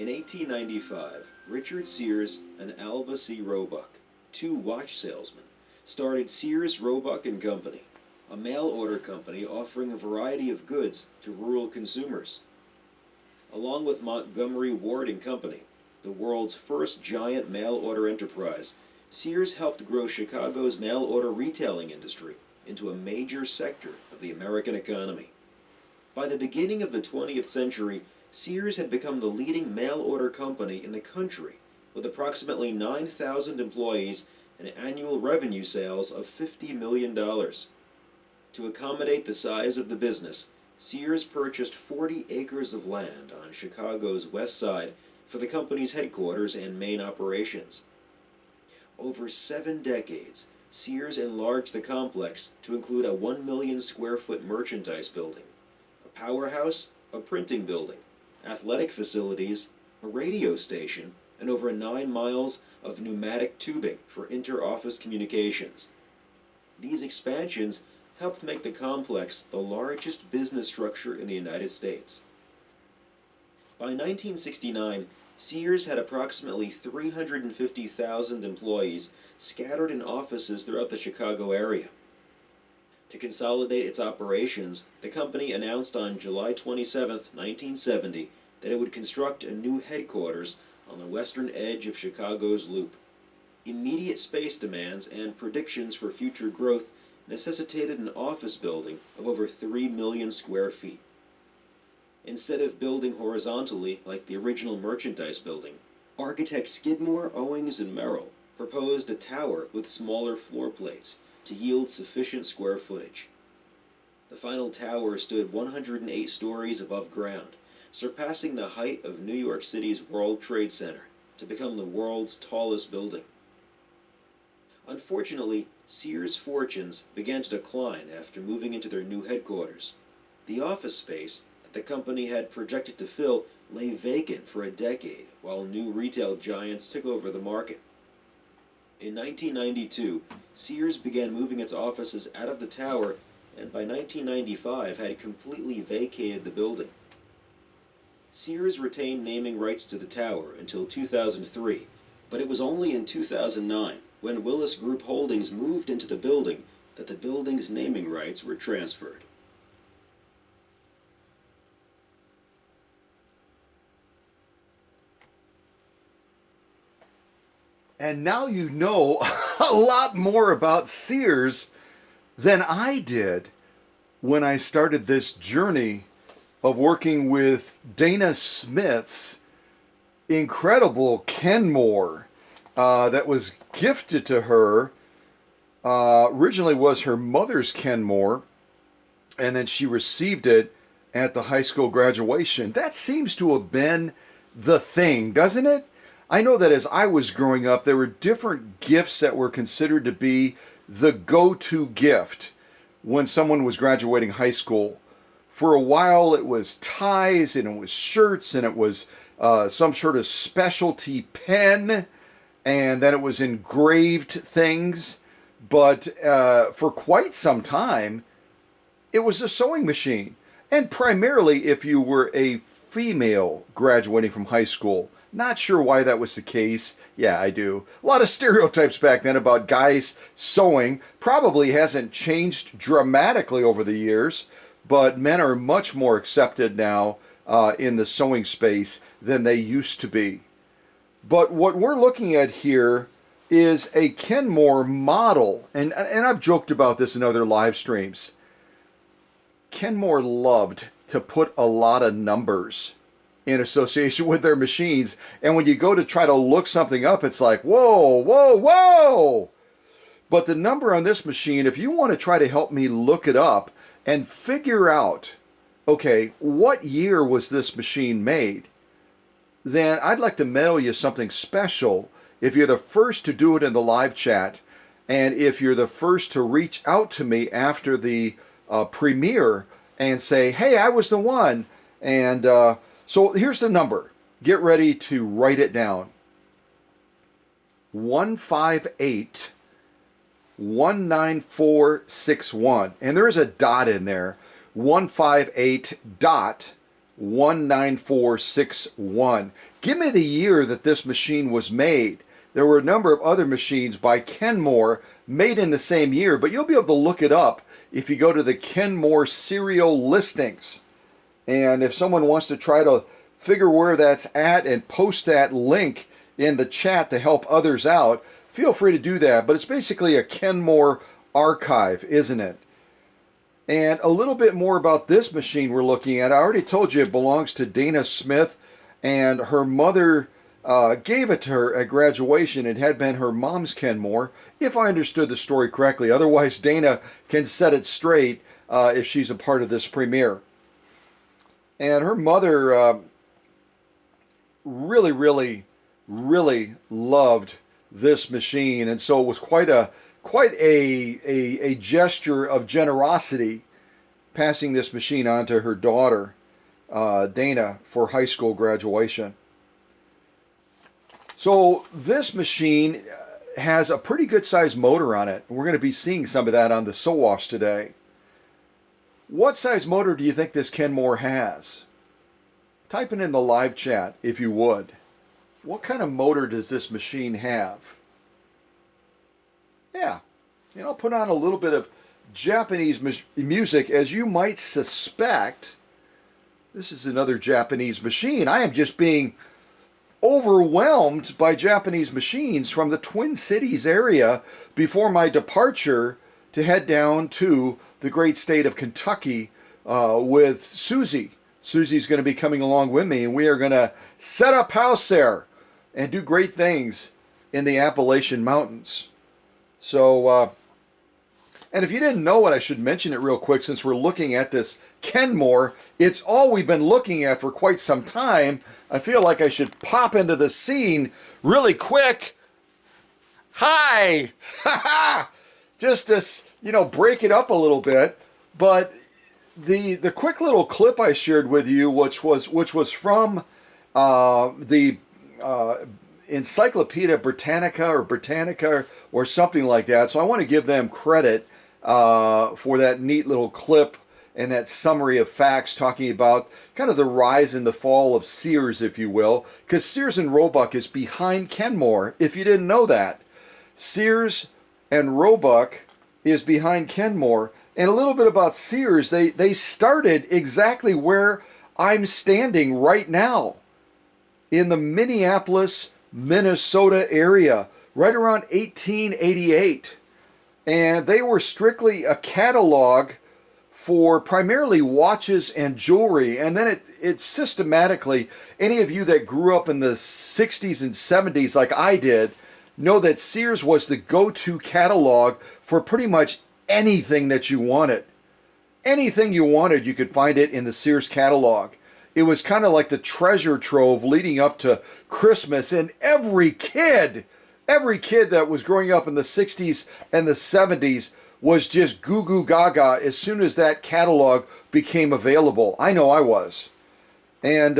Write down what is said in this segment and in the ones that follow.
In 1895, Richard Sears and Alva C. Roebuck, two watch salesmen, started Sears, Roebuck and Company, a mail-order company offering a variety of goods to rural consumers. Along with Montgomery Ward and Company, the world's first giant mail-order enterprise, Sears helped grow Chicago's mail-order retailing industry into a major sector of the American economy. By the beginning of the 20th century, Sears had become the leading mail-order company in the country, with approximately 9,000 employees and annual revenue sales of $50 million. To accommodate the size of the business, Sears purchased 40 acres of land on Chicago's west side for the company's headquarters and main operations. Over 7 decades, Sears enlarged the complex to include a 1 million square foot merchandise building, a powerhouse, a printing building, athletic facilities, a radio station, and over 9 miles of pneumatic tubing for inter-office communications. These expansions helped make the complex the largest business structure in the United States. By 1969, Sears had approximately 350,000 employees scattered in offices throughout the Chicago area. To consolidate its operations, the company announced on July 27, 1970, that it would construct a new headquarters on the western edge of Chicago's Loop. Immediate space demands and predictions for future growth necessitated an office building of over 3 million square feet. Instead of building horizontally like the original merchandise building, architects Skidmore, Owings, and Merrill proposed a tower with smaller floor plates to yield sufficient square footage. The final tower stood 108 stories above ground, surpassing the height of New York City's World Trade Center to become the world's tallest building. Unfortunately, Sears' fortunes began to decline after moving into their new headquarters. The office space that the company had projected to fill lay vacant for a decade while new retail giants took over the market. In 1992, Sears began moving its offices out of the tower and by 1995 had completely vacated the building. Sears retained naming rights to the tower until 2003, but it was only in 2009, when Willis Group Holdings moved into the building, that the building's naming rights were transferred. And now you know a lot more about Sears than I did when I started this journey of working with Dana Smith's incredible Kenmore that was gifted to her. Originally was her mother's Kenmore, and then she received it at the high school graduation. That seems to have been the thing, doesn't it? I know that as I was growing up, there were different gifts that were considered to be the go-to gift when someone was graduating high school. For a while, it was ties, and it was shirts, and it was some sort of specialty pen, and then it was engraved things. But for quite some time, it was a sewing machine. And primarily if you were a female graduating from high school. Not sure why that was the case. Yeah, I do. A lot of stereotypes back then about guys sewing. Probably hasn't changed dramatically over the years, but men are much more accepted now in the sewing space than they used to be. But what we're looking at here is a Kenmore model, and I've joked about this in other live streams. Kenmore loved to put a lot of numbers in association with their machines, and when you go to try to look something up, it's like, whoa, whoa, whoa! But the number on this machine, if you want to try to help me look it up and figure out, okay, what year was this machine made, then I'd like to mail you something special if you're the first to do it in the live chat, and if you're the first to reach out to me after the premiere and say, hey, I was the one. And so here's the number. Get ready to write it down. 158 19461. And there is a dot in there. 158 dot 19461. give me the year that this machine was made. There were a number of other machines by Kenmore made in the same year, but you'll be able to look it up if you go to the Kenmore serial listings. And if someone wants to try to figure where that's at and post that link in the chat to help others out, feel free to do that. But it's basically a Kenmore archive, isn't it? And a little bit more about this machine we're looking at. I already told you it belongs to Danna Smith, and her mother gave it to her at graduation. It had been her mom's Kenmore, if I understood the story correctly. Otherwise, Danna can set it straight if she's a part of this premiere. And her mother really, really, really loved this machine, and so it was quite a gesture of generosity passing this machine on to her daughter, Danna, for high school graduation. So this machine has a pretty good sized motor on it. We're going to be seeing some of that on the sew-offs today. What size motor do you think this Kenmore has? Type it in the live chat if you would. What kind of motor does this machine have? Yeah, and I'll put on a little bit of Japanese music. As you might suspect, this is another Japanese machine. I am just being overwhelmed by Japanese machines from the Twin Cities area before my departure to head down to the great state of Kentucky with Susie. Susie's going to be coming along with me, and we are going to set up house there and do great things in the Appalachian Mountains. So, and if you didn't know it, I should mention it real quick since we're looking at this Kenmore. It's all we've been looking at for quite some time. I feel like I should pop into the scene really quick. Hi! Just to, break it up a little bit. But the quick little clip I shared with you, which was from the Encyclopedia Britannica or something like that. So I want to give them credit for that neat little clip and that summary of facts talking about kind of the rise and the fall of Sears, if you will, because Sears and Roebuck is behind Kenmore, if you didn't know that. Sears and Roebuck is behind Kenmore. And a little bit about Sears, they started exactly where I'm standing right now, in the Minneapolis, Minnesota area, right around 1888. And they were strictly a catalog for primarily watches and jewelry. And then it systematically, any of you that grew up in the 60s and 70s like I did, know that Sears was the go-to catalog for pretty much anything that you wanted. Anything you wanted, you could find it in the Sears catalog. It was kind of like the treasure trove leading up to Christmas, and every kid that was growing up in the 60s and the 70s was just goo goo gaga as soon as that catalog became available. I know I was. And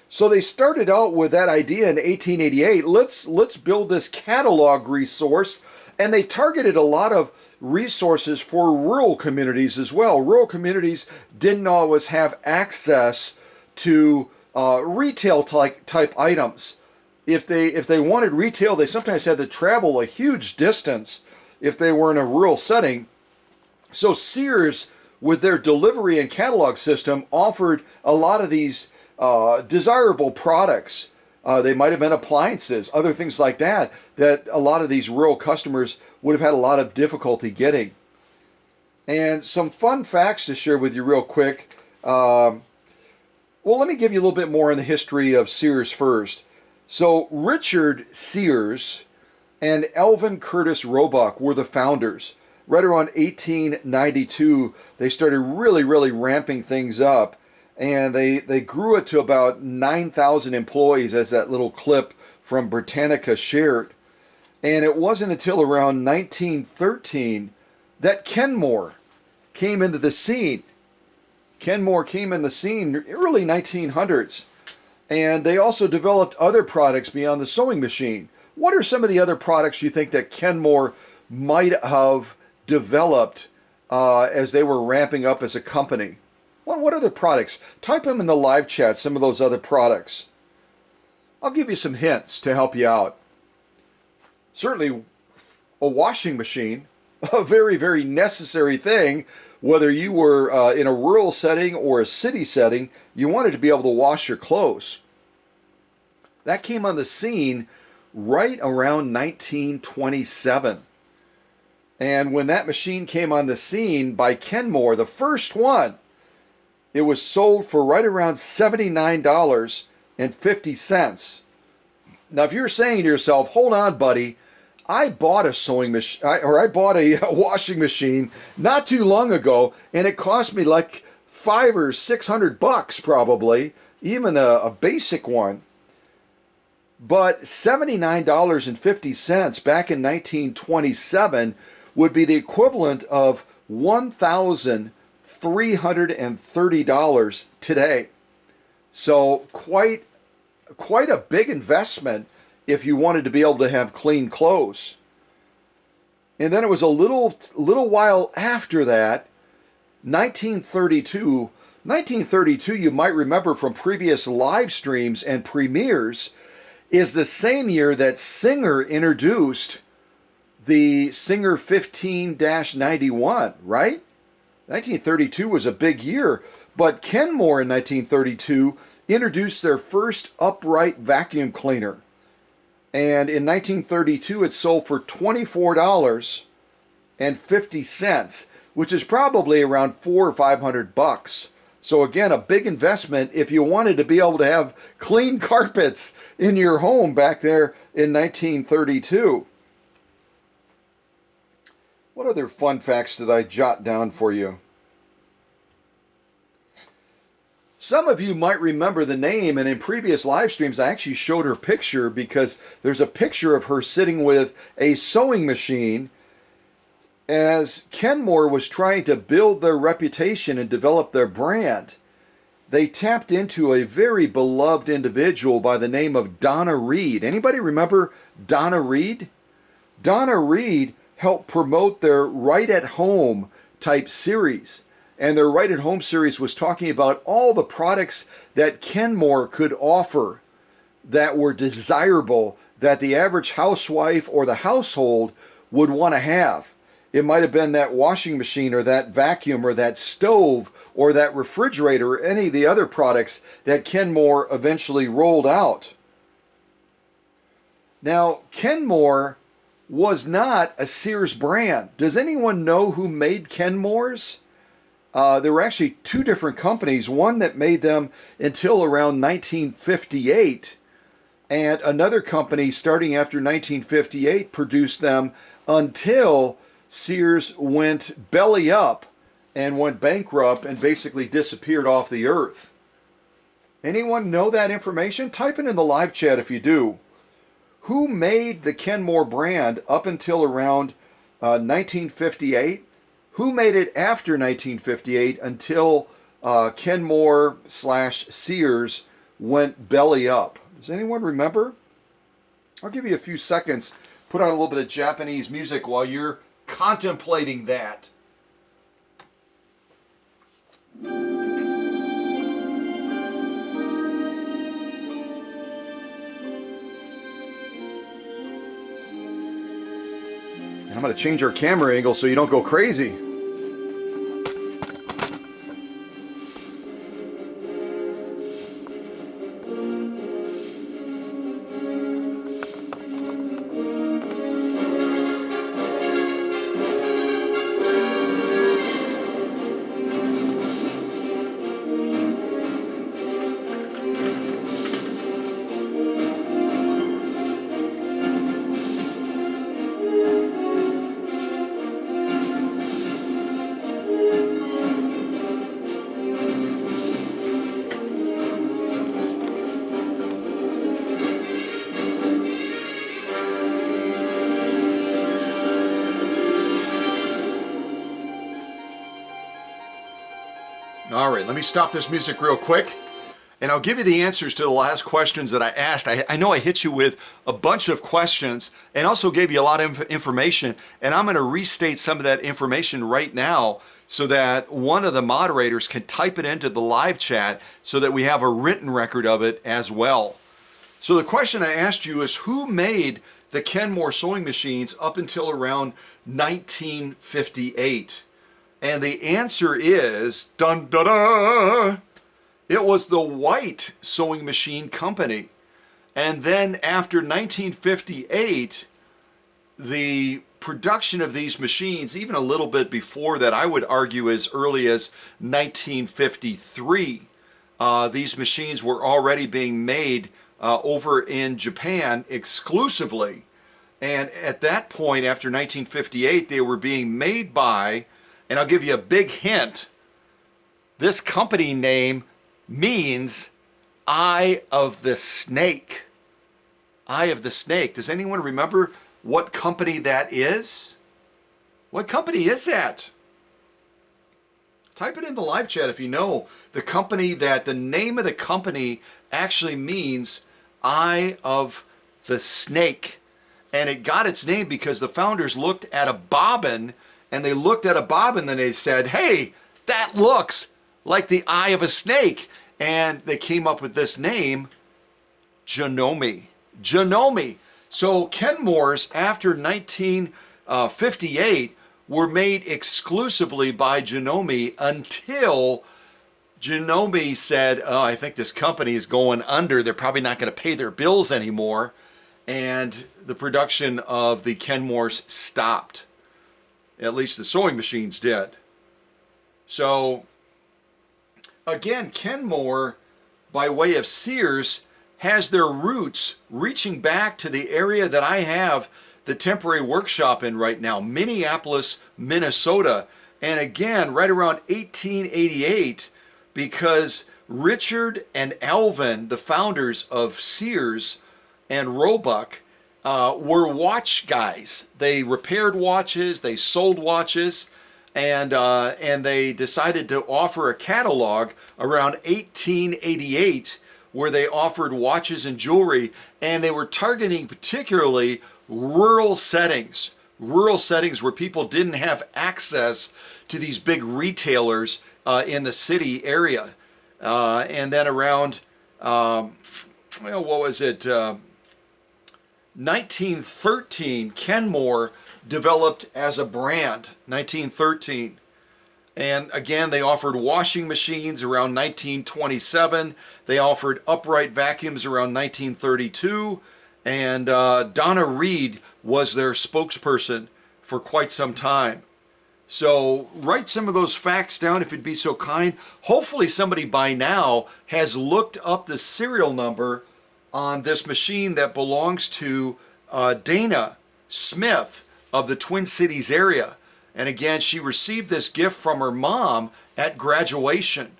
so they started out with that idea in 1888. Let's build this catalog resource, and they targeted a lot of resources for rural communities as well. Rural communities didn't always have access to retail type items. If they wanted retail, they sometimes had to travel a huge distance if they were in a rural setting. So Sears, with their delivery and catalog system, offered a lot of these desirable products. They might have been appliances, other things like that a lot of these rural customers would have had a lot of difficulty getting. And some fun facts to share with you real quick. Well, let me give you a little bit more on the history of Sears first. So Richard Sears and Elvin Curtis Roebuck were the founders. Right around 1892, they started really, really ramping things up. And they grew it to about 9,000 employees, as that little clip from Britannica shared. And it wasn't until around 1913 that Kenmore came into the scene. Kenmore came in the scene early 1900s. And they also developed other products beyond the sewing machine. What are some of the other products you think that Kenmore might have developed as they were ramping up as a company? What other products? Type them in the live chat, some of those other products. I'll give you some hints to help you out. Certainly, a washing machine, a very, very necessary thing. Whether you were in a rural setting or a city setting, you wanted to be able to wash your clothes. That came on the scene right around 1927. And when that machine came on the scene by Kenmore, the first one, it was sold for right around $79.50. Now, if you're saying to yourself, hold on, buddy, I bought a sewing machine, or I bought a washing machine not too long ago, and it cost me like $500 or $600 probably, even a basic one. But $79.50 back in 1927 would be the equivalent of $1,330 today. So quite a big investment if you wanted to be able to have clean clothes. And then it was a little while after that, 1932. 1932, you might remember from previous live streams and premieres, is the same year that Singer introduced the Singer 15-91, right? 1932 was a big year, but Kenmore in 1932 introduced their first upright vacuum cleaner. And in 1932, it sold for $24.50, which is probably around $400 or $500. So again, a big investment if you wanted to be able to have clean carpets in your home back there in 1932. What other fun facts did I jot down for you? Some of you might remember the name, and in previous live streams I actually showed her picture because there's a picture of her sitting with a sewing machine as Kenmore was trying to build their reputation and develop their brand. They tapped into a very beloved individual by the name of Danna Reed. Anybody remember Danna Reed? Danna Reed helped promote their Right at Home type series. And their Right at Home series was talking about all the products that Kenmore could offer that were desirable, that the average housewife or the household would want to have. It might have been that washing machine or that vacuum or that stove or that refrigerator or any of the other products that Kenmore eventually rolled out. Now, Kenmore was not a Sears brand. Does anyone know who made Kenmores? There were actually two different companies, one that made them until around 1958, and another company starting after 1958 produced them until Sears went belly up and went bankrupt and basically disappeared off the earth. Anyone know that information? Type it in the live chat if you do. Who made the Kenmore brand up until around 1958? Who made it after 1958 until Kenmore/Sears went belly up? Does anyone remember? I'll give you a few seconds. Put on a little bit of Japanese music while you're contemplating that. And I'm going to change our camera angle so you don't go crazy. All right, let me stop this music real quick, and I'll give you the answers to the last questions that I asked. I know I hit you with a bunch of questions and also gave you a lot of information, and I'm going to restate some of that information right now so that one of the moderators can type it into the live chat so that we have a written record of it as well. So the question I asked you is, who made the Kenmore sewing machines up until around 1958? And the answer is, dun da da, it was the White Sewing Machine Company. And then after 1958, the production of these machines, even a little bit before that, I would argue as early as 1953, these machines were already being made over in Japan exclusively. And at that point, after 1958, they were being made by, and I'll give you a big hint, this company name means Eye of the Snake. Eye of the Snake. Does anyone remember what company that is? What company is that? Type it in the live chat if you know the company, that the name of the company actually means Eye of the Snake. And it got its name because the founders looked at a bobbin, and they looked at a bobbin and they said, hey, that looks like the eye of a snake. And they came up with this name, Janome. Janome. So Kenmore's after 1958 were made exclusively by Janome until Janome said, oh, I think this company is going under. They're probably not going to pay their bills anymore. And the production of the Kenmores stopped. At least the sewing machines did. So again, Kenmore, by way of Sears, has their roots reaching back to the area that I have the temporary workshop in right now, Minneapolis, Minnesota. And again, right around 1888, because Richard and Alvin, the founders of Sears and Roebuck, were watch guys. They repaired watches, they sold watches, and they decided to offer a catalog around 1888 where they offered watches and jewelry, and they were targeting particularly rural settings where people didn't have access to these big retailers in the city area. And then around, 1913, Kenmore developed as a brand, 1913. And again, they offered washing machines around 1927. They offered upright vacuums around 1932. And Donna Reed was their spokesperson for quite some time. So write some of those facts down if you'd be so kind. Hopefully somebody by now has looked up the serial number on this machine that belongs to Danna Smith of the Twin Cities area. And again, she received this gift from her mom at graduation.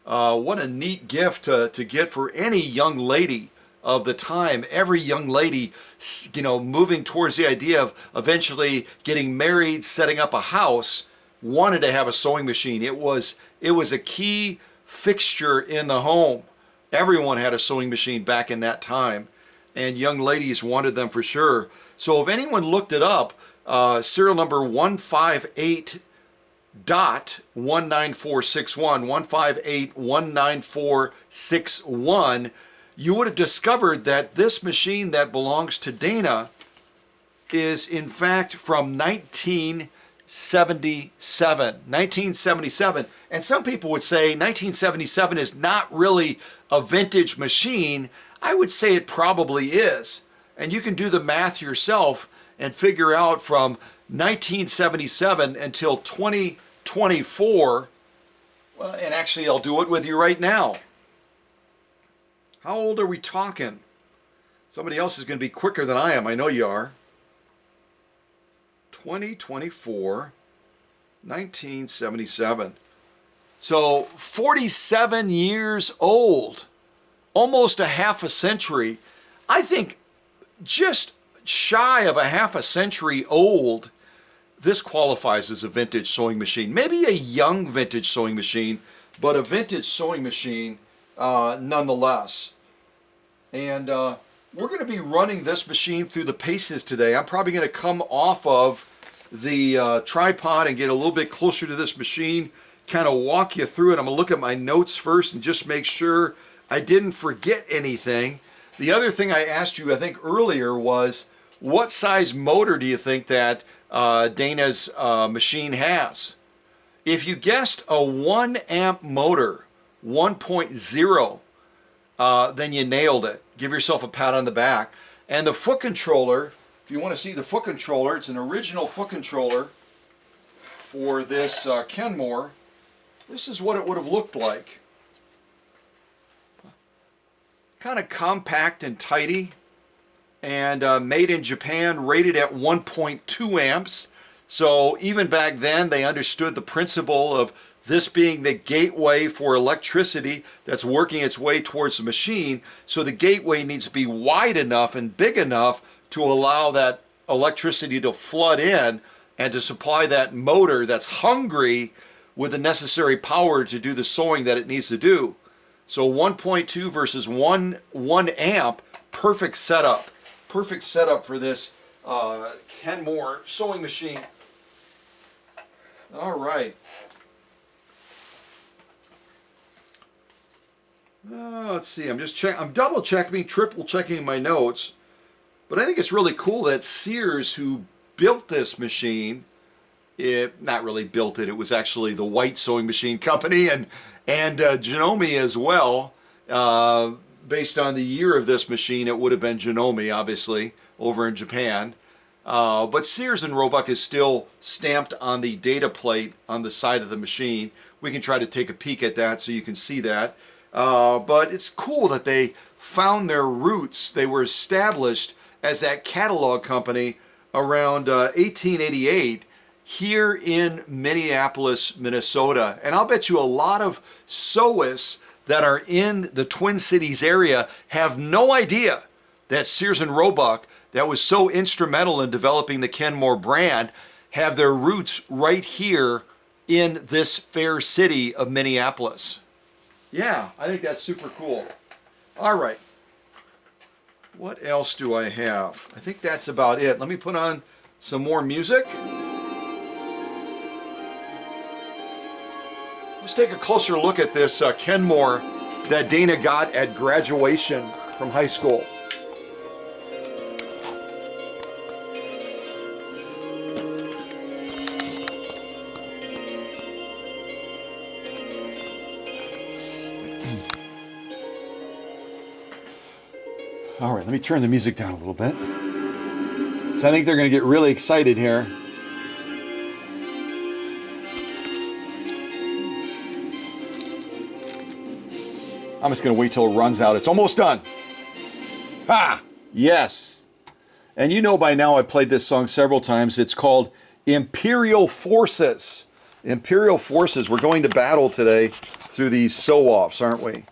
What a neat gift to get for any young lady of the time. Every young lady, moving towards the idea of eventually getting married, setting up a house, wanted to have a sewing machine. It was a key fixture in the home. Everyone had a sewing machine back in that time, and young ladies wanted them for sure. So if anyone looked it up, serial number 158.19461, 158.19461, you would have discovered that this machine that belongs to Danna is in fact from 1977. And some people would say 1977 is not really a vintage machine. I would say it probably is. And you can do the math yourself and figure out from 1977 until 2024. Well, and actually I'll do it with you right now. How old are we talking? Somebody else is going to be quicker than I am. I know you are. 2024, 1977. So 47 years old, almost a half a century. I think just shy of a half a century old, this qualifies as a vintage sewing machine. Maybe a young vintage sewing machine, but a vintage sewing machine nonetheless. And we're going to be running this machine through the paces today. I'm probably going to come off of the tripod and get a little bit closer to this machine, kind of walk you through it. I'm going to look at my notes first and just make sure I didn't forget anything. The other thing I asked you, I think earlier, was what size motor do you think that Danna's machine has? If you guessed a 1 amp motor, 1.0, then you nailed it. Give yourself a pat on the back. And the foot controller, if you want to see the foot controller, it's an original foot controller for this Kenmore. This is what it would have looked like. Kind of compact and tidy, and made in Japan, rated at 1.2 amps. So even back then they understood the principle of this being the gateway for electricity that's working its way towards the machine. So the gateway needs to be wide enough and big enough to allow that electricity to flood in and to supply that motor that's hungry with the necessary power to do the sewing that it needs to do. So 1.2 versus 1 amp, perfect setup. Perfect setup for this Kenmore sewing machine. All right. Let's see. I'm double checking, triple checking my notes. But I think it's really cool that Sears, who built this machine, not really built it. It was actually the White Sewing Machine Company and Janome as well. Based on the year of this machine, it would have been Janome, obviously, over in Japan. But Sears and Roebuck is still stamped on the data plate on the side of the machine. We can try to take a peek at that so you can see that. But it's cool that they found their roots. They were established as that catalog company around 1888 here in Minneapolis, Minnesota. And I'll bet you a lot of sewists that are in the Twin Cities area have no idea that Sears and Roebuck, that was so instrumental in developing the Kenmore brand, have their roots right here in this fair city of Minneapolis. Yeah, I think that's super cool. All right. What else do I have? I think that's about it. Let me put on some more music. Let's take a closer look at this Kenmore that Danna got at graduation from high school. All right, let me turn the music down a little bit. So I think they're going to get really excited here. I'm just going to wait till it runs out. It's almost done. Ha! Yes. And you know by now I played this song several times. It's called Imperial Forces. Imperial Forces. We're going to battle today through these sew-offs, aren't we?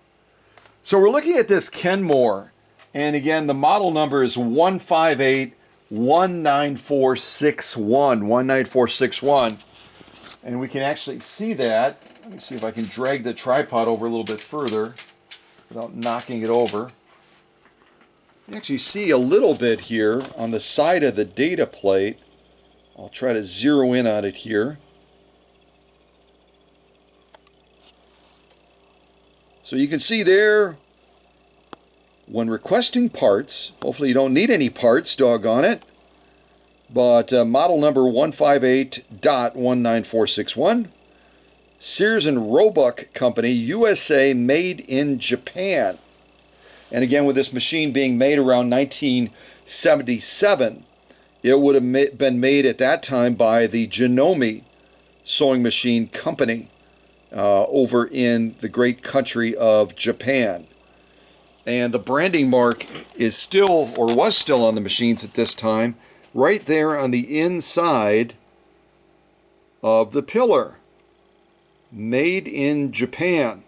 So we're looking at this Kenmore. And again, the model number is 158-19461. And we can actually see that. Let me see if I can drag the tripod over a little bit further without knocking it over. You actually see a little bit here on the side of the data plate. I'll try to zero in on it here. So you can see there, when requesting parts, hopefully you don't need any parts, doggone it, but model number 158.19461, Sears and Roebuck Company, USA, made in Japan. And again, with this machine being made around 1977, it would have been made at that time by the Janome Sewing Machine Company over in the great country of Japan. And the branding mark is still, or was still on the machines at this time, right there on the inside of the pillar. Made in Japan.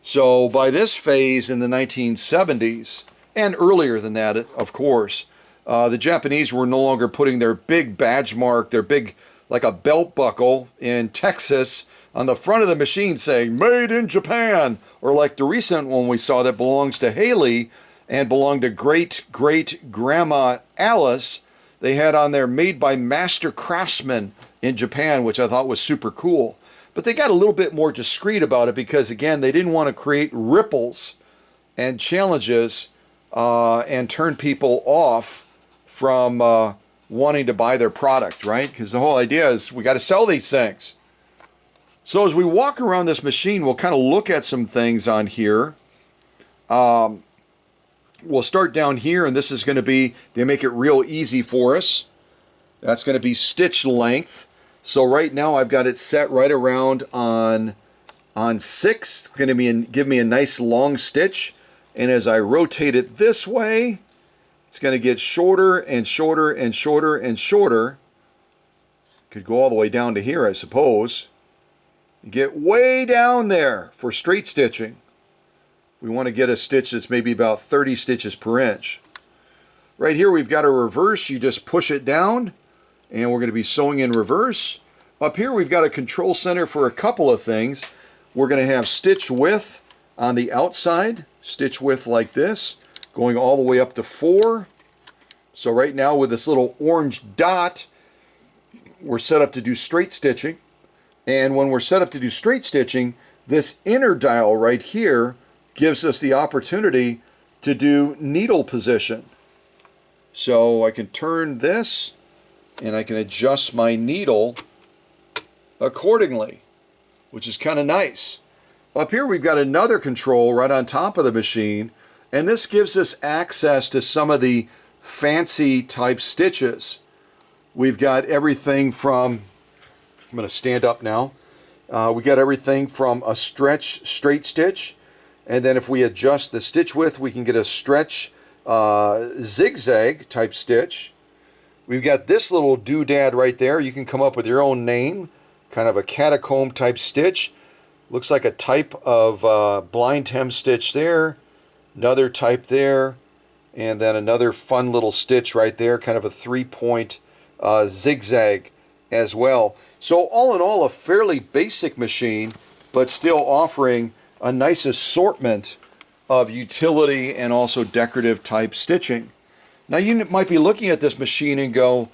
So by this phase in the 1970s, and earlier than that, of course, the Japanese were no longer putting their big badge mark, their big, like a belt buckle in Texas, on the front of the machine saying, made in Japan, or like the recent one we saw that belongs to Haley and belonged to great-great-grandma Alice. They had on there, made by master craftsmen in Japan, which I thought was super cool. But they got a little bit more discreet about it because, again, they didn't want to create ripples and challenges and turn people off from wanting to buy their product, right? Because the whole idea is we got to sell these things. So as we walk around this machine, we'll kind of look at some things on here. We'll start down here, and this is going to be, they make it real easy for us. That's going to be stitch length. So right now I've got it set right around on 6. It's going to give me a nice long stitch. And as I rotate it this way, it's going to get shorter and shorter and shorter and shorter. Could go all the way down to here, I suppose. Get way down there for straight stitching. We want to get a stitch that's maybe about 30 stitches per inch. Right here we've got a reverse. You just push it down, and we're going to be sewing in reverse. Up here we've got a control center for a couple of things. We're going to have stitch width on the outside, stitch width like this, going all the way up to 4. So right now with this little orange dot, we're set up to do straight stitching. And when we're set up to do straight stitching, this inner dial right here gives us the opportunity to do needle position. So I can turn this, and I can adjust my needle accordingly, which is kind of nice. Up here we've got another control right on top of the machine, and this gives us access to some of the fancy type stitches. We've got everything from, I'm going to stand up now, we got everything from a stretch straight stitch, and then if we adjust the stitch width, we can get a stretch zigzag type stitch. We've got this little doodad right there. You can come up with your own name, kind of a catacomb type stitch. Looks like a type of blind hem stitch there, another type there, and then another fun little stitch right there, kind of a 3-point zigzag as well. So all in all, a fairly basic machine, but still offering a nice assortment of utility and also decorative type stitching. Now you might be looking at this machine and go,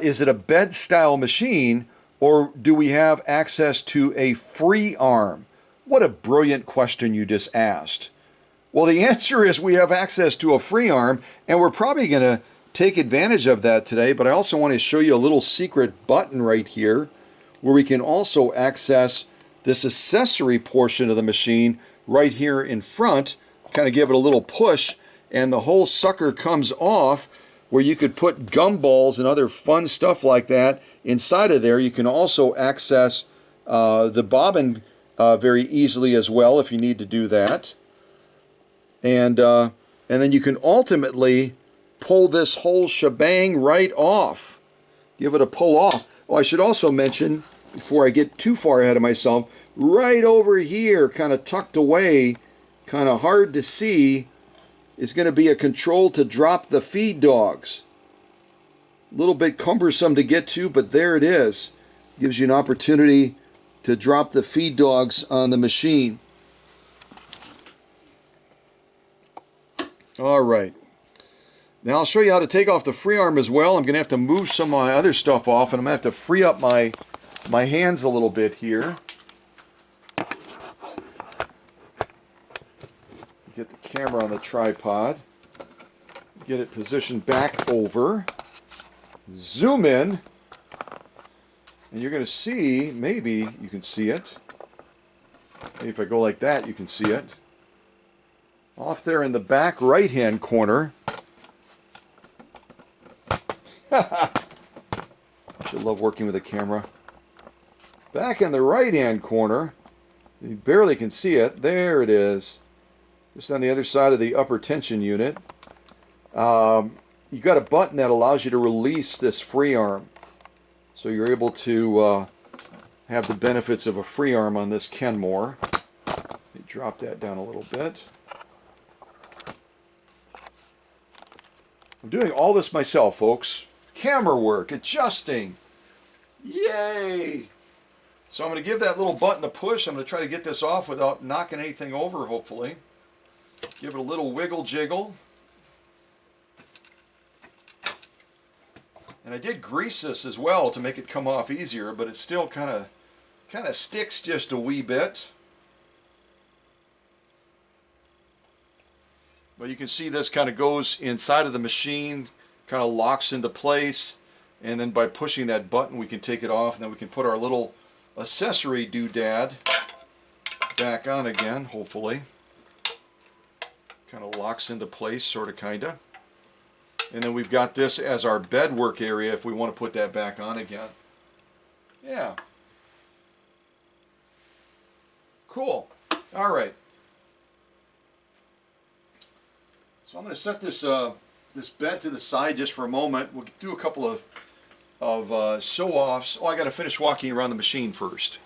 is it a bed style machine, or do we have access to a free arm? What a brilliant question you just asked. Well, the answer is we have access to a free arm, and we're probably going to take advantage of that today, but I also want to show you a little secret button right here where we can also access this accessory portion of the machine right here in front. Kind of give it a little push, and the whole sucker comes off, where you could put gumballs and other fun stuff like that inside of there. You can also access the bobbin very easily as well if you need to do that. And then you can ultimately pull this whole shebang right off. Give it a pull off. Oh, I should also mention, before I get too far ahead of myself, right over here, kind of tucked away, kind of hard to see, is going to be a control to drop the feed dogs. A little bit cumbersome to get to, but there it is. Gives you an opportunity to drop the feed dogs on the machine. All right. Now I'll show you how to take off the free arm as well. I'm going to have to move some of my other stuff off, and I'm going to have to free up my hands a little bit here. Get the camera on the tripod. Get it positioned back over. Zoom in. And you're going to see, maybe you can see it. Maybe if I go like that, you can see it. Off there in the back right-hand corner. I should love working with a camera. Back in the right-hand corner, you barely can see it. There it is. Just on the other side of the upper tension unit. You've got a button that allows you to release this free arm. So you're able to have the benefits of a free arm on this Kenmore. Let me drop that down a little bit. I'm doing all this myself, folks. Camera work, adjusting. Yay! So I'm going to give that little button a push. I'm going to try to get this off without knocking anything over, hopefully. Give it a little wiggle jiggle. And I did grease this as well to make it come off easier, but it still kind of sticks just a wee bit. But you can see this kind of goes inside of the machine, kind of locks into place, and then by pushing that button we can take it off, and then we can put our little accessory doodad back on again, hopefully. Kind of locks into place, sort of, kind of. And then we've got this as our bed work area if we want to put that back on again. Yeah. Cool. All right. So I'm going to set this this bed to the side just for a moment. We'll do a couple of sew-offs. Oh, I got to finish walking around the machine first.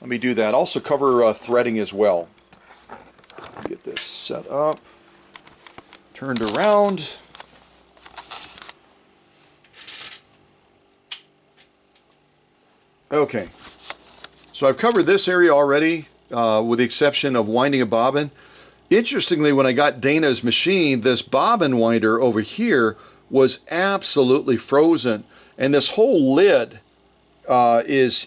Let me do that. Also cover threading as well. Get this set up, turned around. Okay, so I've covered this area already, with the exception of winding a bobbin. Interestingly, when I got Danna's machine, this bobbin winder over here was absolutely frozen, and this whole lid is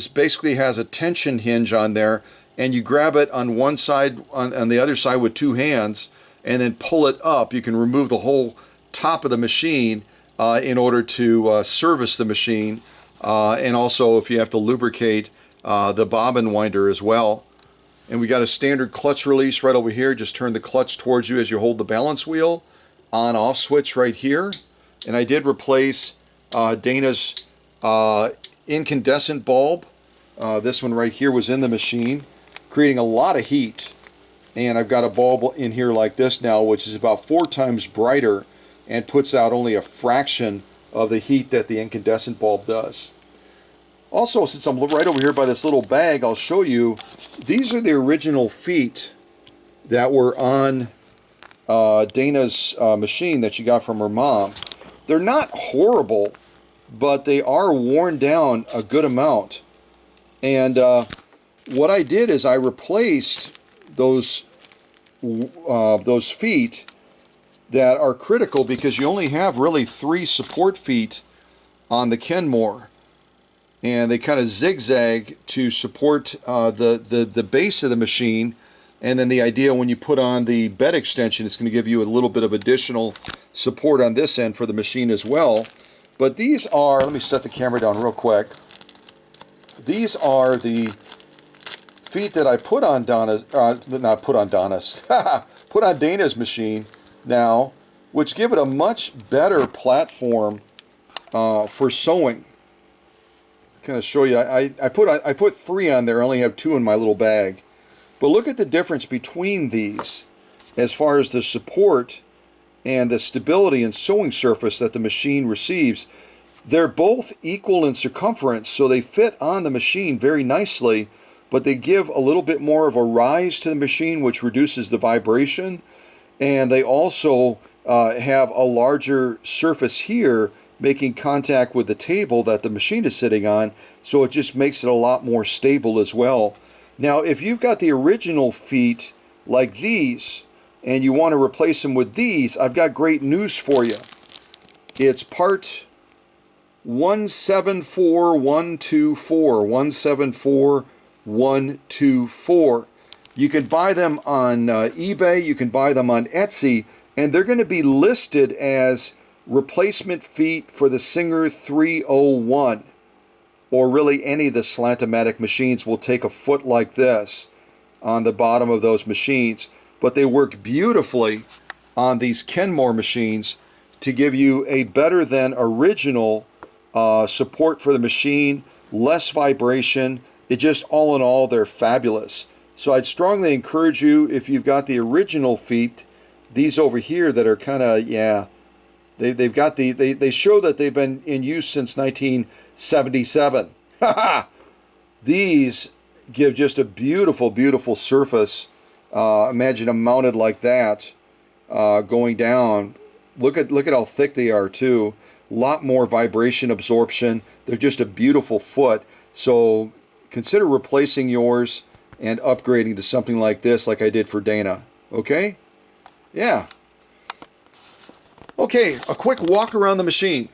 basically has a tension hinge on there, and you grab it on one side, on the other side with two hands, and then pull it up. You can remove the whole top of the machine in order to service the machine. And also if you have to lubricate the bobbin winder as well. And we got a standard clutch release right over here. Just turn the clutch towards you as you hold the balance wheel. On-off switch right here. And I did replace Danna's incandescent bulb. This one right here was in the machine, creating a lot of heat. And I've got a bulb in here like this now, which is about 4 times brighter and puts out only a fraction of the heat that the incandescent bulb does. Also, since I'm right over here by this little bag, I'll show you, these are the original feet that were on Danna's machine that she got from her mom. They're not horrible, but they are worn down a good amount. And what I did is I replaced those feet that are critical, because you only have really 3 support feet on the Kenmore, and they kind of zigzag to support the base of the machine. And then the idea, when you put on the bed extension, it's going to give you a little bit of additional support on this end for the machine as well. But these are, let me set the camera down real quick. These are the feet that I put on Danna's, not put on Danna's, put on Danna's machine now, which give it a much better platform for sewing. Kind of show you, I put 3 on there. I only have 2 in my little bag. But look at the difference between these as far as the support and the stability and sewing surface that the machine receives. They're both equal in circumference, so they fit on the machine very nicely, but they give a little bit more of a rise to the machine, which reduces the vibration. And they also have a larger surface here, making contact with the table that the machine is sitting on, so it just makes it a lot more stable as well. Now, if you've got the original feet like these, and you want to replace them with these, I've got great news for you. It's part 174124, 174124. You can buy them on eBay, you can buy them on Etsy, and they're going to be listed as replacement feet for the Singer 301, or really any of the Slant-O-Matic machines will take a foot like this on the bottom of those machines. But they work beautifully on these Kenmore machines to give you a better than original support for the machine, less vibration. It just, all in all, they're fabulous. So I'd strongly encourage you, if you've got the original feet, these over here that are kind of, yeah, they've got they show that they've been in use since 1977. These give just a beautiful, beautiful surface. Imagine them mounted like that, going down. Look at how thick they are too. A lot more vibration absorption. They're just a beautiful foot. So consider replacing yours and upgrading to something like this, like I did for Danna. Okay? Yeah. Okay, a quick walk around the machine.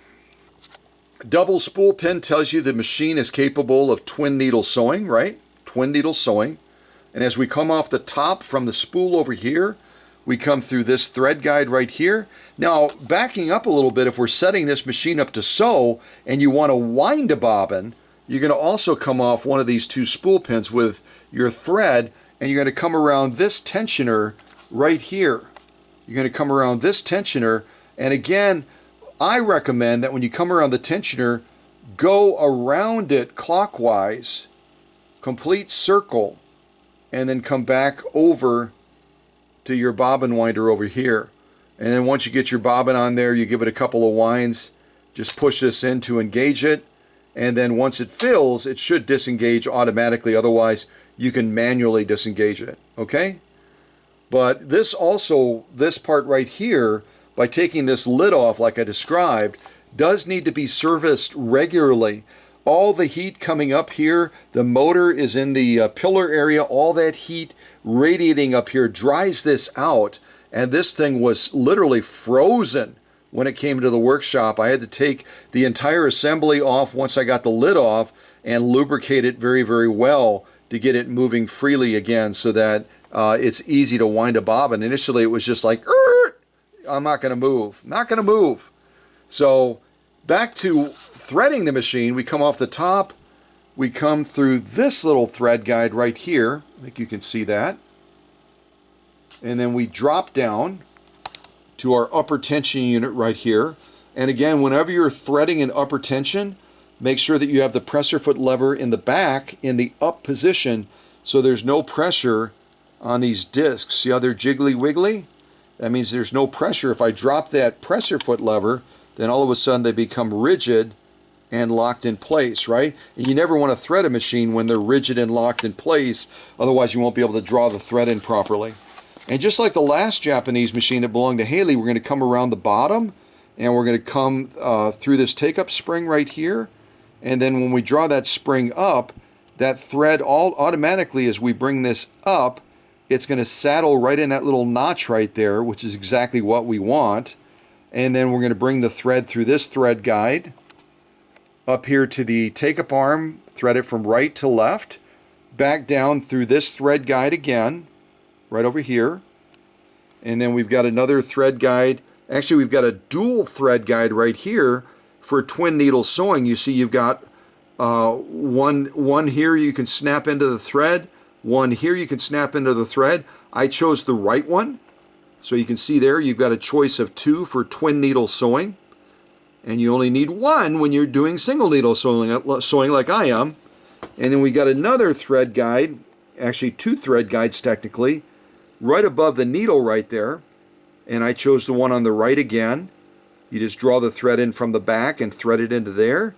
Double spool pin tells you the machine is capable of twin needle sewing, right? Twin needle sewing. And as we come off the top from the spool over here, we come through this thread guide right here. Now, backing up a little bit, if we're setting this machine up to sew and you want to wind a bobbin, you're going to also come off one of these two spool pins with your thread, and you're going to come around this tensioner right here. You're going to come around this tensioner, and again, I recommend that when you come around the tensioner, go around it clockwise, complete circle, and then come back over to your bobbin winder over here. And then once you get your bobbin on there, you give it a couple of winds, just push this in to engage it, and then once it fills, it should disengage automatically. Otherwise, you can manually disengage it, okay? But this part right here, by taking this lid off like I described, does need to be serviced regularly. All the heat coming up here, the motor is in the pillar area, all that heat radiating up here dries this out, and this thing was literally frozen when it came to the workshop. I had to take the entire assembly off once I got the lid off and lubricate it very, very well to get it moving freely again so that it's easy to wind a bobbin. Initially, it was just like, I'm not going to move, not going to move. So back to threading the machine, we come off the top, we come through this little thread guide right here. I think you can see that. And then we drop down to our upper tension unit right here. And again, whenever you're threading in upper tension, make sure that you have the presser foot lever in the back in the up position so there's no pressure on these discs. See how they're jiggly wiggly? That means there's no pressure. If I drop that presser foot lever, then all of a sudden they become rigid and locked in place, right? And you never want to thread a machine when they're rigid and locked in place, otherwise you won't be able to draw the thread in properly. And just like the last Japanese machine that belonged to Haley, we're going to come around the bottom and we're going to come through this take-up spring right here. And then when we draw that spring up, that thread automatically, as we bring this up, it's going to saddle right in that little notch right there, which is exactly what we want. And then we're going to bring the thread through this thread guide up here to the take-up arm, thread it from right to left, back down through this thread guide again, right over here. And then we've got another thread guide. Actually, we've got a dual thread guide right here for twin needle sewing. You see you've got one here you can snap into the thread, one here you can snap into the thread. I chose the right one. So you can see there you've got a choice of two for twin needle sewing. And you only need one when you're doing single needle sewing like I am. And then we got another thread guide, actually two thread guides technically, right above the needle right there. And I chose the one on the right again. You just draw the thread in from the back and thread it into there.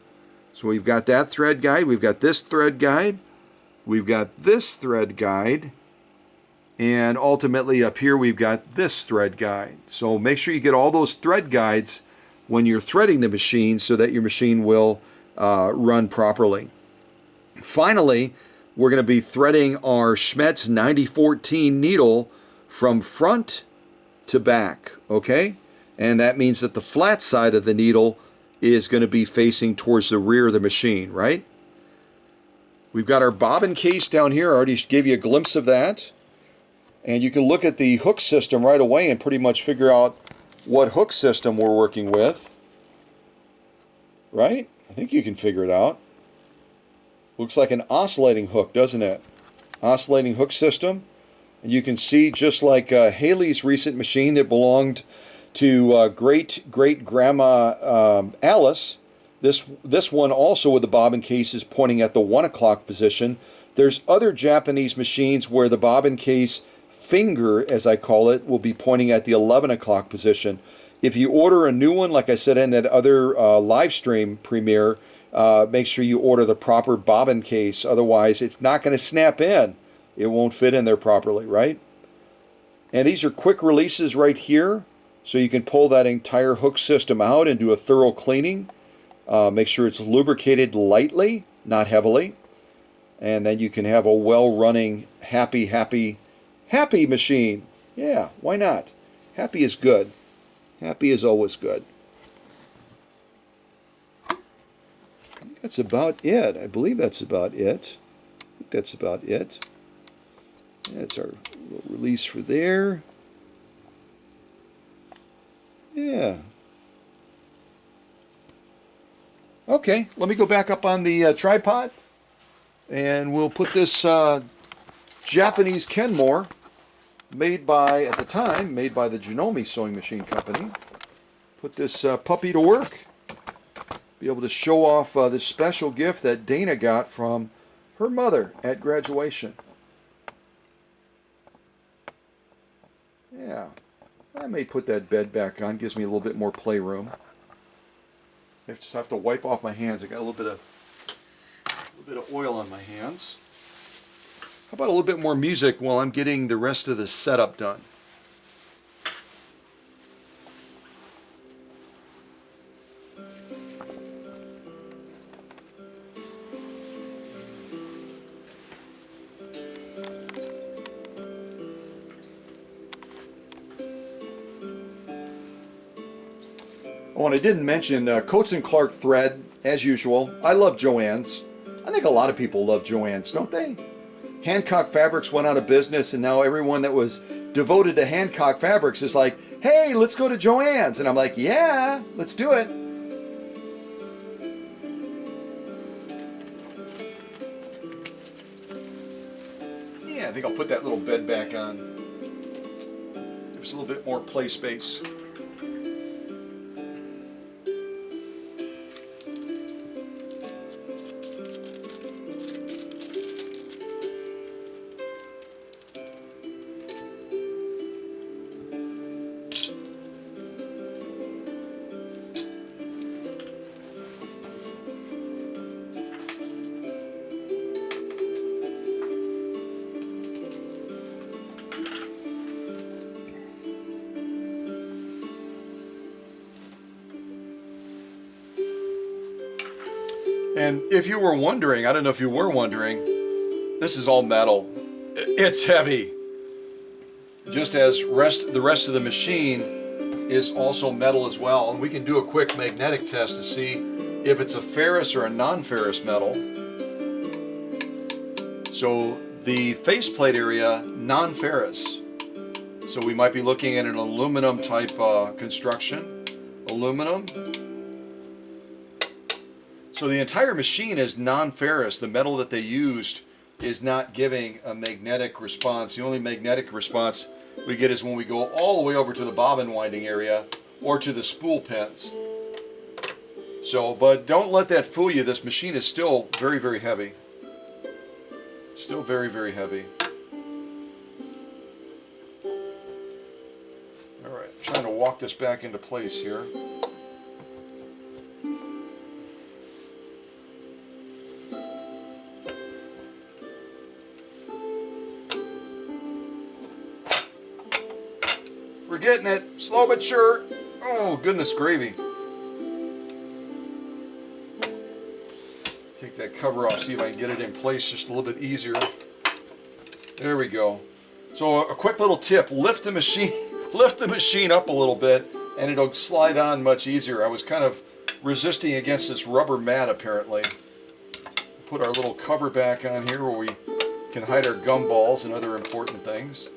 So we've got that thread guide, we've got this thread guide, we've got this thread guide, and ultimately up here we've got this thread guide. So make sure you get all those thread guides when you're threading the machine so that your machine will run properly. Finally, we're going to be threading our Schmetz 9014 needle from front to back, okay? And that means that the flat side of the needle is going to be facing towards the rear of the machine, right? We've got our bobbin case down here. I already gave you a glimpse of that. And you can look at the hook system right away and pretty much figure out what hook system we're working with, right? I think you can figure it out. Looks like an oscillating hook, doesn't it? Oscillating hook system. And you can see, just like Haley's recent machine that belonged to great-great-grandma Alice, this one also with the bobbin case is pointing at the 1 o'clock position. There's other Japanese machines where the bobbin case finger, as I call it, will be pointing at the 11 o'clock position. If you order a new one, like I said in that other live stream premiere, make sure you order the proper bobbin case. Otherwise, it's not going to snap in. It won't fit in there properly, right? And these are quick releases right here. So you can pull that entire hook system out and do a thorough cleaning. Make sure it's lubricated lightly, not heavily. And then you can have a well-running, happy machine. Yeah, why not? Happy is good. Happy is always good. That's about it. I believe that's about it. I think that's about it. That's our little release for there. Yeah. Okay, let me go back up on the tripod, and we'll put this Japanese Kenmore, made by, at the time, made by the Janome Sewing Machine Company. Put this puppy to work. Be able to show off this special gift that Danna got from her mother at graduation. Yeah, I may put that bed back on. Gives me a little bit more playroom. I just have to wipe off my hands. I got a little bit of oil on my hands. How about a little bit more music while I'm getting the rest of the setup done? Oh, and I didn't mention Coates & Clark thread, as usual. I love Joann's. I think a lot of people love Joann's, don't they? Hancock Fabrics went out of business, and now everyone that was devoted to Hancock Fabrics is like, hey, let's go to Joann's. And I'm like, yeah, let's do it. Yeah, I think I'll put that little bed back on. Give us a little bit more play space. And if you were wondering, I don't know if you were wondering, this is all metal. It's heavy. Just as the rest of the machine is also metal as well. And we can do a quick magnetic test to see if it's a ferrous or a non-ferrous metal. So the faceplate area, non-ferrous. So we might be looking at an aluminum type construction. Aluminum. So the entire machine is non-ferrous. The metal that they used is not giving a magnetic response. The only magnetic response we get is when we go all the way over to the bobbin winding area or to the spool pins. So, but don't let that fool you. This machine is still very, very heavy. Still very, very heavy. All right, I'm trying to walk this back into place here. We're getting it, slow but sure. Oh, goodness gravy. Take that cover off, see if I can get it in place just a little bit easier. There we go. So a quick little tip, lift the machine up a little bit and it'll slide on much easier. I was kind of resisting against this rubber mat apparently. Put our little cover back on here where we can hide our gumballs and other important things.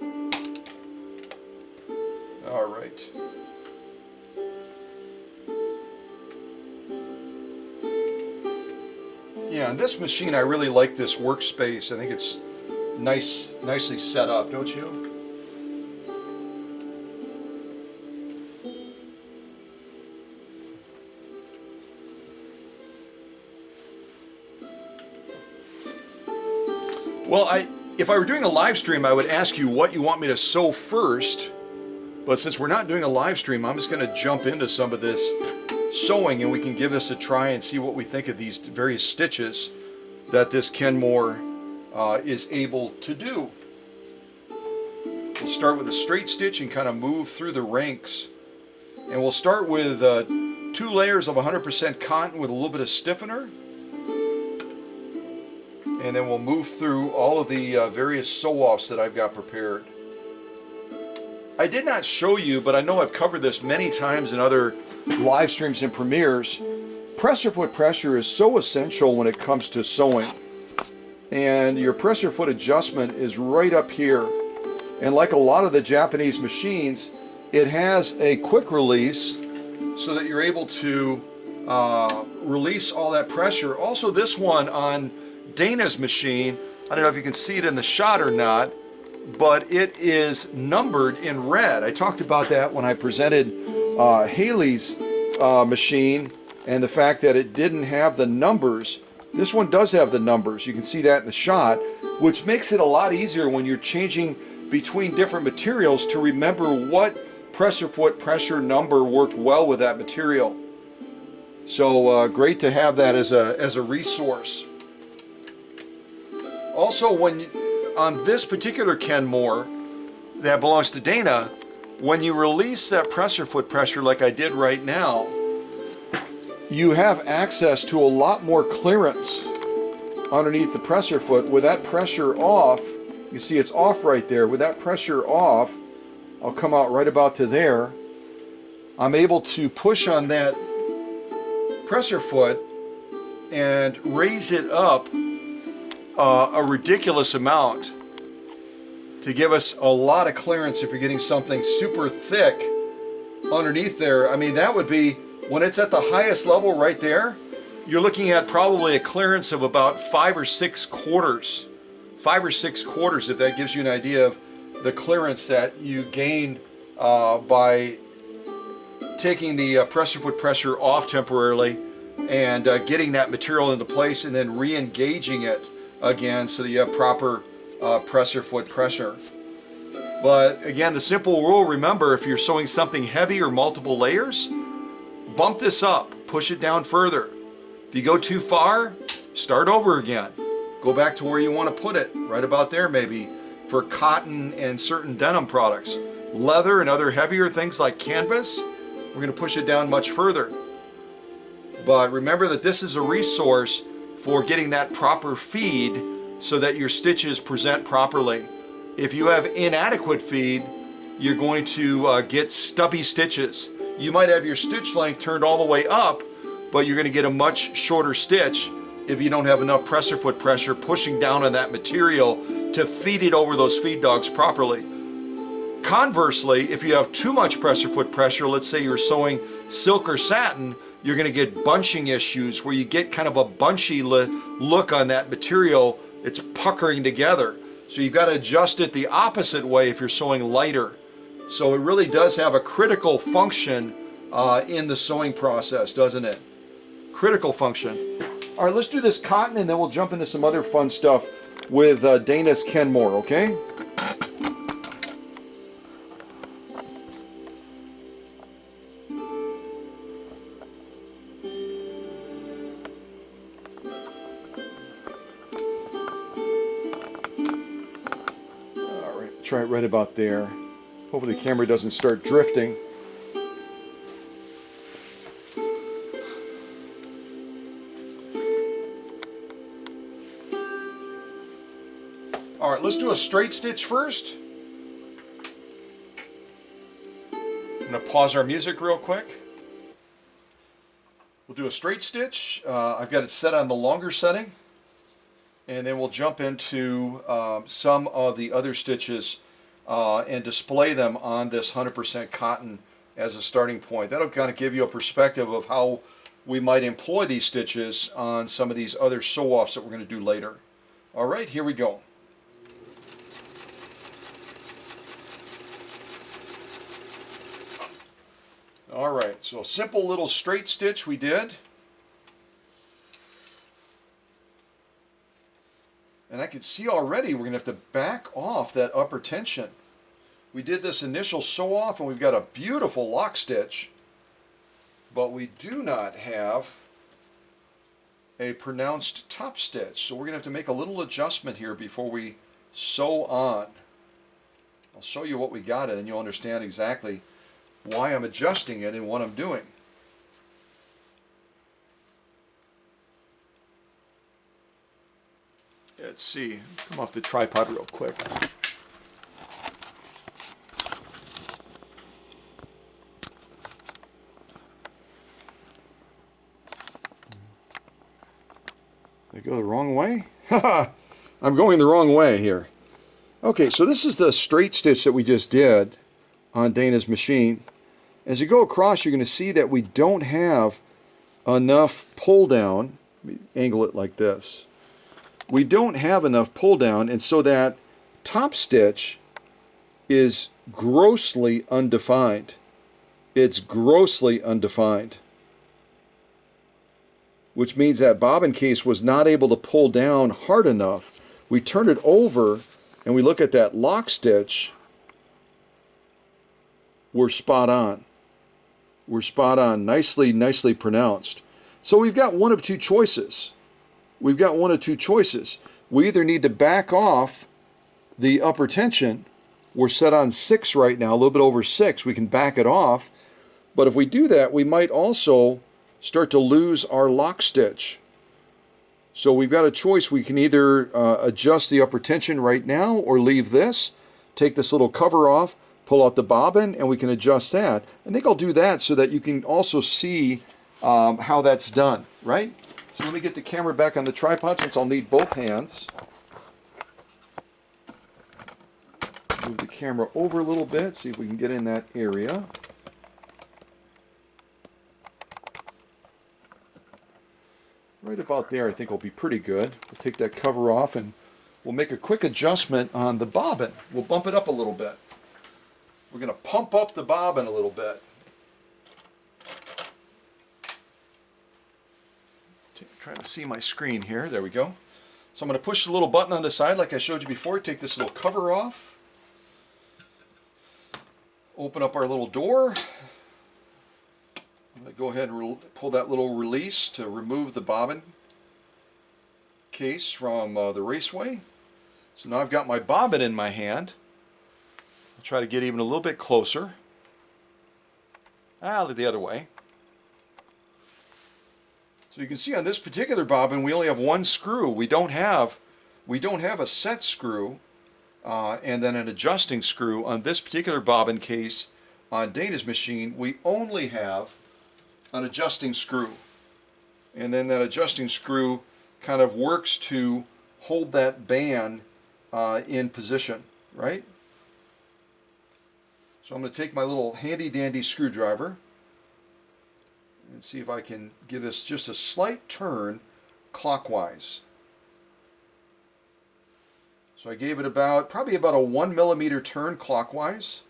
All right. Yeah, on this machine I really like this workspace. I think it's nicely set up, don't you? Well, if I were doing a live stream, I would ask you what you want me to sew first. But since we're not doing a live stream, I'm just going to jump into some of this sewing and we can give this a try and see what we think of these various stitches that this Kenmore is able to do. We'll start with a straight stitch and kind of move through the ranks. And we'll start with 2 layers of 100% cotton with a little bit of stiffener. And then we'll move through all of the various sew-offs that I've got prepared. I did not show you, but I know I've covered this many times in other live streams and premieres. Presser foot pressure is so essential when it comes to sewing. And your presser foot adjustment is right up here. And like a lot of the Japanese machines, it has a quick release so that you're able to release all that pressure. Also, this one on Danna's machine, I don't know if you can see it in the shot or not, but it is numbered in red. I talked about that when I presented Haley's machine and the fact that it didn't have the numbers. This one does have the numbers. You can see that in the shot, which makes it a lot easier when you're changing between different materials to remember what pressure foot pressure number worked well with that material. So great to have that as a resource. Also, on this particular Kenmore that belongs to Danna, when you release that pressure foot pressure like I did right now, you have access to a lot more clearance underneath the pressure foot. With that pressure off, you see it's off right there. With that pressure off, I'll come out right about to there. I'm able to push on that pressure foot and raise it up a ridiculous amount to give us a lot of clearance if you're getting something super thick underneath there. I mean, that would be, when it's at the highest level right there, you're looking at probably a clearance of about 5 or 6 quarters. 5 or 6 quarters, if that gives you an idea of the clearance that you gain by taking the pressure foot pressure off temporarily and getting that material into place and then re-engaging it again so that you have proper pressure foot pressure. But again, the simple rule, remember, if you're sewing something heavy or multiple layers, bump this up, push it down further. If you go too far, start over again. Go back to where you want to put it, right about there maybe, for cotton and certain denim products. Leather and other heavier things like canvas, we're going to push it down much further. But remember that this is a resource for getting that proper feed so that your stitches present properly. If you have inadequate feed, you're going to get stubby stitches. You might have your stitch length turned all the way up, but you're going to get a much shorter stitch if you don't have enough pressure foot pressure pushing down on that material to feed it over those feed dogs properly. Conversely, if you have too much pressure foot pressure, let's say you're sewing silk or satin, you're going to get bunching issues where you get kind of a bunchy look on that material. It's puckering together. So you've got to adjust it the opposite way if you're sewing lighter. So it really does have a critical function in the sewing process, doesn't it? Critical function. All right, let's do this cotton and then we'll jump into some other fun stuff with Danna's Kenmore, okay? All right, try it right about there. Hopefully the camera doesn't start drifting. All right, let's do a straight stitch first. I'm going to pause our music real quick. We'll do a straight stitch. I've got it set on the longer setting. And then we'll jump into some of the other stitches and display them on this 100% cotton as a starting point. That'll kind of give you a perspective of how we might employ these stitches on some of these other sew-offs that we're going to do later. All right, here we go. All right, so a simple little straight stitch we did. And I can see already we're going to have to back off that upper tension. We did this initial sew off and we've got a beautiful lock stitch, but we do not have a pronounced top stitch. So we're going to have to make a little adjustment here before we sew on. I'll show you what we got and you'll understand exactly why I'm adjusting it and what I'm doing. Let's see, come off the tripod real quick. Did I go the wrong way? I'm going the wrong way here. Okay, so this is the straight stitch that we just did on Danna's machine. As you go across, you're going to see that we don't have enough pull down. Let me angle it like this. We don't have enough pull down, and so that top stitch is grossly undefined. It's grossly undefined, which means that bobbin case was not able to pull down hard enough. We turn it over and we look at that lock stitch. We're spot on. We're spot on. Nicely pronounced. So we've got one of two choices. We've got one of two choices. We either need to back off the upper tension. We're set on 6 right now, a little bit over 6. We can back it off. But if we do that, we might also start to lose our lock stitch. So we've got a choice. We can either adjust the upper tension right now or leave this, take this little cover off, pull out the bobbin, and we can adjust that. I think I'll do that so that you can also see how that's done, right? So let me get the camera back on the tripod since I'll need both hands. Move the camera over a little bit, see if we can get in that area. Right about there I think will be pretty good. We'll take that cover off and we'll make a quick adjustment on the bobbin. We'll bump it up a little bit. We're going to pump up the bobbin a little bit. Trying to see my screen here. There we go. So I'm going to push the little button on the side like I showed you before. Take this little cover off. Open up our little door. I'm going to go ahead and pull that little release to remove the bobbin case from the raceway. So now I've got my bobbin in my hand. I'll try to get even a little bit closer. Look the other way. So you can see on this particular bobbin we only have one screw. We don't have a set screw and then an adjusting screw. On this particular bobbin case on Danna's machine we only have an adjusting screw, and then that adjusting screw kind of works to hold that band in position, right? So I'm going to take my little handy dandy screwdriver and see if I can give this just a slight turn clockwise. So I gave it probably about a 1 millimeter turn clockwise.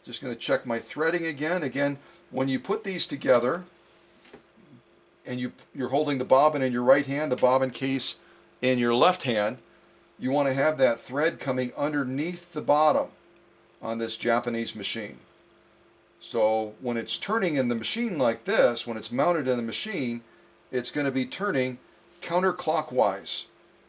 Just going to check my threading again. Again, when you put these together and you're holding the bobbin in your right hand, the bobbin case in your left hand, you want to have that thread coming underneath the bottom on this Japanese machine. So when it's turning in the machine like this, when it's mounted in the machine, it's going to be turning counterclockwise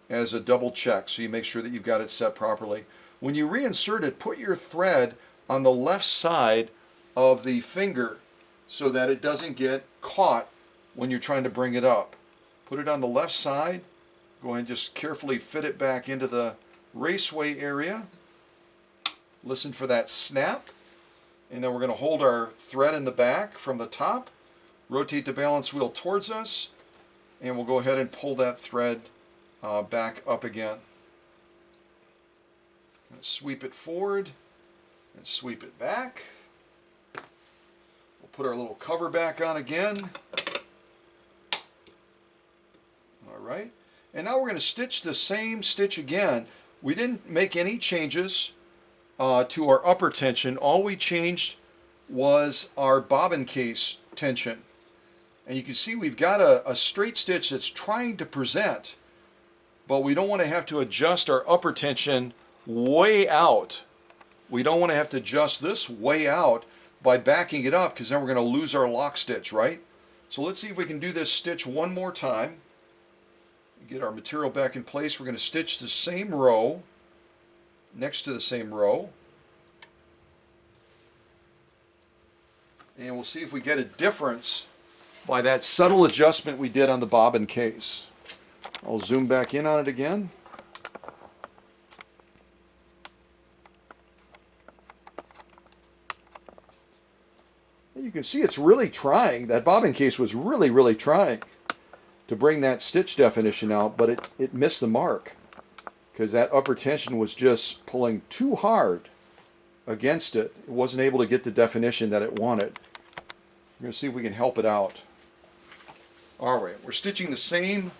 as a double check, so you make sure that you've got it set properly. When you reinsert it, put your thread on the left side of the finger so that it doesn't get caught when you're trying to bring it up. Put it on the left side. Go ahead and just carefully fit it back into the raceway area. Listen for that snap. And then we're going to hold our thread in the back from the top, rotate the balance wheel towards us, and we'll go ahead and pull that thread back up again. Sweep it forward and sweep it back. We'll put our little cover back on again. Alright, and now we're going to stitch the same stitch again. We didn't make any changes to our upper tension. All we changed was our bobbin case tension. And you can see we've got a straight stitch that's trying to present, but we don't want to have to adjust our upper tension way out. We don't want to have to adjust this way out by backing it up, because then we're going to lose our lock stitch, right? So let's see if we can do this stitch one more time. Get our material back in place. We're going to stitch the same row next to the same row, and we'll see if we get a difference by that subtle adjustment we did on the bobbin case. I'll zoom back in on it again. You can see it's really trying. That bobbin case was really trying to bring that stitch definition out, but it missed the mark because that upper tension was just pulling too hard. against it. It wasn't able to get the definition that it wanted. We're going to see if we can help it out. All right, we're stitching the same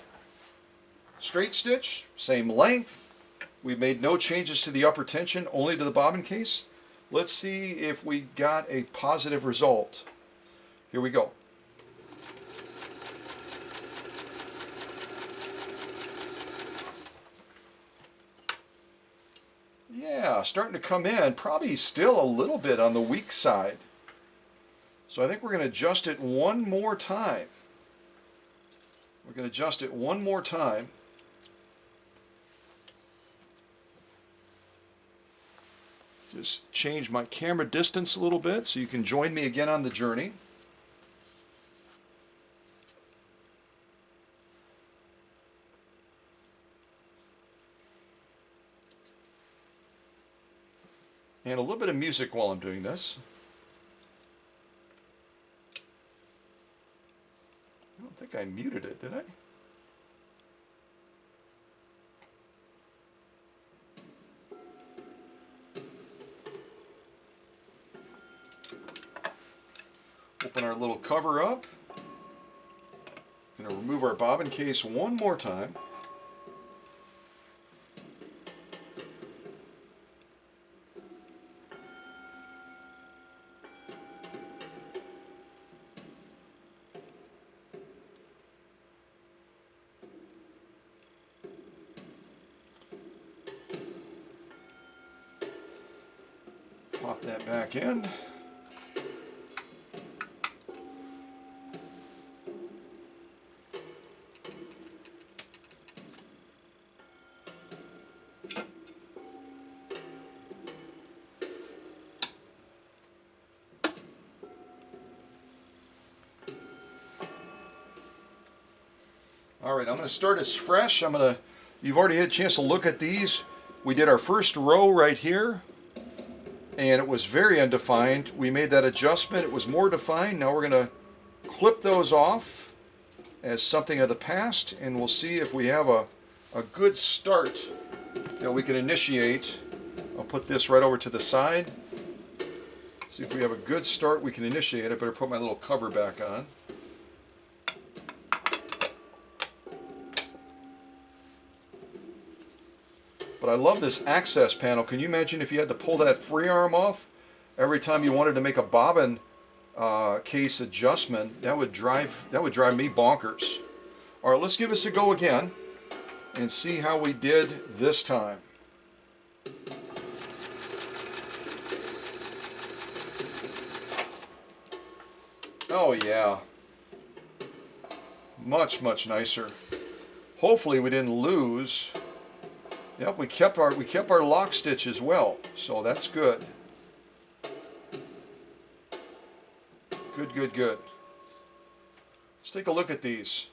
straight stitch, same length. We made no changes to the upper tension, only to the bobbin case. Let's see if we got a positive result. Here we go. Yeah, starting to come in, probably still a little bit on the weak side. So I think we're going to adjust it one more time. We're going to adjust it one more time. Just change my camera distance a little bit so you can join me again on the journey. And a little bit of music while I'm doing this. I don't think I muted it, did I? Open our little cover up. Going to remove our bobbin case one more time. Pop that back in. All right, I'm going to start as fresh. You've already had a chance to look at these. We did our first row right here, and it was very undefined. We made that adjustment. It was more defined. Now we're going to clip those off as something of the past, and we'll see if we have a good start that we can initiate. I'll put this right over to the side. See if we have a good start we can initiate. I better put my little cover back on. But I love this access panel. Can you imagine if you had to pull that free arm off every time you wanted to make a bobbin case adjustment? That would drive me bonkers. All right, let's give this a go again and see how we did this time. Oh yeah, much nicer. Hopefully we didn't lose. Yep, we kept our lock stitch as well, so that's good. Good. Let's take a look at these.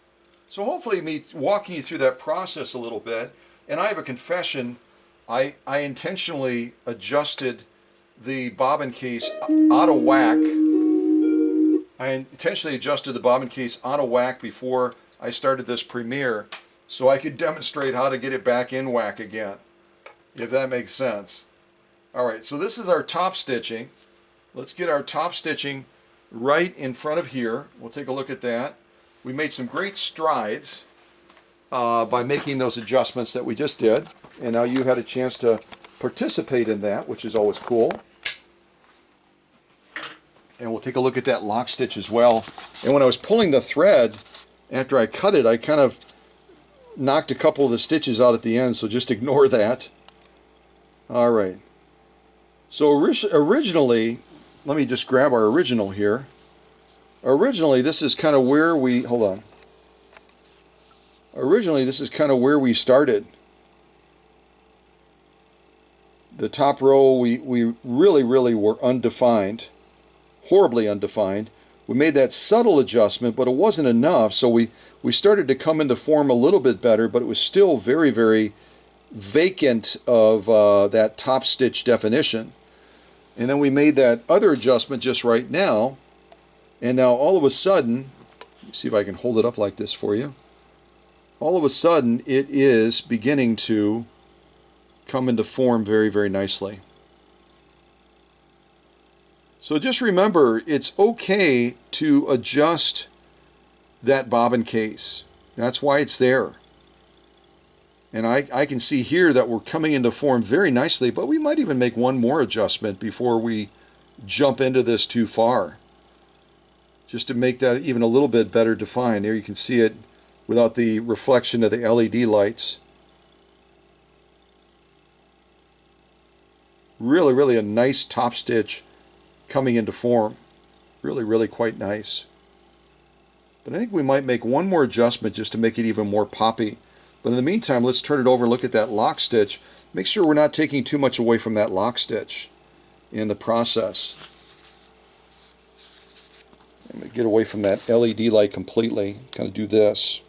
So hopefully me walking you through that process a little bit, and I have a confession, I intentionally adjusted the bobbin case out of whack. I intentionally adjusted the bobbin case out of whack before I started this premiere, so I could demonstrate how to get it back in whack again, if that makes sense. Alright, so this is our top stitching. Let's get our top stitching right in front of here. We'll take a look at that. We made some great strides by making those adjustments that we just did, and now you had a chance to participate in that, which is always cool. And we'll take a look at that lock stitch as well. And when I was pulling the thread, after I cut it, I kind of knocked a couple of the stitches out at the end, so just ignore that. All right. So originally, let me just grab our original here. Originally, this is kind of where we, hold on. Originally, this is kind of where we started. The top row, we really were undefined, horribly undefined. We made that subtle adjustment, but it wasn't enough, so we started to come into form a little bit better, but it was still very vacant of that top stitch definition. And then we made that other adjustment just right now, and now all of a sudden, let me see if I can hold it up like this for you. All of a sudden, it is beginning to come into form very nicely. So just remember, it's okay to adjust that bobbin case. That's why it's there. And I can see here that we're coming into form very nicely, but we might even make one more adjustment before we jump into this too far, just to make that even a little bit better defined. There you can see it without the reflection of the LED lights. Really, really a nice top stitch coming into form. Really, really quite nice. But I think we might make one more adjustment just to make it even more poppy. But in the meantime, let's turn it over and look at that lock stitch. Make sure we're not taking too much away from that lock stitch in the process. I'm going to get away from that LED light completely. Kind of do this.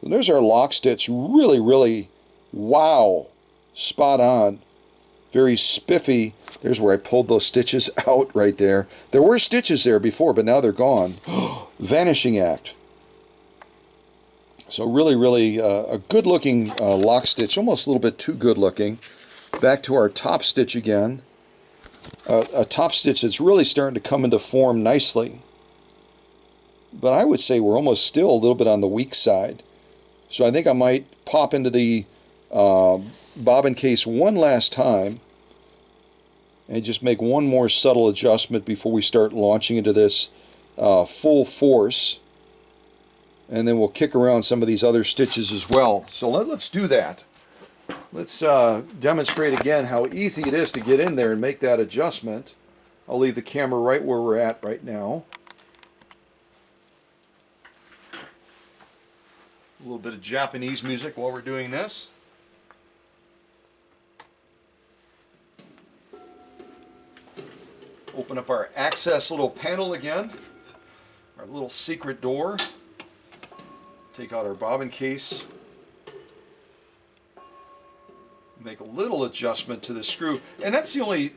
So there's our lock stitch. Really, really, wow, spot on. Very spiffy. There's where I pulled those stitches out right there. There were stitches there before, but now they're gone. Vanishing act. So really, really a good-looking lock stitch. Almost a little bit too good-looking. Back to our top stitch again. A top stitch that's really starting to come into form nicely. But I would say we're almost still a little bit on the weak side. So I think I might pop into the bobbin case one last time and just make one more subtle adjustment before we start launching into this full force. And then we'll kick around some of these other stitches as well. So let's do that. Let's demonstrate again how easy it is to get in there and make that adjustment. I'll leave the camera right where we're at right now. A little bit of Japanese music while we're doing this. Open up our access little panel again. Our little secret door. Take out our bobbin case. Make a little adjustment to the screw. And that's the only,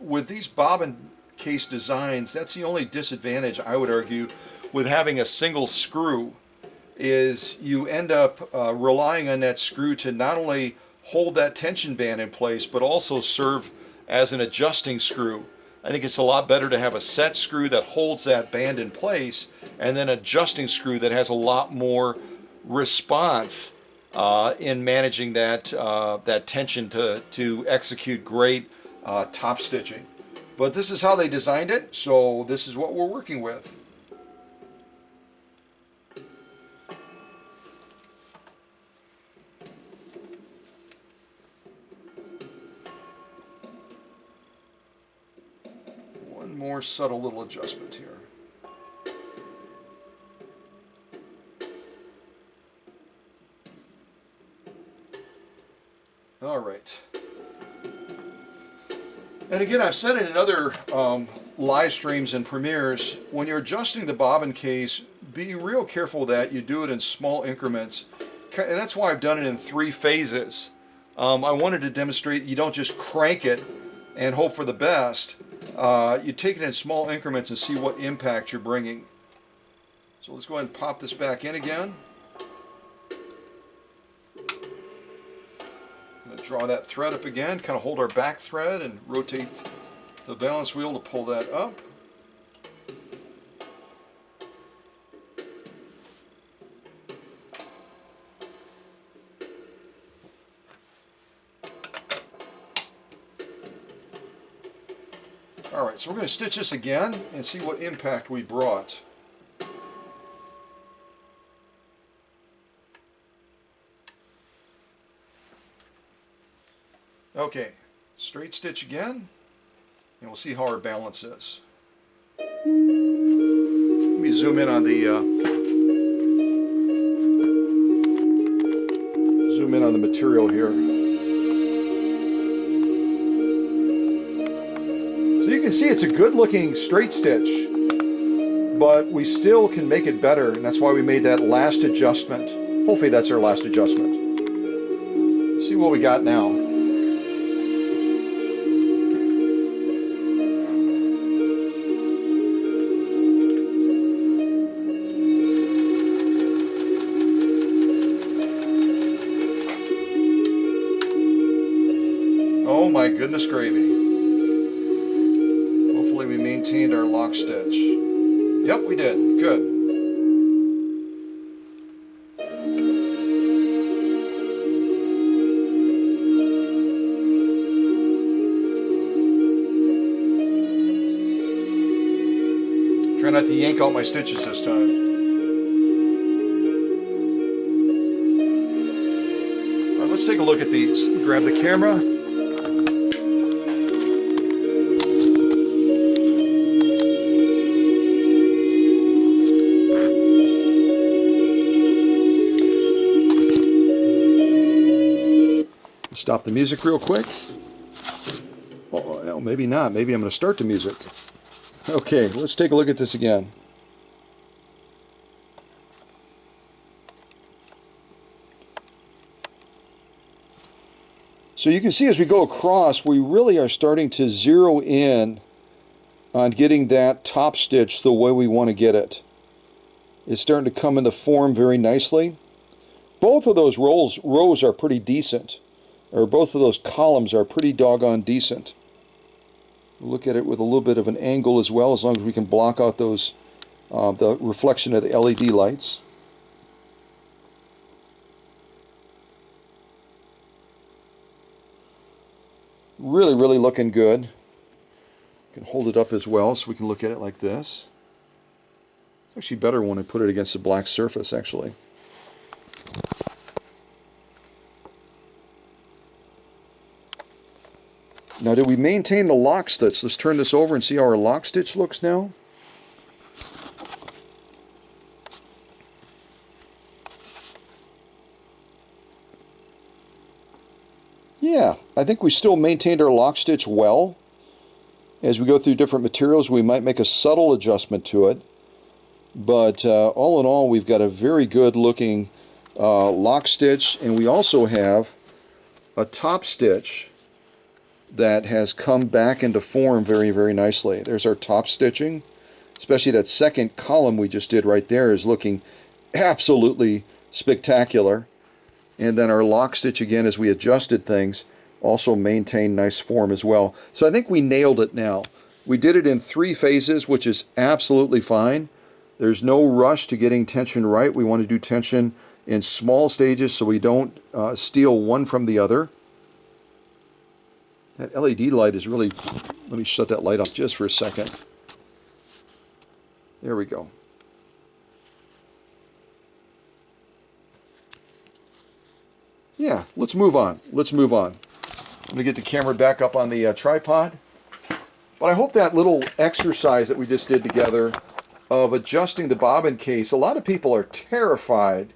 with these bobbin case designs, that's the only disadvantage, I would argue, with having a single screw, is you end up relying on that screw to not only hold that tension band in place, but also serve as an adjusting screw. I think it's a lot better to have a set screw that holds that band in place, and then an adjusting screw that has a lot more response in managing that that tension to execute great top stitching. But this is how they designed it, so this is what we're working with. One more subtle little adjustment here. All right. And again, I've said it in other live streams and premieres, when you're adjusting the bobbin case, be real careful that you do it in small increments. And that's why I've done it in 3 phases. I wanted to demonstrate you don't just crank it and hope for the best. You take it in small increments and see what impact you're bringing. So let's go ahead and pop this back in again. Draw that thread up again, kind of hold our back thread and rotate the balance wheel to pull that up. Alright, so we're going to stitch this again and see what impact we brought. Okay, straight stitch again, and we'll see how our balance is. Let me zoom in on the material here. So you can see it's a good looking straight stitch, but we still can make it better, and that's why we made that last adjustment. Hopefully that's our last adjustment. Let's see what we got now. Oh my goodness gravy. maintained our lock stitch. Yep, we did. Good. Try not to yank out my stitches this time. All right, let's take a look at these. Grab the camera. Stop the music real quick. Oh, well, maybe not. Maybe I'm going to start the music. Okay, let's take a look at this again. So you can see as we go across, we really are starting to zero in on getting that top stitch the way we want to get it. It's starting to come into form very nicely. Both of those rows are pretty decent, or both of those columns are pretty doggone decent. Look at it with a little bit of an angle as well, as long as we can block out those the reflection of the LED lights. Really, really looking good. You can hold it up as well so we can look at it like this. It's actually better when I put it against a black surface, actually. Now, did we maintain the lock stitch? Let's turn this over and see how our lock stitch looks now. Yeah, I think we still maintained our lock stitch well. As we go through different materials, we might make a subtle adjustment to it. But all in all, we've got a very good looking lock stitch, and we also have a top stitch that has come back into form very, very nicely. There's our top stitching. Especially that second column we just did right there is looking absolutely spectacular. And then our lock stitch again, as we adjusted things, also maintained nice form as well. So I think we nailed it now. We did it in 3 phases, which is absolutely fine. There's no rush to getting tension right. We want to do tension in small stages so we don't steal one from the other. That LED light is really, let me shut that light off just for a second. There we go. Yeah, let's move on. Let's move on. I'm going to get the camera back up on the tripod. But I hope that little exercise that we just did together of adjusting the bobbin case, a lot of people are terrified.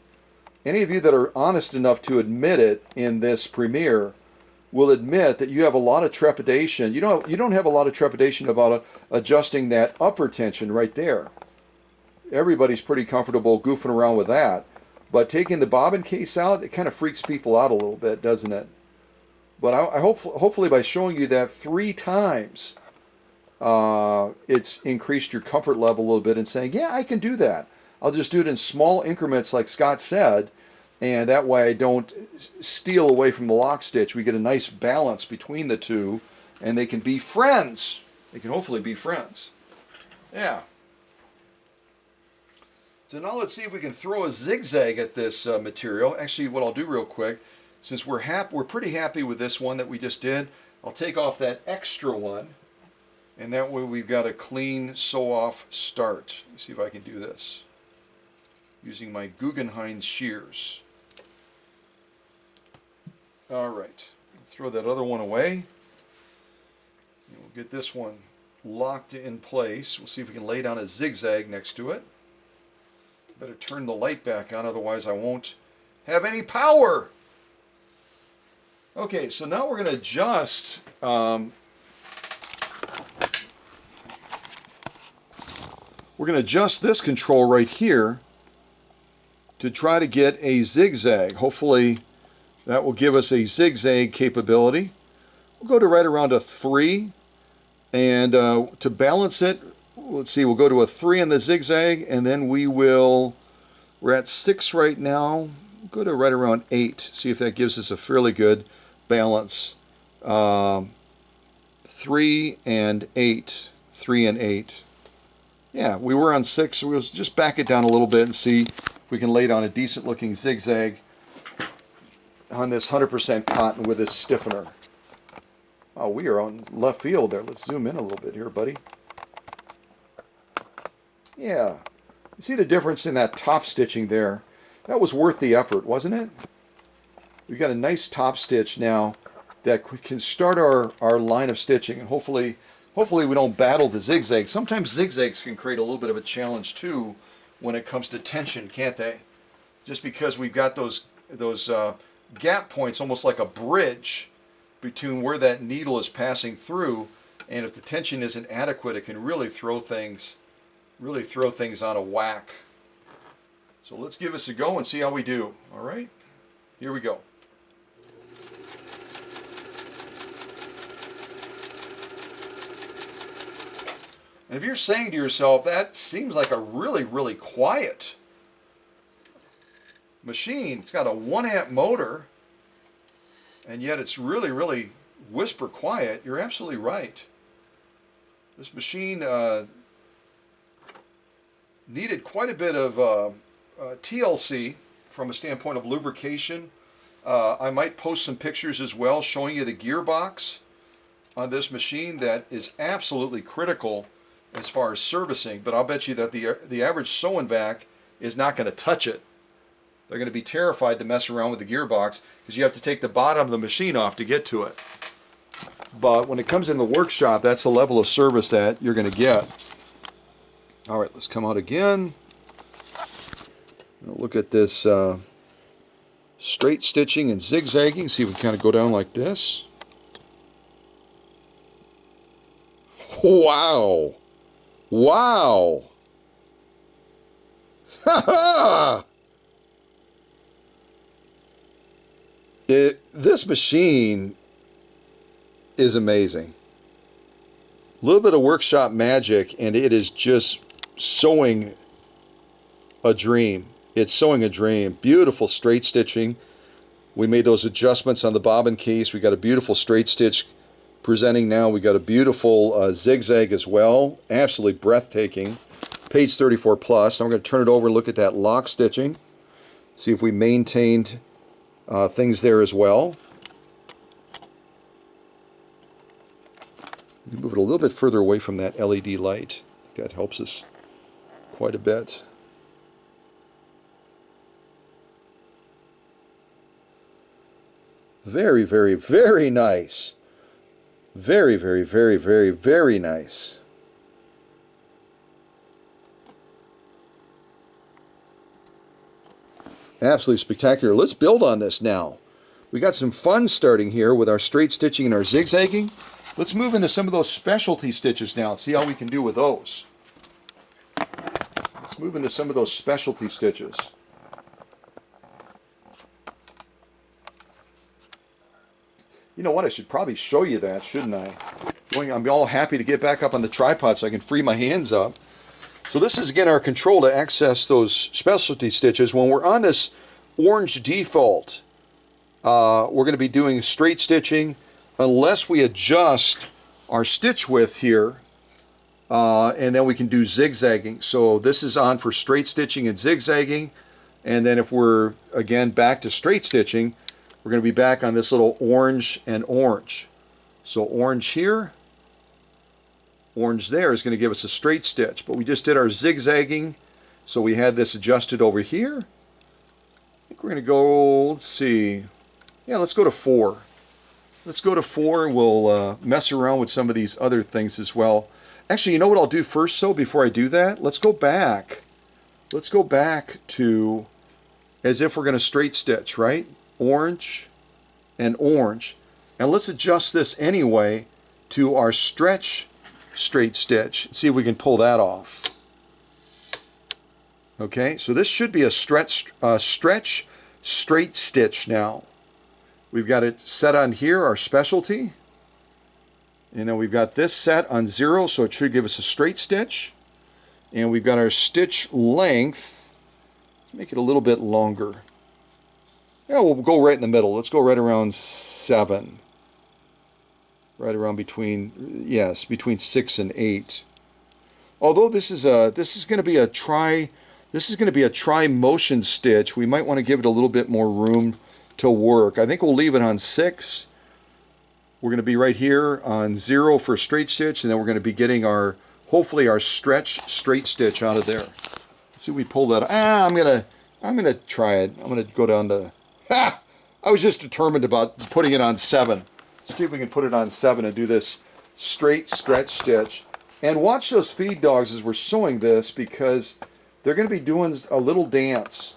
Any of you that are honest enough to admit it in this premiere will admit that you have a lot of trepidation. You don't have a lot of trepidation about adjusting that upper tension right there. Everybody's pretty comfortable goofing around with that. But taking the bobbin case out, it kind of freaks people out a little bit, doesn't it? But I hopefully by showing you that 3 times, it's increased your comfort level a little bit and saying, yeah, I can do that. I'll just do it in small increments like Scott said, and that way I don't steal away from the lock stitch. We get a nice balance between the two, and they can be friends. They can hopefully be friends. Yeah. So now let's see if we can throw a zigzag at this material. Actually, what I'll do real quick, since we're pretty happy with this one that we just did, I'll take off that extra one, and that way we've got a clean sew-off start. Let's see if I can do this using my Guggenheim shears. All right, throw that other one away. And we'll get this one locked in place. We'll see if we can lay down a zigzag next to it. Better turn the light back on, otherwise I won't have any power. Okay, so now we're going to adjust this control right here to try to get a zigzag. Hopefully that will give us a zigzag capability. We'll go to right around a 3, and to balance it, let's see, we'll go to a 3 on the zigzag, and then we're at 6 right now. We'll go to right around 8, see if that gives us a fairly good balance. 3 and 8. 3 and 8. Yeah, we were on 6, so we'll just back it down a little bit and see if we can lay down a decent looking zigzag on this 100% cotton with this stiffener. Oh, we are on left field there. Let's zoom in a little bit here, buddy. Yeah. You see the difference in that top stitching there? That was worth the effort, wasn't it? We've got a nice top stitch now that can start our line of stitching, and hopefully we don't battle the zigzags. Sometimes zigzags can create a little bit of a challenge too when it comes to tension, can't they? Just because we've got those gap points, almost like a bridge between where that needle is passing through, and if the tension isn't adequate, it can really throw things on a whack. So let's give this a go and see how we do. All right, here we go. And if you're saying to yourself, that seems like a really, really quiet machine. It's got a 1 amp motor, and yet it's really, really whisper quiet. You're absolutely right. This machine needed quite a bit of TLC from a standpoint of lubrication. I might post some pictures as well showing you the gearbox on this machine that is absolutely critical as far as servicing, but I'll bet you that the average sewing vac is not going to touch it. They're going to be terrified to mess around with the gearbox because you have to take the bottom of the machine off to get to it. But when it comes in the workshop, that's the level of service that you're going to get. All right, let's come out again. Look at this straight stitching and zigzagging. See if we kind of go down like this. Wow. Wow. Ha ha! This machine is amazing. A little bit of workshop magic, and it is just sewing a dream. It's sewing a dream. Beautiful straight stitching. We made those adjustments on the bobbin case. We got a beautiful straight stitch presenting now. We got a beautiful zigzag as well. Absolutely breathtaking. Page 34 plus. Now we're going to turn it over and look at that lock stitching. See if we maintained things there as well. Move it a little bit further away from that LED light. That helps us quite a bit. Very, very, very nice. Very, very, very, very, very nice. Absolutely spectacular. Let's build on this now. We got some fun starting here with our straight stitching and our zigzagging. Let's move into some of those specialty stitches now and see how we can do with those. Let's move into some of those specialty stitches. You know what? I should probably show you that, shouldn't I? I'm all happy to get back up on the tripod so I can free my hands up. So this is, again, our control to access those specialty stitches. When we're on this orange default, we're going to be doing straight stitching unless we adjust our stitch width here, and then we can do zigzagging. So this is on for straight stitching and zigzagging, and then if we're, again, back to straight stitching, we're going to be back on this little orange and orange. So orange here, orange there is going to give us a straight stitch, but we just did our zigzagging, so we had this adjusted over here. I think we're going to go, let's see, yeah, let's go to 4. Let's go to 4 and we'll mess around with some of these other things as well. Actually, you know what I'll do first, so before I do that, let's go back. Let's go back to as if we're going to straight stitch, right? Orange and orange. And let's adjust this anyway to our stretch straight stitch. See if we can pull that off. Okay, so this should be a stretch straight stitch now. We've got it set on here, our specialty. And then we've got this set on 0, so it should give us a straight stitch. And we've got our stitch length. Let's make it a little bit longer. Yeah, we'll go right in the middle. Let's go right around 7. Right around between, yes, between 6 and 8. Although this is going to be a tri motion stitch, we might want to give it a little bit more room to work. I think we'll leave it on 6. We're going to be right here on 0 for straight stitch, and then we're going to be getting hopefully our stretch straight stitch out of there. Let's see if we pull that. I'm gonna try it. I'm gonna go down to. I was just determined about putting it on 7. Let's see if we can put it on 7 and do this straight stretch stitch. And watch those feed dogs as we're sewing this, because they're going to be doing a little dance,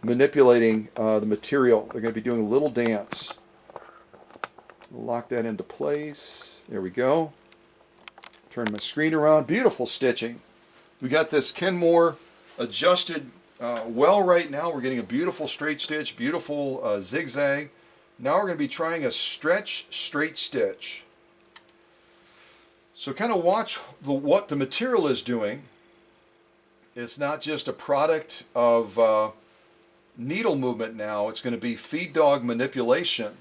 manipulating the material. They're going to be doing a little dance. Lock that into place. There we go. Turn my screen around. Beautiful stitching. We got this Kenmore adjusted well right now. We're getting a beautiful straight stitch, beautiful zigzag. Now we're going to be trying a stretch straight stitch. So kind of watch what the material is doing. It's not just a product of needle movement now. It's going to be feed dog manipulation.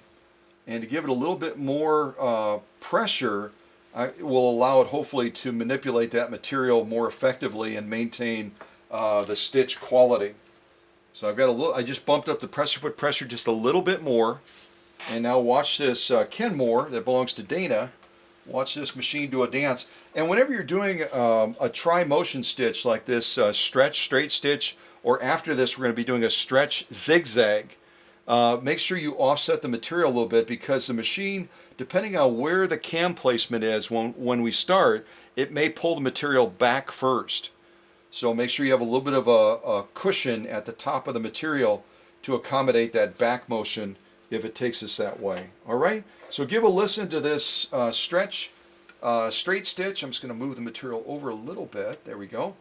And to give it a little bit more pressure, it will allow it hopefully to manipulate that material more effectively and maintain the stitch quality. So I've got I just bumped up the presser foot pressure just a little bit more. And now watch this Kenmore that belongs to Danna. Watch this machine do a dance. And whenever you're doing a tri-motion stitch like this stretch straight stitch, or after this we're going to be doing a stretch zigzag, make sure you offset the material a little bit, because the machine, depending on where the cam placement is when we start, it may pull the material back first. So make sure you have a little bit of a cushion at the top of the material to accommodate that back motion if it takes us that way. All right, so give a listen to this stretch straight stitch. I'm just going to move the material over a little bit. There we go.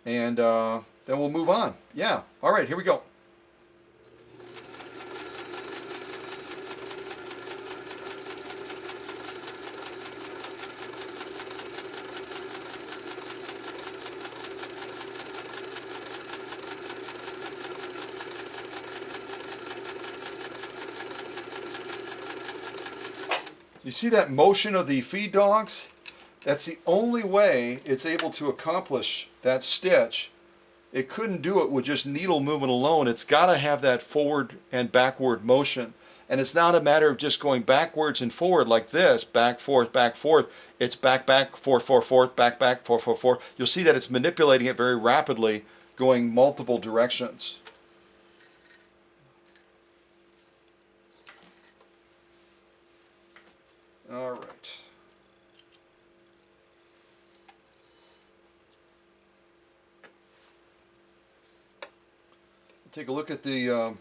And then we'll move on. Yeah, all right, here we go. You see that motion of the feed dogs? That's the only way it's able to accomplish that stitch. It couldn't do it with just needle movement alone. It's got to have that forward and backward motion. And it's not a matter of just going backwards and forward like this, back, forth, back, forth. It's back, back, forth, forth, forth, back, back, forth, forth, forth. You'll see that it's manipulating it very rapidly, going multiple directions. All right. Take a look at the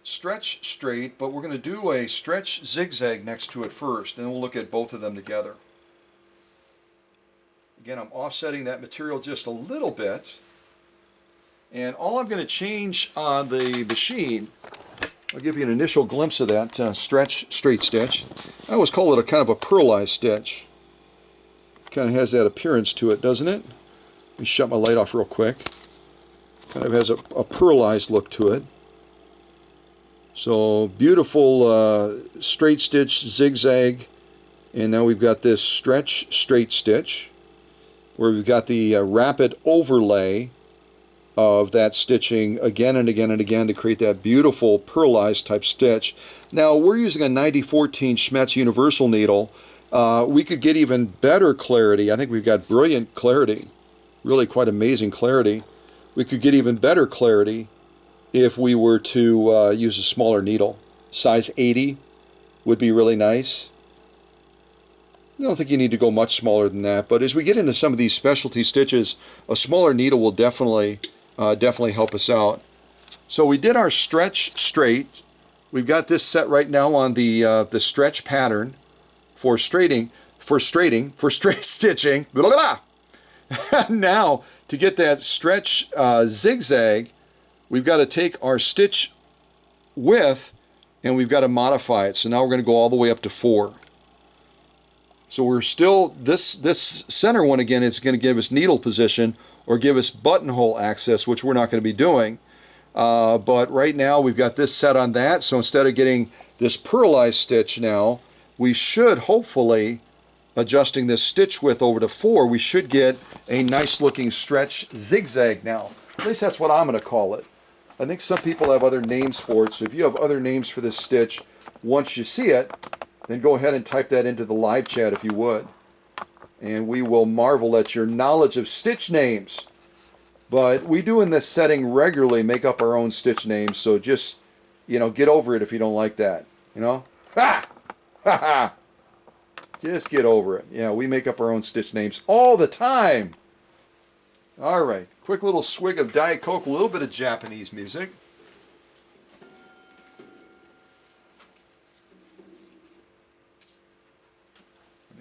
stretch straight, but we're going to do a stretch zigzag next to it first, and then we'll look at both of them together. Again, I'm offsetting that material just a little bit, and all I'm going to change on the machine, I'll give you an initial glimpse of that stretch straight stitch. I always call it a kind of a pearlized stitch. Kind of has that appearance to it, doesn't it? Let me shut my light off real quick. Kind of has a pearlized look to it. So beautiful straight stitch zigzag, and now we've got this stretch straight stitch where we've got the rapid overlay of that stitching again and again and again to create that beautiful pearlized type stitch. Now we're using a 9014 Schmetz universal needle. We could get even better clarity. I think we've got brilliant clarity, really quite amazing clarity. We could get even better clarity if we were to use a smaller needle. Size 80 would be really nice. I don't think you need to go much smaller than that, but as we get into some of these specialty stitches, a smaller needle will definitely help us out. So we did our stretch straight. We've got this set right now on the stretch pattern for straight stitching. Blah, blah, blah. Now, to get that stretch zigzag, we've got to take our stitch width and we've got to modify it. So now we're going to go all the way up to 4. So we're still, this center one again is going to give us needle position or give us buttonhole access, which we're not going to be doing. But right now we've got this set on that. So instead of getting this pearlized stitch now, we should hopefully adjusting this stitch width over to 4, we should get a nice looking stretch zigzag now. At least that's what I'm going to call it. I think some people have other names for it, so if you have other names for this stitch, once you see it, then go ahead and type that into the live chat if you would. And we will marvel at your knowledge of stitch names. But we do in this setting regularly make up our own stitch names, so just, you know, get over it if you don't like that, you know? Ha! Ha ha! Just get over it. Yeah, we make up our own stitch names all the time. All right, quick little swig of Diet Coke, a little bit of Japanese music.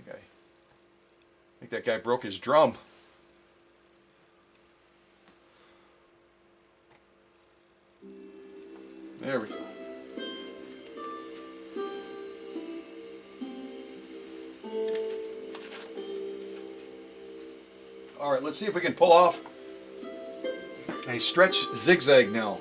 I think that guy broke his drum. There we go. All right, let's see if we can pull off a stretch zigzag now.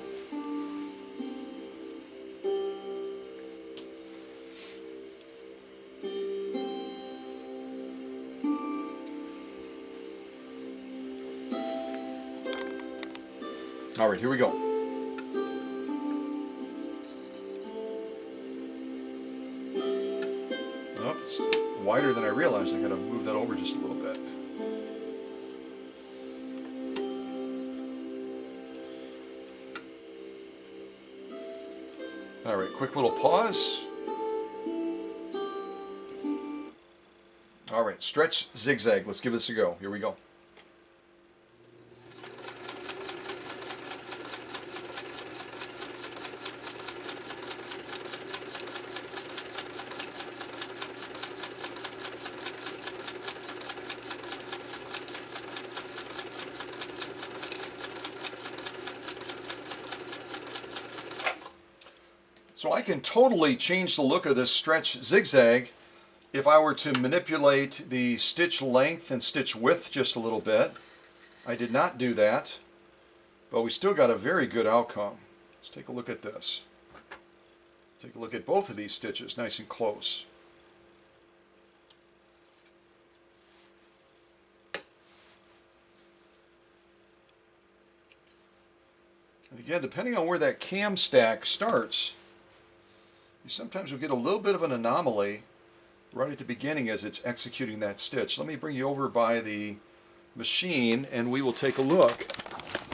All right, here we go. Oh, it's wider than I realized. I gotta move that over just a little bit. All right, quick little pause. All right, stretch zigzag. Let's give this a go. Here we go. So I can totally change the look of this stretch zigzag if I were to manipulate the stitch length and stitch width just a little bit. I did not do that, but we still got a very good outcome. Let's take a look at this. Take a look at both of these stitches nice and close. And again, depending on where that cam stack starts, you sometimes will get a little bit of an anomaly right at the beginning as it's executing that stitch. Let me bring you over by the machine and we will take a look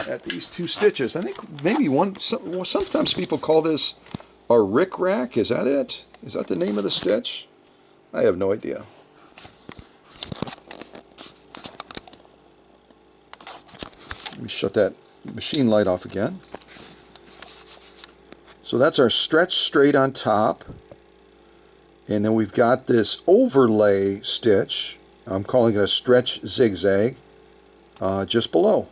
at these two stitches. I think maybe sometimes people call this a rick rack. Is that it? Is that the name of the stitch? I have no idea. Let me shut that machine light off again. So that's our stretch straight on top. And then we've got this overlay stitch. I'm calling it a stretch zigzag just below.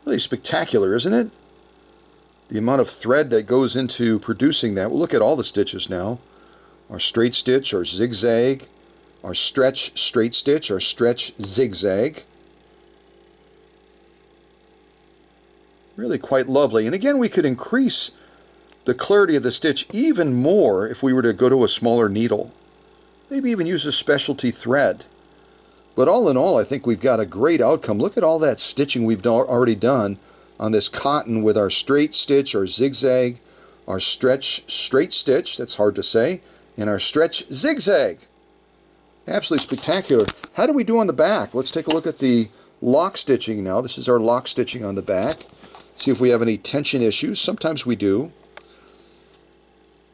Really spectacular, isn't it? The amount of thread that goes into producing that. We'll look at all the stitches now. Our straight stitch, our zigzag, our stretch straight stitch, our stretch zigzag. Really quite lovely. And again, we could increase the clarity of the stitch even more if we were to go to a smaller needle. Maybe even use a specialty thread. But all in all, I think we've got a great outcome. Look at all that stitching we've already done on this cotton with our straight stitch, our zigzag, our stretch straight stitch, that's hard to say, and our stretch zigzag. Absolutely spectacular. How do we do on the back? Let's take a look at the lock stitching now. This is our lock stitching on the back. See if we have any tension issues. Sometimes we do.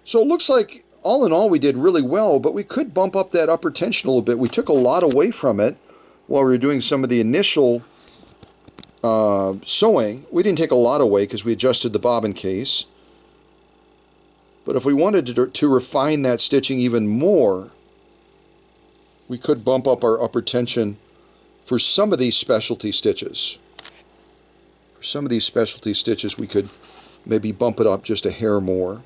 So it looks like all in all we did really well, but we could bump up that upper tension a little bit. We took a lot away from it while we were doing some of the initial sewing. We didn't take a lot away because we adjusted the bobbin case. But if we wanted to refine that stitching even more, we could bump up our upper tension for some of these specialty stitches. For some of these specialty stitches, we could maybe bump it up just a hair more.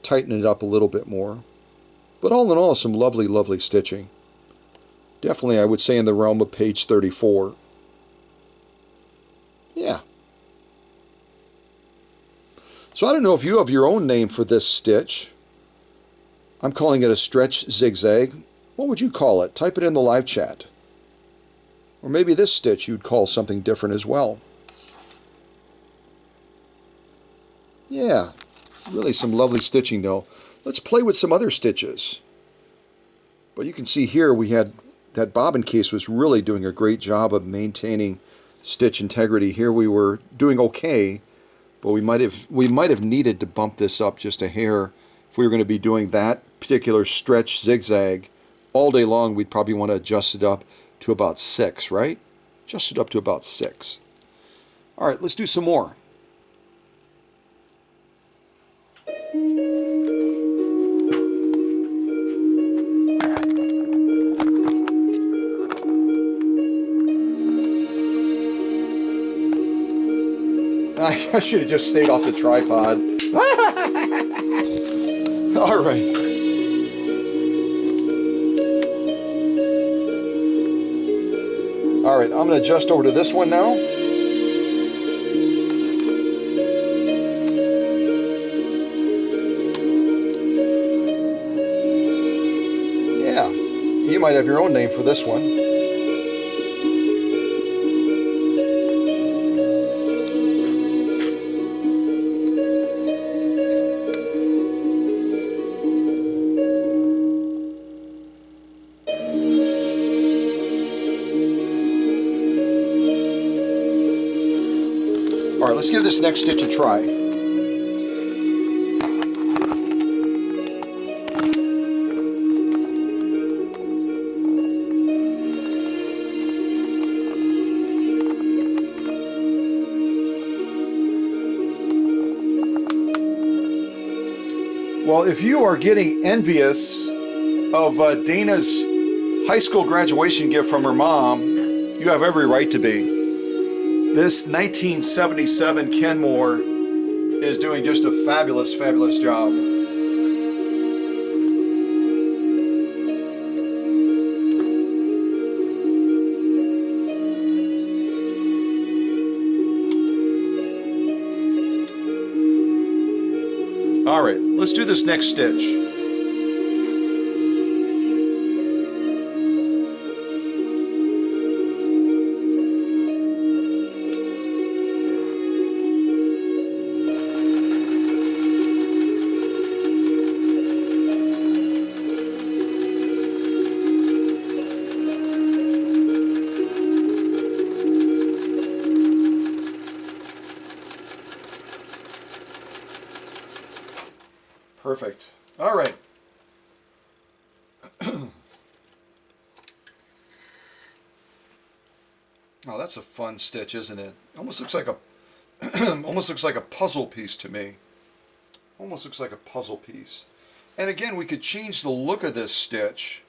Tighten it up a little bit more. But all in all, some lovely, lovely stitching. Definitely, I would say, in the realm of page 34. Yeah. So I don't know if you have your own name for this stitch. I'm calling it a stretch zigzag. What would you call it? Type it in the live chat. Or maybe this stitch you'd call something different as well. Yeah, really some lovely stitching though. Let's play with some other stitches. But you can see here we had that bobbin case was really doing a great job of maintaining stitch integrity. Here we were doing okay, but we might have needed to bump this up just a hair. If we were going to be doing that particular stretch zigzag all day long, we'd probably want to adjust it up to about 6, right? Adjust it up to about 6. All right, let's do some more. I should have just stayed off the tripod. All right. All right, I'm going to adjust over to this one now. Yeah, you might have your own name for this one. All right, let's give this next stitch a try. Well, if you are getting envious of Dana's high school graduation gift from her mom, you have every right to be. This 1977 Kenmore is doing just a fabulous, fabulous job. All right, let's do this next stitch. Perfect. All right. Oh, that's a fun stitch, isn't it? Almost looks like a almost looks like a puzzle piece to me. Almost looks like a puzzle piece. And again, we could change the look of this stitch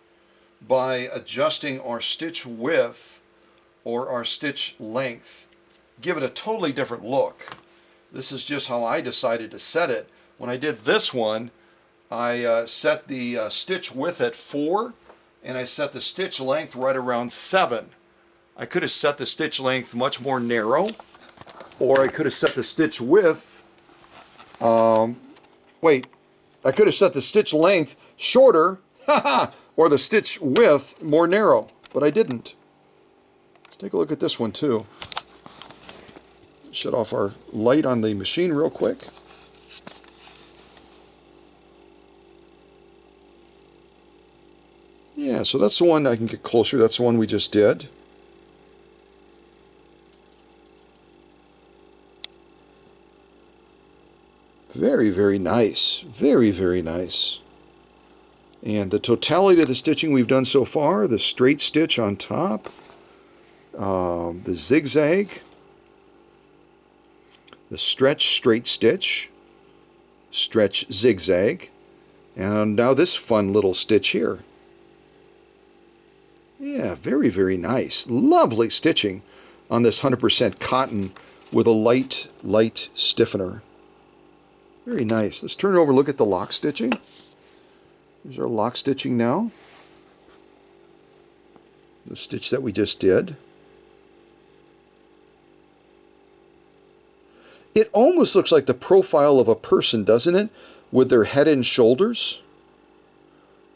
by adjusting our stitch width or our stitch length. Give it a totally different look. This is just how I decided to set it. When I did this one, I set the stitch width at 4, and I set the stitch length right around 7. I could have set the stitch length much more narrow, or I could have set the stitch width, I could have set the stitch length shorter, or the stitch width more narrow, but I didn't. Let's take a look at this one too. Shut off our light on the machine real quick. Yeah, so that's the one I can get closer. That's the one we just did. Very, very nice. Very, very nice. And the totality of the stitching we've done so far, the straight stitch on top, the zigzag, the stretch straight stitch, stretch zigzag, and now this fun little stitch here. Yeah, very, very nice. Lovely stitching on this 100% cotton with a light stiffener. Very nice. Let's turn it over and look at the lock stitching. Here's our lock stitching now. The stitch that we just did. It almost looks like the profile of a person, doesn't it? With their head and shoulders.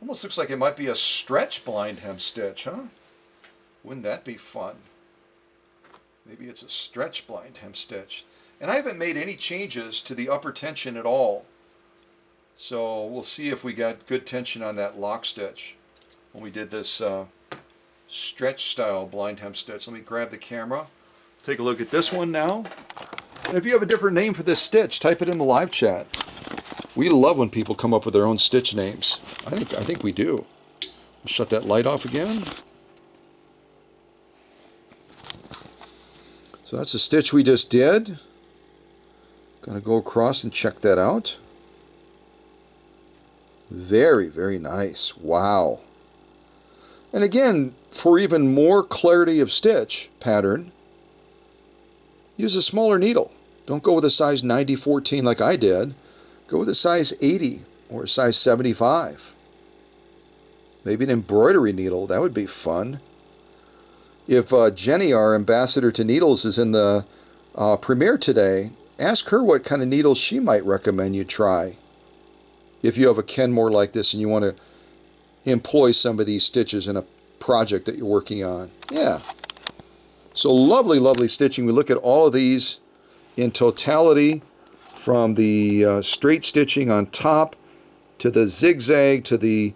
Almost looks like it might be a stretch blind hem stitch, huh? Wouldn't that be fun? Maybe it's a stretch blind hem stitch. And I haven't made any changes to the upper tension at all. So we'll see if we got good tension on that lock stitch when we did this stretch style blind hem stitch. Let me grab the camera. Take a look at this one now. And if you have a different name for this stitch, type it in the live chat. We love when people come up with their own stitch names. I think we do. Shut that light off again. So that's the stitch we just did. Gonna go across and check that out. Very, very nice. Wow. And again, for even more clarity of stitch pattern, use a smaller needle. Don't go with a size 90-14 like I did. Go with a size 80 or a size 75. Maybe an embroidery needle. That would be fun. If Jenny, our ambassador to needles, is in the premiere today, ask her what kind of needles she might recommend you try. If you have a Kenmore like this and you want to employ some of these stitches in a project that you're working on. Yeah. So lovely, lovely stitching. We look at all of these in totality, from the straight stitching on top to the zigzag to the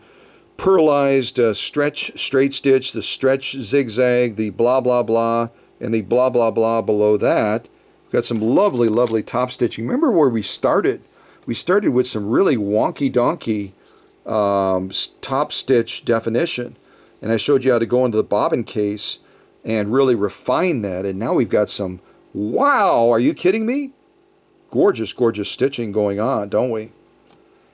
pearlized stretch straight stitch, the stretch zigzag, the blah blah blah, and the blah blah blah below that. We've got some lovely, lovely top stitching. Remember where we started? We started with some really wonky donkey top stitch definition, and I showed you how to go into the bobbin case and really refine that, and now we've got some, wow, are you kidding me? Gorgeous, gorgeous stitching going on, don't we?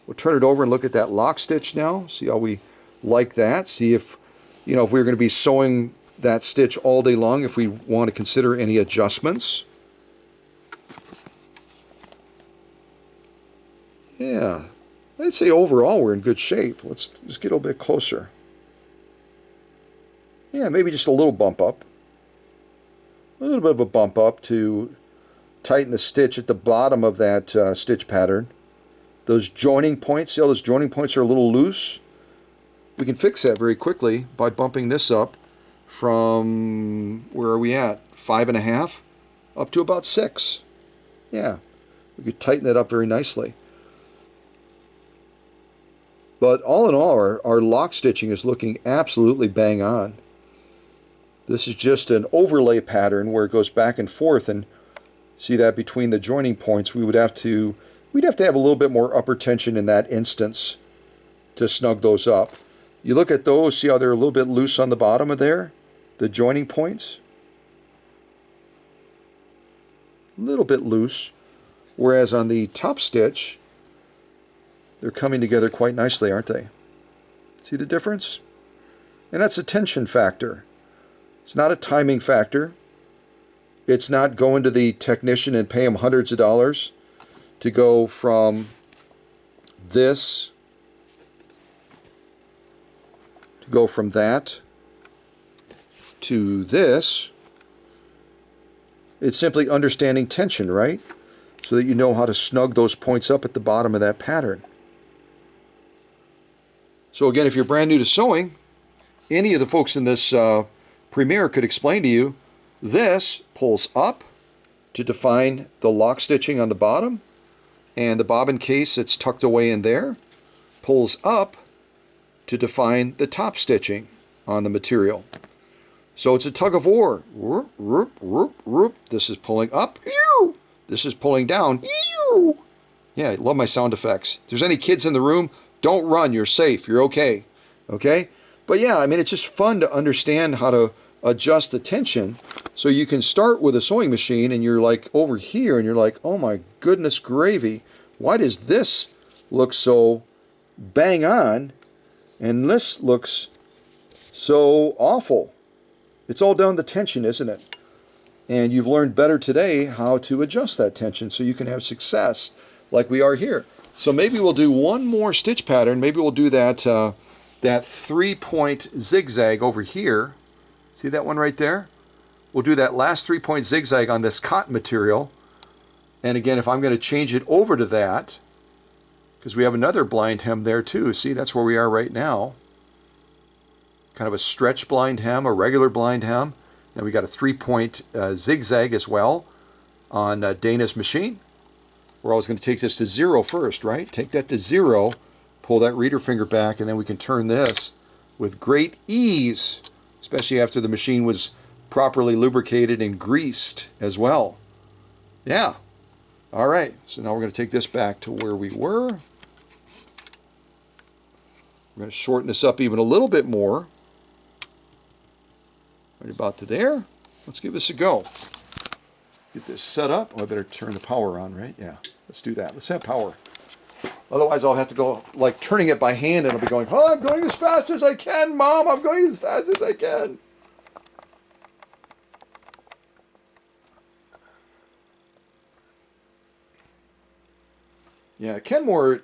We'll turn it over and look at that lock stitch now, see how we like that, see if, you know, if we're going to be sewing that stitch all day long, if we want to consider any adjustments. Yeah, I'd say overall we're in good shape. Let's just get a little bit closer. Yeah, maybe just a little bump up. A little bit of a bump up to tighten the stitch at the bottom of that stitch pattern. Those joining points, see how those joining points are a little loose? We can fix that very quickly by bumping this up from, where are we at? 5.5 up to about 6. Yeah, we could tighten that up very nicely. But all in all, our lock stitching is looking absolutely bang on. This is just an overlay pattern where it goes back and forth, and see that between the joining points, we'd have to have a little bit more upper tension in that instance to snug those up. You look at those, see how they're a little bit loose on the bottom of there, the joining points? A little bit loose, whereas on the top stitch, they're coming together quite nicely, aren't they? See the difference? And that's a tension factor. It's not a timing factor. It's not going to the technician and pay him hundreds of dollars to go from this, to go from that to this. It's simply understanding tension, right? So that you know how to snug those points up at the bottom of that pattern. So again, if you're brand new to sewing, any of the folks in this premiere could explain to you, this pulls up to define the lock stitching on the bottom, and the bobbin case that's tucked away in there pulls up to define the top stitching on the material. So it's a tug of war. Whoop, whoop, whoop, whoop. This is pulling up. This is pulling down. Yeah, I love my sound effects. If there's any kids in the room, don't run. You're safe. You're okay. Okay? But yeah, I mean, it's just fun to understand how to adjust the tension. So you can start with a sewing machine and you're like over here and you're like, oh my goodness gravy, why does this look so bang on and this looks so awful? It's all down to tension, isn't it? And you've learned better today how to adjust that tension so you can have success like we are here. So maybe we'll do one more stitch pattern. Maybe we'll do that that 3-point zigzag over here. See that one right there? We'll do that last 3-point zigzag on this cotton material. And again, if I'm going to change it over to that, because we have another blind hem there too. See, that's where we are right now. Kind of a stretch blind hem, a regular blind hem. Then we got a 3-point zigzag as well on Danna's machine. We're always going to take this to 0 first, right? Take that to 0, pull that reader finger back, and then we can turn this with great ease, especially after the machine was properly lubricated and greased as well. Yeah. All right. So now we're going to take this back to where we were. We're going to shorten this up even a little bit more. Right about to there. Let's give this a go. Get this set up. Oh, I better turn the power on, right? Yeah. Let's do that. Let's have power. Otherwise, I'll have to go like turning it by hand, and I'll be going, oh, I'm going as fast as I can, Mom. I'm going as fast as I can. Yeah, Kenmore,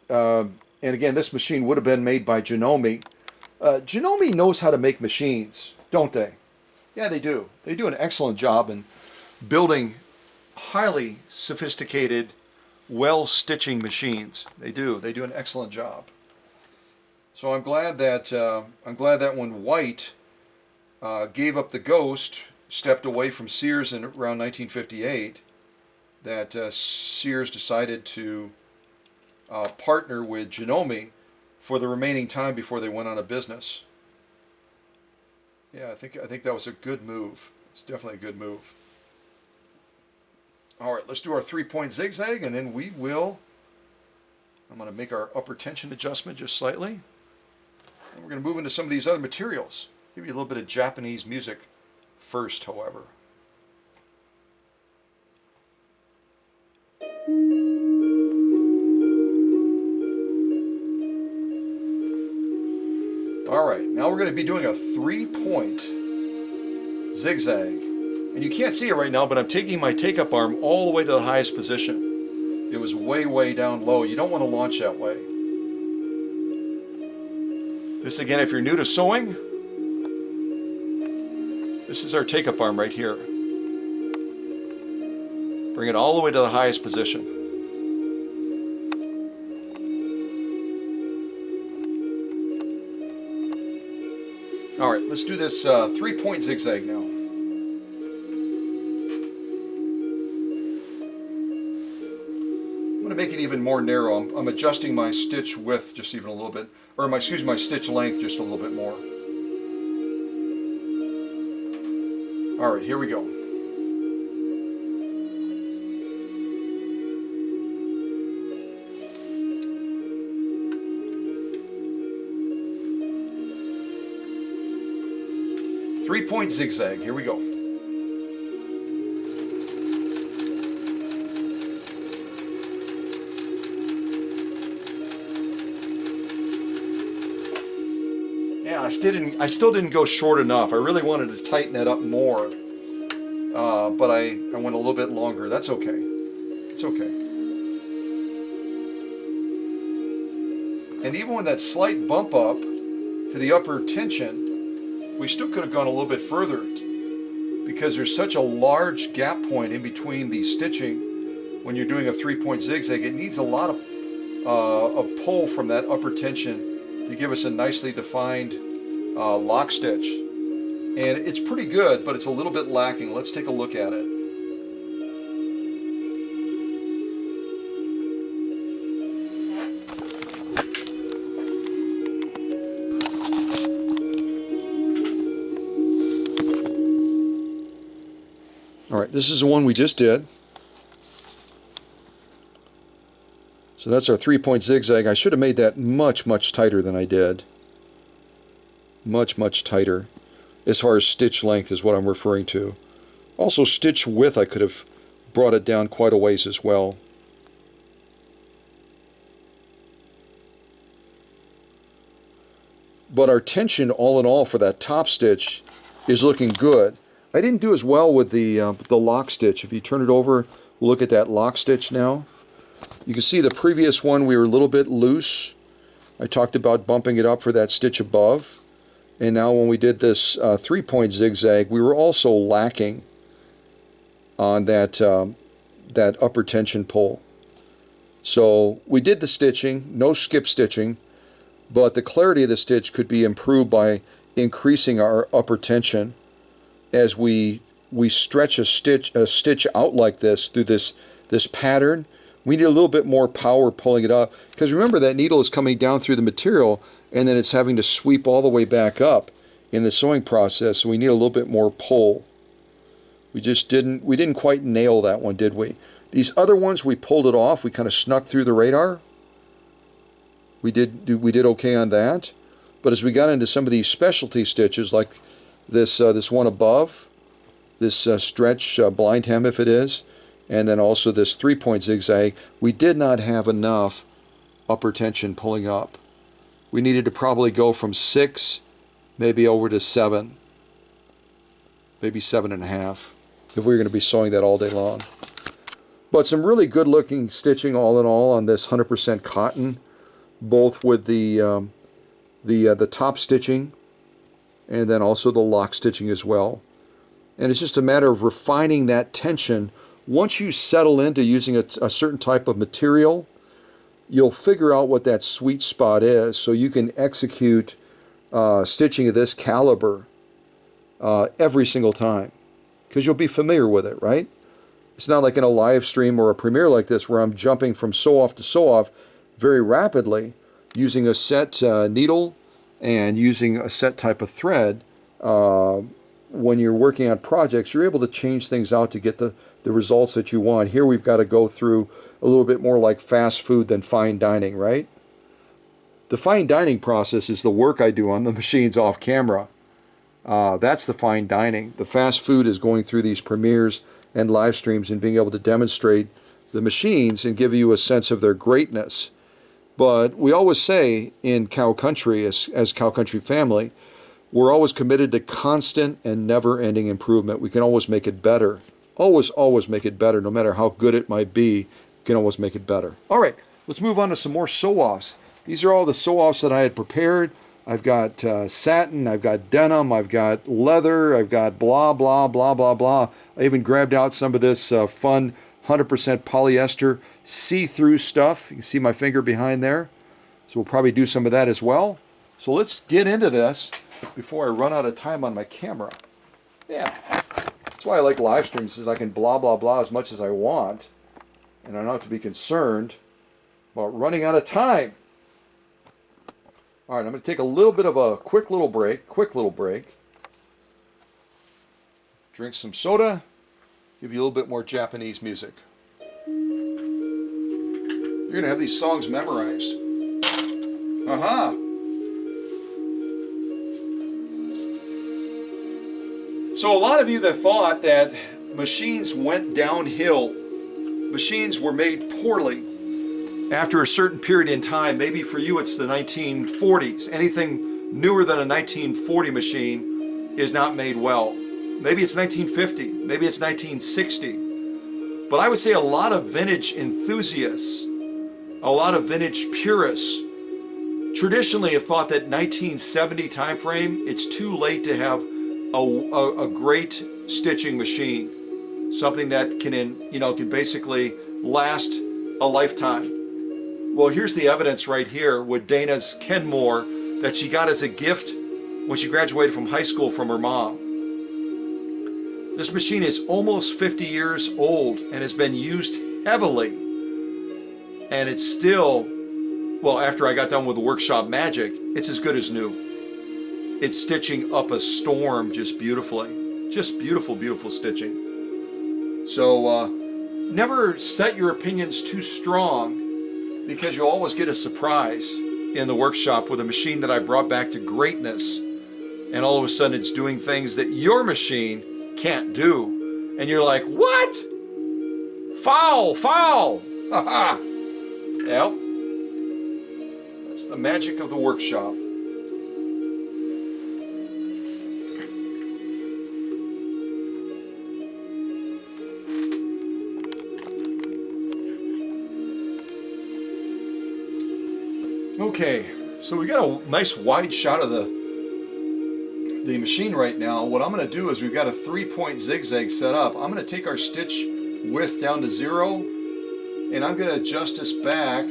and again, this machine would have been made by Janome. Janome knows how to make machines, don't they? Yeah, they do. They do an excellent job in building highly sophisticated, well-stitching machines. They do. They do an excellent job. So I'm glad that when White gave up the ghost, stepped away from Sears in around 1958, that Sears decided to partner with Janome for the remaining time before they went out of business. Yeah, I think that was a good move. It's definitely a good move. All right, let's do our 3-point zigzag, and then we will. I'm going to make our upper tension adjustment just slightly, and we're going to move into some of these other materials. Give you a little bit of Japanese music first, however. Alright, now we're going to be doing a 3-point zigzag. And you can't see it right now, but I'm taking my take-up arm all the way to the highest position. It was way, way down low. You don't want to launch that way. This, again, if you're new to sewing, this is our take-up arm right here. Bring it all the way to the highest position. All right, let's do this 3-point zigzag now. I'm going to make it even more narrow. I'm adjusting my stitch width just even a little bit, or my stitch length just a little bit more. All right, here we go. Three-point zigzag. Here we go. Yeah, I still didn't go short enough. I really wanted to tighten that up more, but I went a little bit longer. That's okay. It's okay. And even with that slight bump up to the upper tension, we still could have gone a little bit further because there's such a large gap point in between the stitching when you're doing a 3-point zigzag. It needs a lot of pull from that upper tension to give us a nicely defined lock stitch. And it's pretty good, but it's a little bit lacking. Let's take a look at it. All right, this is the one we just did. So that's our 3-point zigzag. I should have made that much, much tighter than I did. Much, much tighter. As far as stitch length is what I'm referring to. Also stitch width, I could have brought it down quite a ways as well. But our tension all in all for that top stitch is looking good. I didn't do as well with the lock stitch. If you turn it over, look at that lock stitch now. You can see the previous one we were a little bit loose. I talked about bumping it up for that stitch above. And now when we did this 3-point zigzag, we were also lacking on that upper tension pull. So we did the stitching, no skip stitching, but the clarity of the stitch could be improved by increasing our upper tension as we stretch a stitch out like this through this pattern. We need a little bit more power pulling it up, because remember that needle is coming down through the material and then it's having to sweep all the way back up in the sewing process. So we need a little bit more pull. We didn't quite nail that one, did we? These other ones, we pulled it off. We kind of snuck through the radar. We did okay on that. But as we got into some of these specialty stitches, like this one above, this stretch blind hem, if it is, and then also this 3-point zigzag, we did not have enough upper tension pulling up. We needed to probably go from 6 maybe over to 7, maybe 7.5, if we were going to be sewing that all day long. But some really good looking stitching all in all on this 100% cotton, both with the top stitching and then also the lock stitching as well. And it's just a matter of refining that tension. Once you settle into using a certain type of material, you'll figure out what that sweet spot is, so you can execute stitching of this caliber every single time, because you'll be familiar with it, right? It's not like in a live stream or a premiere like this where I'm jumping from sew off to sew off very rapidly using a set needle and using a set type of thread. When you're working on projects, you're able to change things out to get the results that you want. Here we've got to go through a little bit more like fast food than fine dining, right? The fine dining process is the work I do on the machines off camera. That's the fine dining. The fast food is going through these premieres and live streams and being able to demonstrate the machines and give you a sense of their greatness. But we always say in Cow Country, as Cow Country family, we're always committed to constant and never-ending improvement. We can always make it better. Always make it better. No matter how good it might be, you can always make it better. All right, let's move on to some more sew-offs. These are all the sew-offs that I had prepared. I've got satin, I've got denim, I've got leather, I've got blah, blah, blah, blah, blah. I even grabbed out some of this fun 100% polyester see-through stuff. You can see my finger behind there. So we'll probably do some of that as well. So let's get into this before I run out of time on my camera. Yeah, that's why I like live streams, is I can blah, blah, blah as much as I want. And I don't have to be concerned about running out of time. All right, I'm going to take a little bit of a quick little break. Drink some soda, give you a little bit more Japanese music. You're going to have these songs memorized. Aha! So a lot of you that thought that machines went downhill, machines were made poorly after a certain period in time, maybe for you it's the 1940s. Anything newer than a 1940 machine is not made well. Maybe it's 1950, maybe it's 1960. But I would say a lot of vintage enthusiasts, a lot of vintage purists, traditionally have thought that 1970 time frame, it's too late to have a great stitching machine, something that can basically last a lifetime. Well, here's the evidence right here with Danna's Kenmore that she got as a gift when she graduated from high school from her mom. This machine is almost 50 years old and has been used heavily. And it's still, well, after I got done with the workshop magic, it's as good as new. It's stitching up a storm just beautifully. Just beautiful, beautiful stitching. So never set your opinions too strong, because you'll always get a surprise in the workshop with a machine that I brought back to greatness. And all of a sudden it's doing things that your machine can't do. And you're like, what? Foul, foul. Ha ha. Yep. That's the magic of the workshop. Okay, so we got a nice wide shot of the machine right now. What I'm going to do is we've got a 3-point zigzag set up. I'm going to take our stitch width down to 0, And I'm going to adjust this back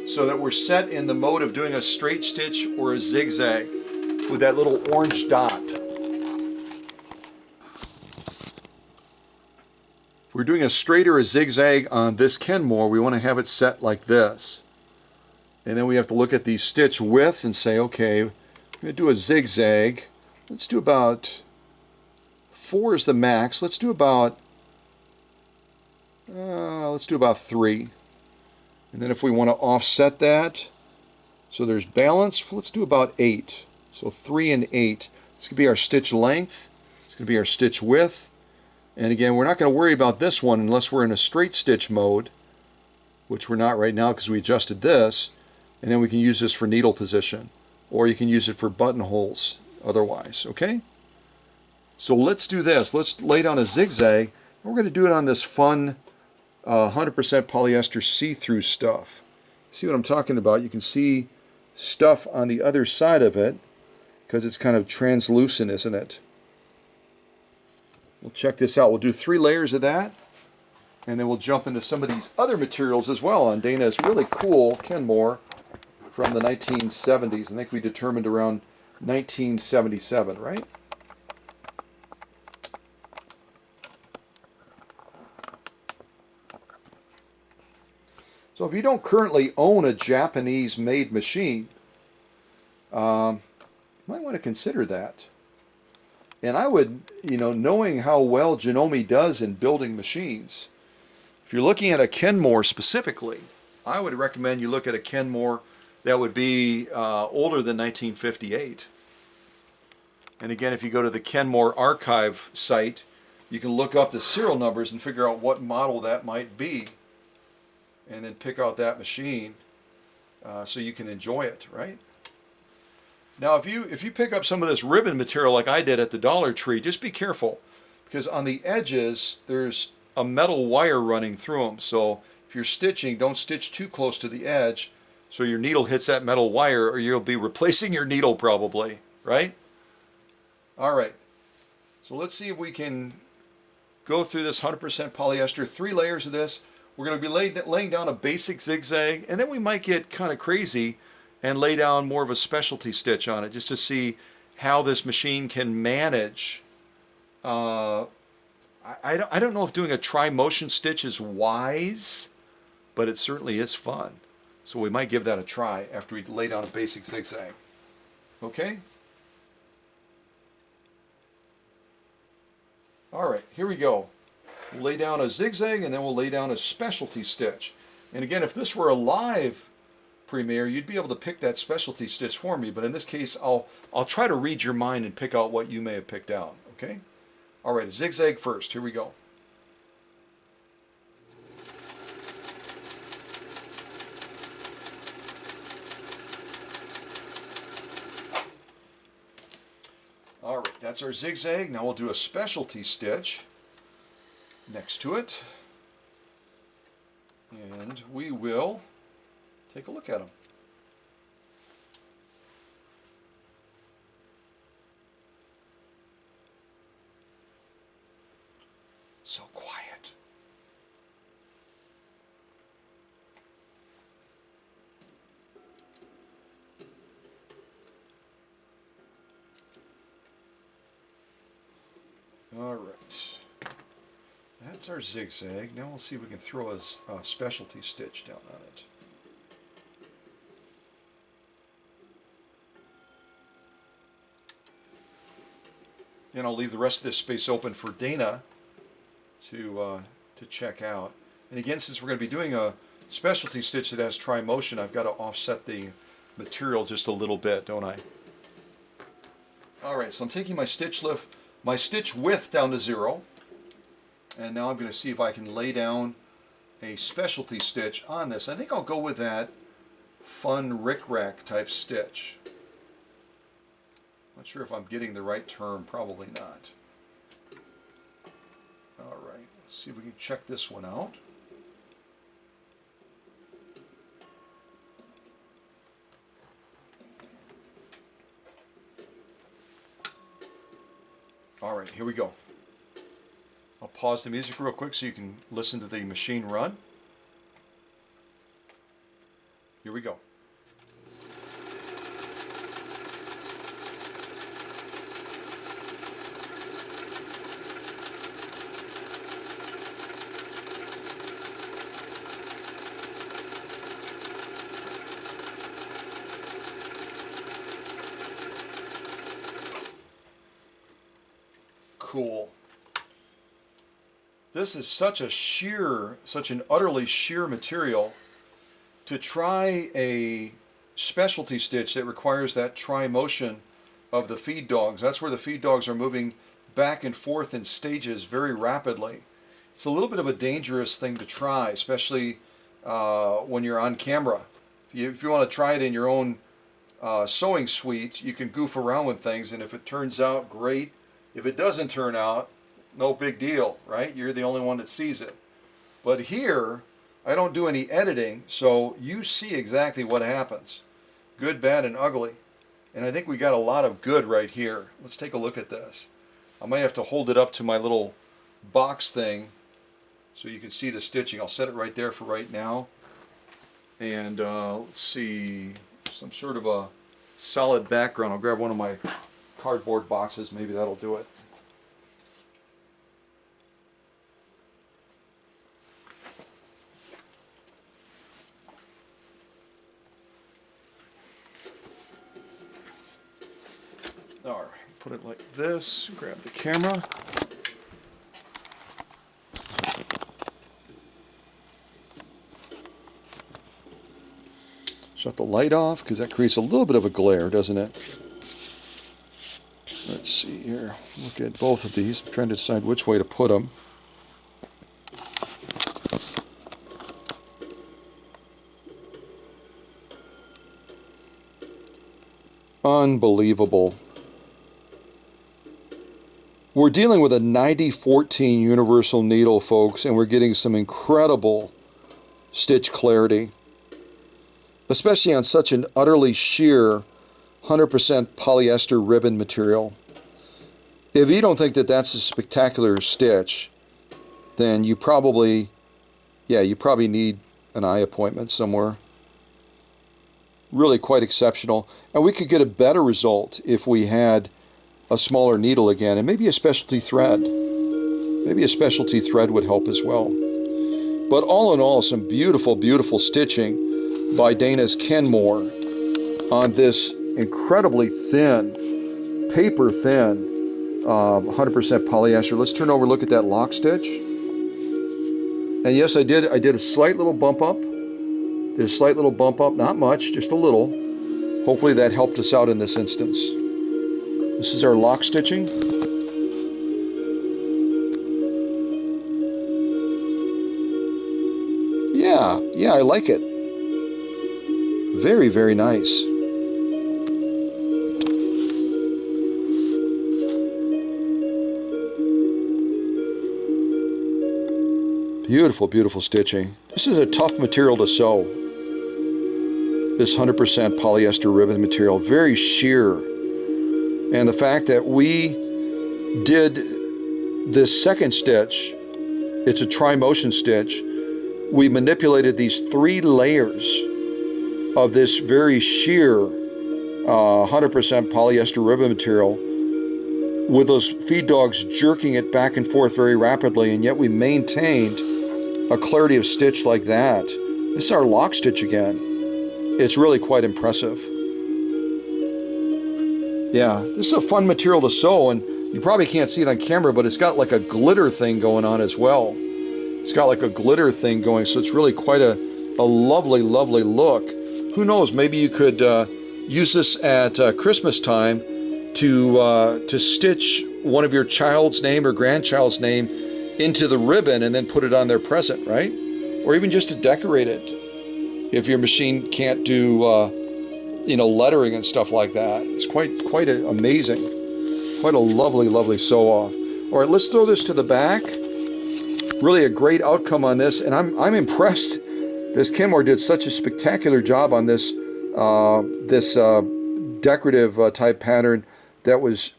so that we're set in the mode of doing a straight stitch or a zigzag with that little orange dot. If we're doing a straight or a zigzag on this Kenmore, we want to have it set like this. And then we have to look at the stitch width and say, okay, I'm going to do a zigzag. Let's do about 4 is the max. Let's do about 3. And then if we want to offset that, so there's balance, let's do about 8. So 3 and 8. This could be our stitch length. It's going to be our stitch width. And again, we're not going to worry about this one unless we're in a straight stitch mode, which we're not right now because we adjusted this. And then we can use this for needle position, or you can use it for buttonholes otherwise, okay? So let's do this. Let's lay down a zigzag. We're going to do it on this fun 100% polyester see-through stuff. See what I'm talking about? You can see stuff on the other side of it because it's kind of translucent, isn't it? We'll check this out. We'll do 3 layers of that, and then we'll jump into some of these other materials as well on Danna's really cool Kenmore from the 1970s. I think we determined around 1977, right? So if you don't currently own a Japanese-made machine, you might want to consider that. And I would, knowing how well Janome does in building machines, if you're looking at a Kenmore specifically, I would recommend you look at a Kenmore that would be older than 1958. And again, if you go to the Kenmore archive site, you can look up the serial numbers and figure out what model that might be, and then pick out that machine so you can enjoy it, right? Now, if you pick up some of this ribbon material like I did at the Dollar Tree, just be careful, because on the edges there's a metal wire running through them. So if you're stitching, don't stitch too close to the edge so your needle hits that metal wire, or you'll be replacing your needle probably, right? All right, so let's see if we can go through this 100% polyester, 3 layers of this. We're going to be laying down a basic zigzag, and then we might get kind of crazy and lay down more of a specialty stitch on it just to see how this machine can manage. I don't know if doing a tri-motion stitch is wise, but it certainly is fun. So we might give that a try after we lay down a basic zigzag. Okay? All right, here we go. We'll lay down a zigzag, and then we'll lay down a specialty stitch. And again, if this were a live premiere, you'd be able to pick that specialty stitch for me, but in this case, I'll try to read your mind and pick out what you may have picked out, okay? All right, a zigzag first. Here we go. All right, that's our zigzag. Now we'll do a specialty stitch next to it, and we will take a look at them. It's so quiet. All right. That's our zigzag. Now we'll see if we can throw a specialty stitch down on it. And I'll leave the rest of this space open for Danna to check out. And again, since we're going to be doing a specialty stitch that has tri-motion, I've got to offset the material just a little bit, don't I? All right, so I'm taking my stitch width down to 0. And now I'm going to see if I can lay down a specialty stitch on this. I think I'll go with that fun rickrack type stitch. Not sure if I'm getting the right term, probably not. All right, let's see if we can check this one out. All right, here we go. I'll pause the music real quick so you can listen to the machine run. Here we go. Cool. This is such an utterly sheer material. To try a specialty stitch that requires that tri-motion of the feed dogs, that's where the feed dogs are moving back and forth in stages very rapidly. It's a little bit of a dangerous thing to try, especially when you're on camera. If you want to try it in your own sewing suite, you can goof around with things, and if it turns out, great. If it doesn't turn out, no big deal, right? You're the only one that sees it. But here, I don't do any editing, so you see exactly what happens. Good, bad, and ugly. And I think we got a lot of good right here. Let's take a look at this. I might have to hold it up to my little box thing so you can see the stitching. I'll set it right there for right now. And let's see, some sort of a solid background. I'll grab one of my cardboard boxes, maybe that'll do it. All right, put it like this, grab the camera. Shut the light off because that creates a little bit of a glare, doesn't it? Let's see here. Look at both of these. I'm trying to decide which way to put them. Unbelievable. We're dealing with a 90-14 universal needle, folks, and we're getting some incredible stitch clarity, especially on such an utterly sheer 100% polyester ribbon material. If you don't think that that's a spectacular stitch, then you probably need an eye appointment somewhere. Really quite exceptional. And we could get a better result if we had a smaller needle again, and maybe a specialty thread. Maybe a specialty thread would help as well. But all in all, some beautiful, beautiful stitching by Danna's Kenmore on this incredibly thin, paper thin, 100% polyester. Let's turn over and look at that lock stitch. And yes, I did a slight little bump up. Did a slight little bump up, not much, just a little. Hopefully that helped us out in this instance. This is our lock stitching. Yeah, I like it. Very, very nice. Beautiful, beautiful stitching. This is a tough material to sew. This 100% polyester ribbon material, very sheer. And the fact that we did this second stitch, it's a tri-motion stitch, we manipulated these 3 layers of this very sheer 100% polyester ribbon material with those feed dogs jerking it back and forth very rapidly, and yet we maintained a clarity of stitch like that. This is our lock stitch again. It's really quite impressive. Yeah, this is a fun material to sew, and you probably can't see it on camera, but it's got like a glitter thing going on as well. It's got like a glitter thing going, so it's really quite a lovely, lovely look. Who knows, maybe you could use this at Christmas time to stitch one of your child's name or grandchild's name into the ribbon and then put it on their present, right? Or even just to decorate it if your machine can't do lettering and stuff like that. It's quite amazing. Quite a lovely, lovely sew-off. All right, let's throw this to the back. Really a great outcome on this, and I'm impressed. This Kenmore did such a spectacular job on this decorative type pattern that was,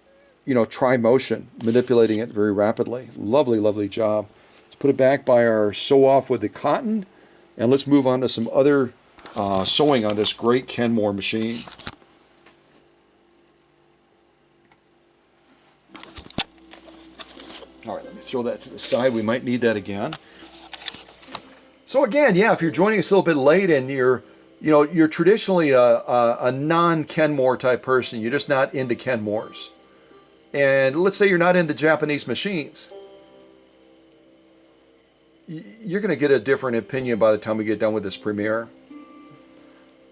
tri-motion, manipulating it very rapidly. Lovely, lovely job. Let's put it back by our sew-off with the cotton, and let's move on to some other sewing on this great Kenmore machine. All right, let me throw that to the side. We might need that again. So again, yeah, if you're joining us a little bit late and you're traditionally a non-Kenmore type person, you're just not into Kenmores. And let's say you're not into Japanese machines. You're going to get a different opinion by the time we get done with this premiere.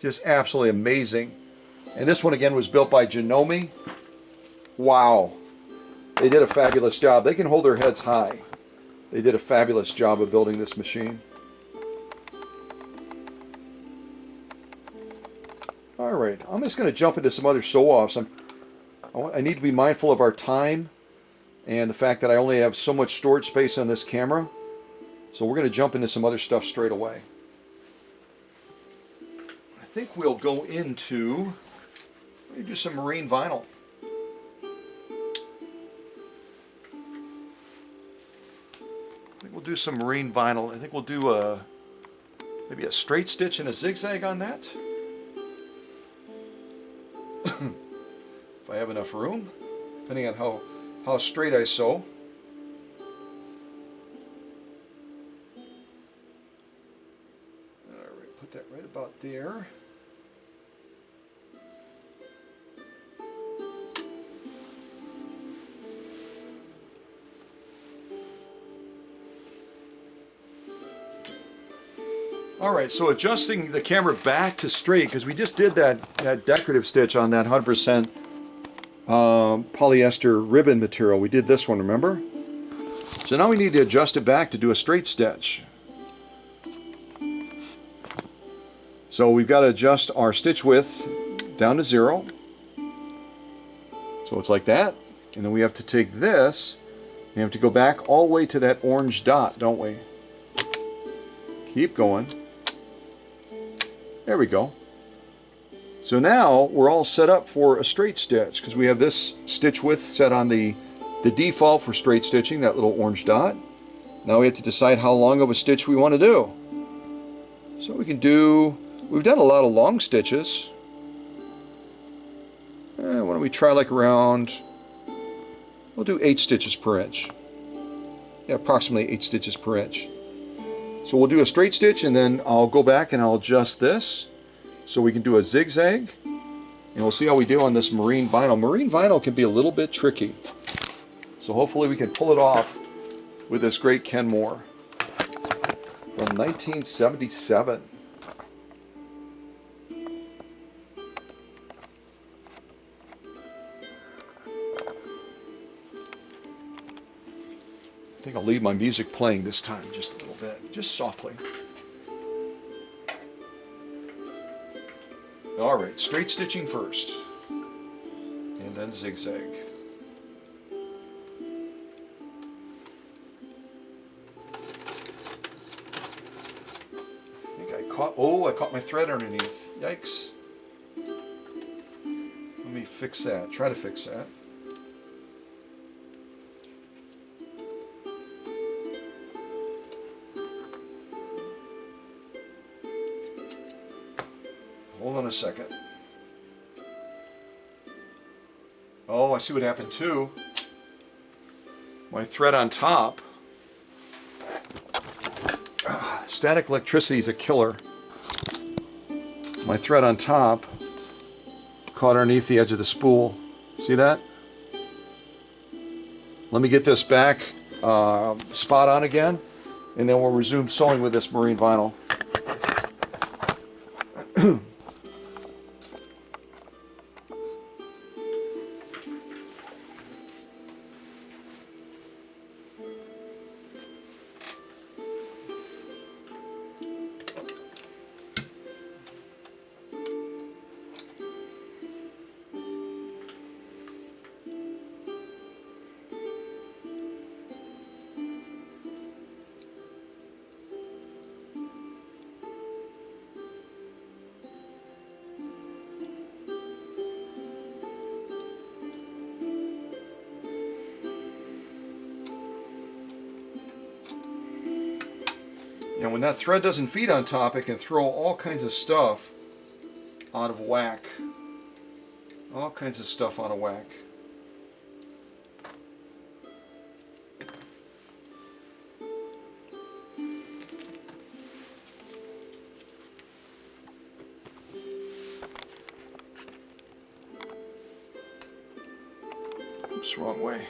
Just absolutely amazing. And this one again was built by Janome. Wow. They did a fabulous job. They can hold their heads high. They did a fabulous job of building this machine. All right, I'm just going to jump into some other sew-offs. I need to be mindful of our time and the fact that I only have so much storage space on this camera. So we're going to jump into some other stuff straight away. I think we'll go into, do some marine vinyl. I think we'll do some marine vinyl. I think we'll do maybe a straight stitch and a zigzag on that. If I have enough room, depending on how straight I sew. Alright, put that right about there. Alright, so adjusting the camera back to straight, because we just did that decorative stitch on that 100% polyester ribbon material. We did this one, remember? So now we need to adjust it back to do a straight stitch. So we've got to adjust our stitch width down to 0. So it's like that. And then we have to take this, we have to go back all the way to that orange dot, don't we? Keep going. There we go. So now we're all set up for a straight stitch because we have this stitch width set on the default for straight stitching, that little orange dot. Now we have to decide how long of a stitch we want to do. So we've done a lot of long stitches. Why don't we try like around, we'll do 8 stitches per inch. Yeah, approximately 8 stitches per inch. So we'll do a straight stitch and then I'll go back and I'll adjust this so we can do a zigzag, and we'll see how we do on this marine vinyl. Marine vinyl can be a little bit tricky, so hopefully we can pull it off with this great Kenmore from 1977. I think I'll leave my music playing this time just a little bit, just softly. All right, straight stitching first, and then zigzag. I caught my thread underneath. Yikes. Let me fix that, try to fix that. Hold on a second. Oh, I see what happened too. My thread on top. Static electricity is a killer. My thread on top caught underneath the edge of the spool. See that? Let me get this back spot on again, and then we'll resume sewing with this marine vinyl. And when that thread doesn't feed on top, it can throw all kinds of stuff out of whack. All kinds of stuff out of whack. Oops, wrong way.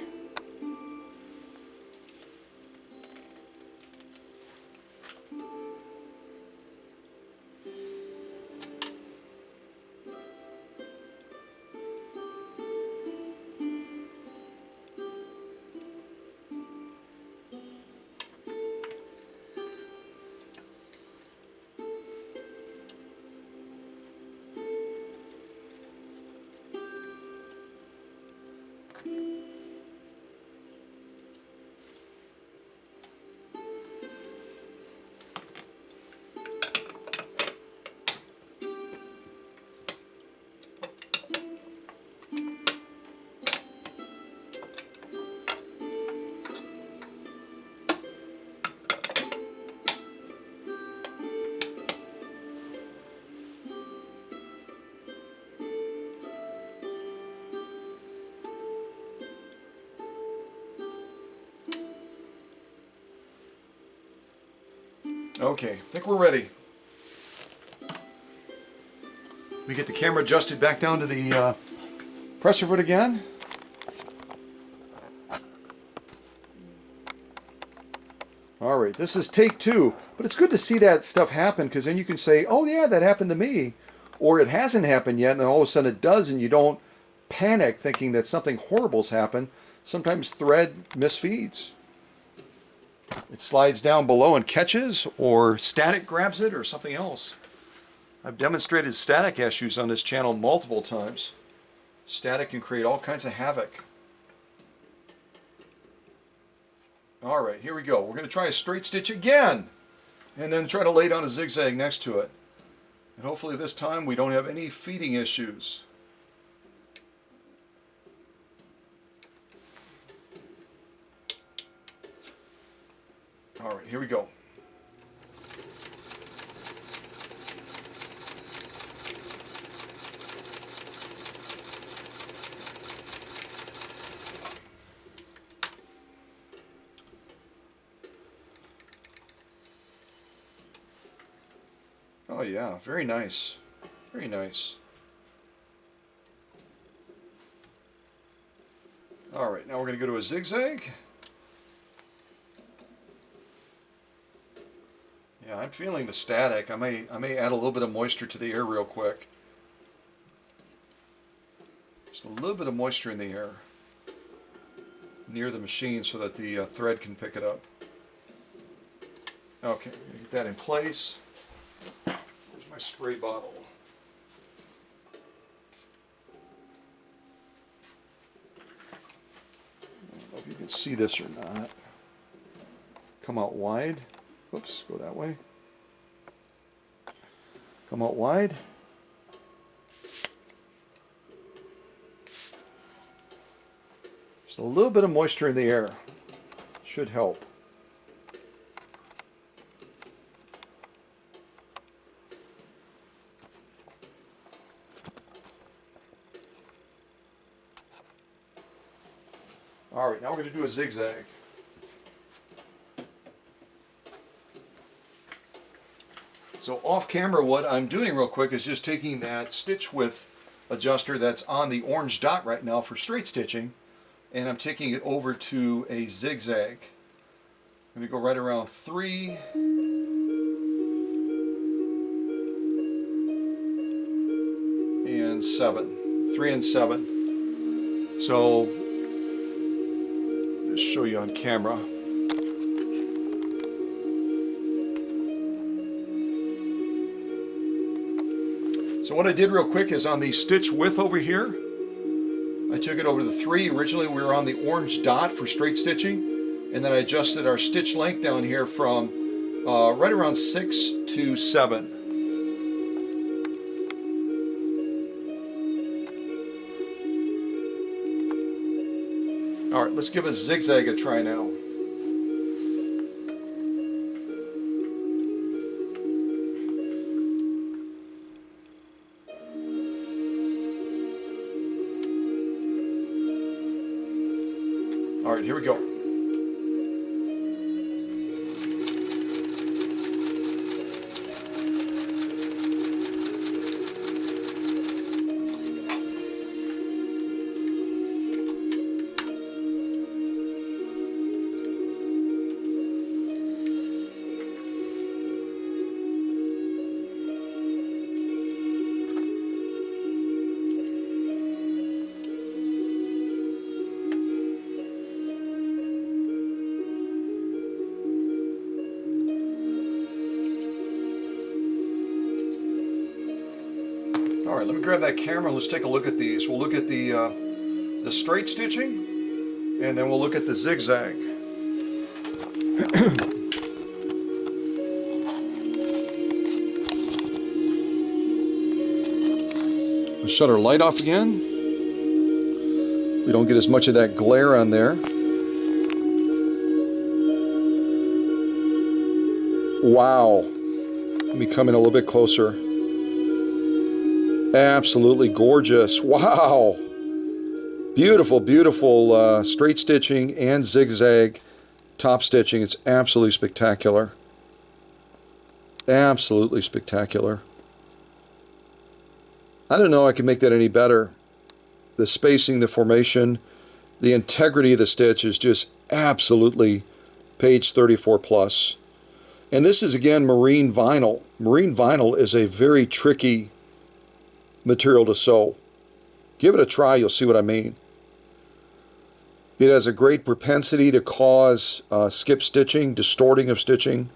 Okay, I think we're ready. We get the camera adjusted back down to the presser foot again. All right, this is take 2, but it's good to see that stuff happen because then you can say, oh yeah, that happened to me. Or it hasn't happened yet, and then all of a sudden it does, and you don't panic thinking that something horrible's happened. Sometimes thread misfeeds. It slides down below and catches, or static grabs it, or something else. I've demonstrated static issues on this channel multiple times. Static can create all kinds of havoc. Alright, here we go. We're going to try a straight stitch again, and then try to lay down a zigzag next to it. And hopefully this time we don't have any feeding issues. All right, here we go. Oh yeah, very nice. Very nice. All right, now we're going to go to a zigzag. Yeah, I'm feeling the static. I may add a little bit of moisture to the air real quick. Just a little bit of moisture in the air near the machine so that the thread can pick it up. Okay, get that in place. There's my spray bottle. I don't know if you can see this or not. Come out wide. Oops, go that way. Come out wide. Just a little bit of moisture in the air. Should help. All right, now we're going to do a zigzag. So off camera, what I'm doing real quick is just taking that stitch width adjuster that's on the orange dot right now for straight stitching, and I'm taking it over to a zigzag. I'm going to go right around 3 and 7. 3 and 7. So just show you on camera. So what I did real quick is on the stitch width over here, I took it over to 3. Originally we were on the orange dot for straight stitching, and then I adjusted our stitch length down here from right around 6 to 7. All right, let's give a zigzag a try now. All right, here we go. All right, let me grab that camera and let's take a look at these. We'll look at the straight stitching, and then we'll look at the zigzag. Let's shut our light off again. We don't get as much of that glare on there. Wow. Let me come in a little bit closer. Absolutely gorgeous. Wow. Beautiful, beautiful straight stitching and zigzag top stitching. It's absolutely spectacular. Absolutely spectacular. I don't know I can make that any better. The spacing, the formation, the integrity of the stitch is just absolutely page 34 plus. And this is again marine vinyl. Marine vinyl is a very tricky material to sew. Give it a try, you'll see what I mean. It has a great propensity to cause skip stitching, distorting of stitching,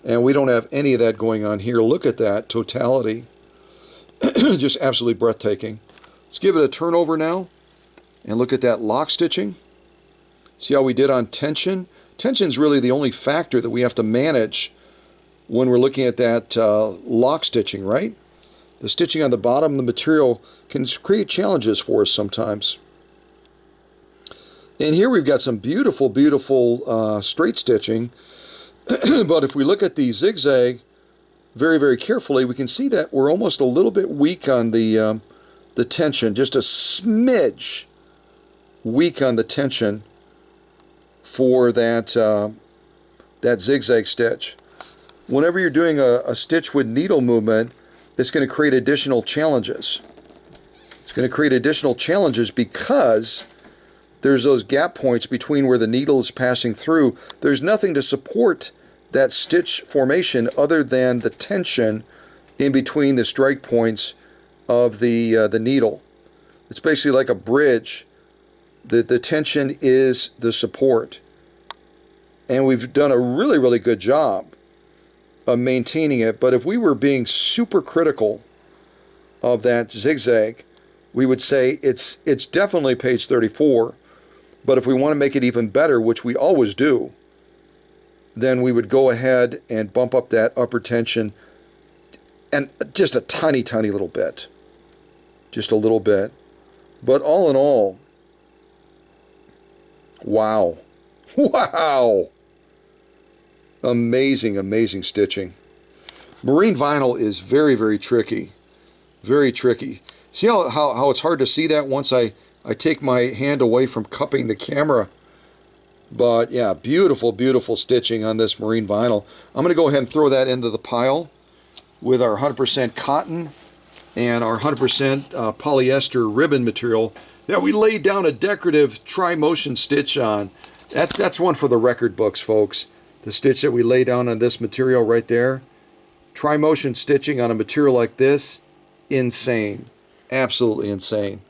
and we don't have any of that going on here. Look at that totality. Just absolutely breathtaking. Let's give it a turnover now and look at that lock stitching. See how we did on tension? Tension is really the only factor that we have to manage when we're looking at that lock stitching, right? The stitching on the bottom of the material can create challenges for us sometimes. And here we've got some beautiful, beautiful straight stitching. But if we look at the zigzag very, very carefully, we can see that we're almost a little bit weak on the tension, just a smidge weak on the tension for that that zigzag stitch. Whenever you're doing a stitch with needle movement, it's going to create additional challenges. It's going to create additional challenges because there's those gap points between where the needle is passing through. There's nothing to support that stitch formation other than the tension in between the strike points of the needle. It's basically like a bridge. The tension is the support. And we've done a really, really good job of maintaining it. But if we were being super critical of that zigzag, we would say it's definitely page 34. But if we want to make it even better, which we always do, then we would go ahead and bump up that upper tension and just a tiny, tiny little bit. Just a little bit. But all in all, wow. Wow. Amazing, amazing stitching. Marine vinyl is very, very tricky. Very tricky. See how it's hard to see that once I take my hand away from cupping the camera. But yeah, beautiful, beautiful stitching on this marine vinyl. I'm going to go ahead and throw that into the pile with our 100% cotton and our 100% polyester ribbon material that we laid down a decorative tri-motion stitch on. That's one for the record books, folks. The stitch that we lay down on this material right there. Tri-motion stitching on a material like this, insane. Absolutely insane.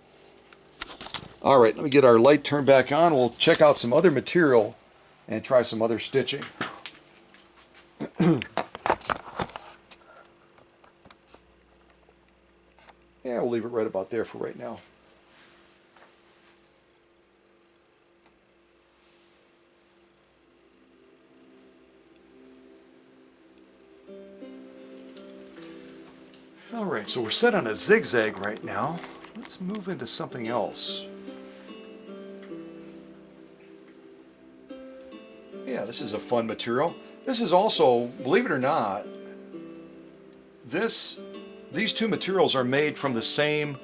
All right, let me get our light turned back on. We'll check out some other material and try some other stitching. Yeah, we'll leave it right about there for right now. All right, so we're set on a zigzag right now. Let's move into something else. Yeah, this is a fun material. This is also, believe it or not, these two materials are made from the same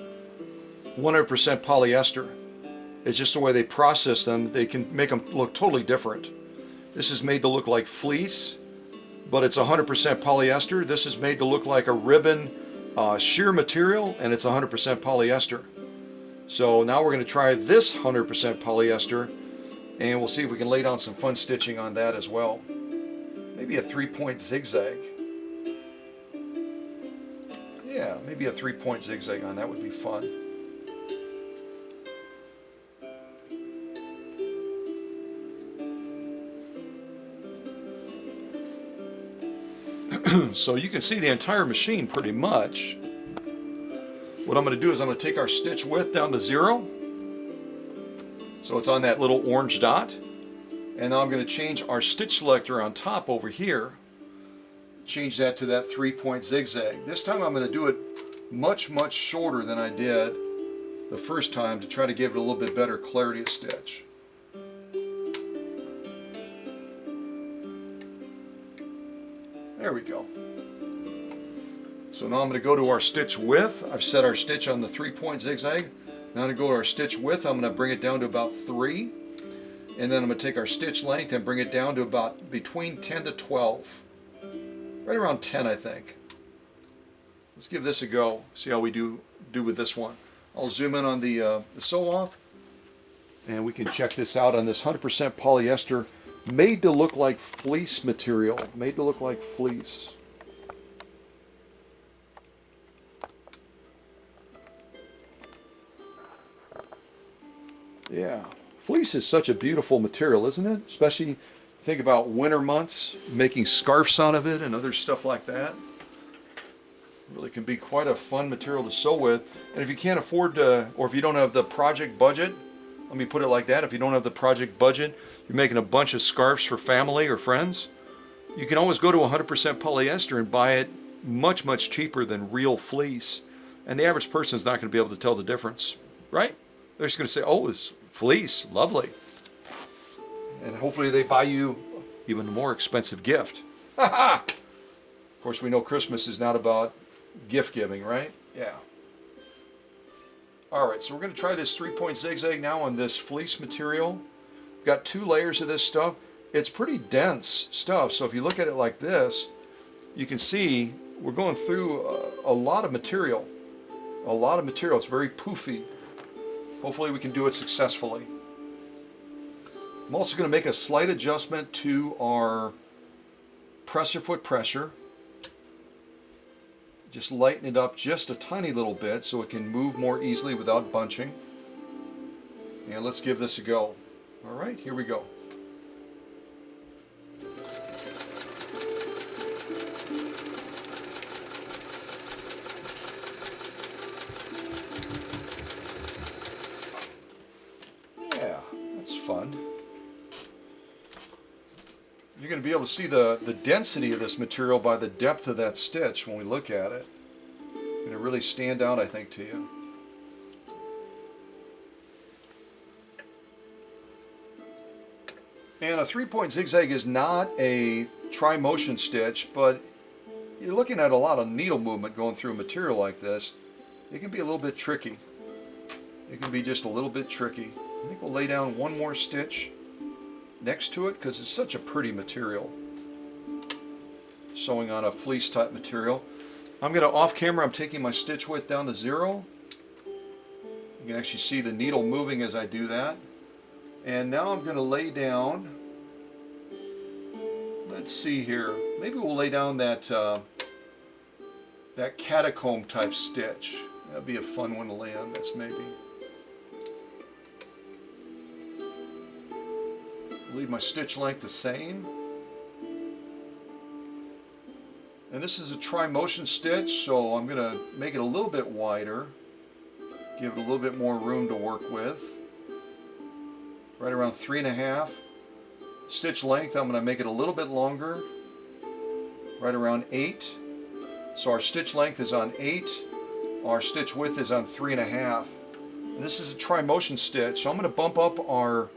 100% polyester. It's just the way they process them. They can make them look totally different. This is made to look like fleece, but it's 100% polyester. This is made to look like a ribbon sheer material, and it's 100% polyester. So now we're going to try this 100% polyester, and we'll see if we can lay down some fun stitching on that as well. Maybe a 3-point zigzag. Yeah, maybe a 3-point zigzag on that would be fun. So you can see the entire machine pretty much. What I'm going to do is I'm going to take our stitch width down to 0. So it's on that little orange dot. And now I'm going to change our stitch selector on top over here. Change that to that 3-point zigzag. This time I'm going to do it much shorter than I did the first time to try to give it a little bit better clarity of stitch. There we go. So now I'm going to go to our stitch width. I've set our stitch on the 3-point zigzag. Now to go to our stitch width, I'm going to bring it down to about 3. And then I'm going to take our stitch length and bring it down to about between 10 to 12. Right around 10, I think. Let's give this a go. See how we do with this one. I'll zoom in on the sew off. And we can check this out on this 100% polyester. Made to look like fleece material. Made to look like fleece. Yeah. Fleece is such a beautiful material, isn't it? Especially think about winter months, making scarves out of it and other stuff like that. It really can be quite a fun material to sew with. And if you can't afford to, or if you don't have the project budget, let me put it like that, if you don't have the project budget, you're making a bunch of scarves for family or friends, you can always go to 100% polyester and buy it much cheaper than real fleece. And the average person is not going to be able to tell the difference, right? They're just going to say, oh, it's fleece, lovely. And hopefully they buy you even a more expensive gift. Of course, we know Christmas is not about gift giving, right? Yeah. Alright, so we're going to try this 3-point zigzag now on this fleece material. We've got 2 layers of this stuff. It's pretty dense stuff, so if you look at it like this, you can see we're going through a lot of material. A lot of material. It's very poofy. Hopefully we can do it successfully. I'm also going to make a slight adjustment to our presser foot pressure. Just lighten it up just a tiny little bit so it can move more easily without bunching. And let's give this a go. Alright, here we go. Yeah, that's fun. You're going to be able to see the density of this material by the depth of that stitch when we look at it. It's going to really stand out, I think, to you. And a 3-point zigzag is not a tri-motion stitch, but you're looking at a lot of needle movement going through a material like this. It can be a little bit tricky. It can be just a little bit tricky. I think we'll lay down one more stitch next to it because it's such a pretty material. Sewing on a fleece type material. I'm going to off camera, I'm taking my stitch width down to 0. You can actually see the needle moving as I do that. And now I'm going to lay down, let's see here, maybe we'll lay down that that catacomb type stitch. That'd be a fun one to lay on this maybe. Leave my stitch length the same. And this is a tri-motion stitch, so I'm going to make it a little bit wider. Give it a little bit more room to work with. Right around 3.5. Stitch length, I'm going to make it a little bit longer. Right around 8. So our stitch length is on 8. Our stitch width is on 3.5. And this is a tri-motion stitch, so I'm going to bump up our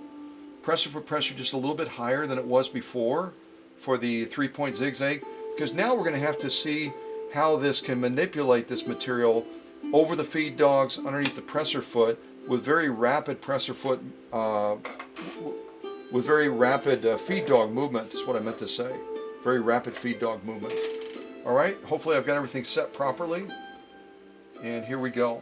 presser foot pressure just a little bit higher than it was before for the 3-point zigzag, because now we're going to have to see how this can manipulate this material over the feed dogs, underneath the presser foot, with very rapid presser foot, with very rapid feed dog movement, is what I meant to say. Very rapid feed dog movement. All right, hopefully I've got everything set properly. And here we go.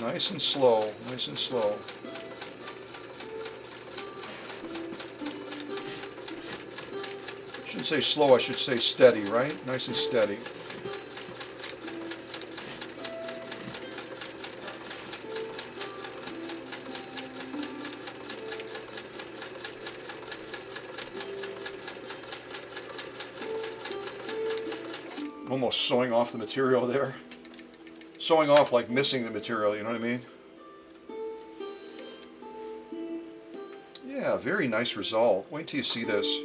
Nice and slow, nice and slow. I shouldn't say slow, I should say steady, right? Nice and steady. Almost sewing off the material there. Sewing off like missing the material, you know what I mean? Yeah, very nice result. Wait till you see this.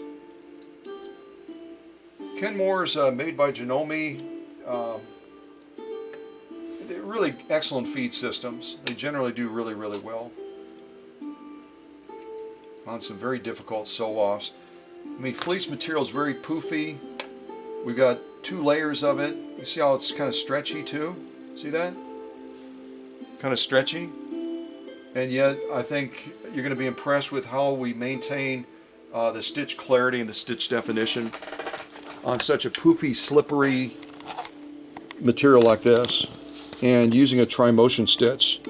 Kenmore's made by Janome. They're really excellent feed systems. They generally do really, really well on some very difficult sew-offs. I mean, fleece material is very poofy. We've got 2 layers of it. You see how it's kind of stretchy too? See that? Kind of stretchy. And yet, I think you're going to be impressed with how we maintain the stitch clarity and the stitch definition on such a poofy, slippery material like this. And using a tri-motion stitch.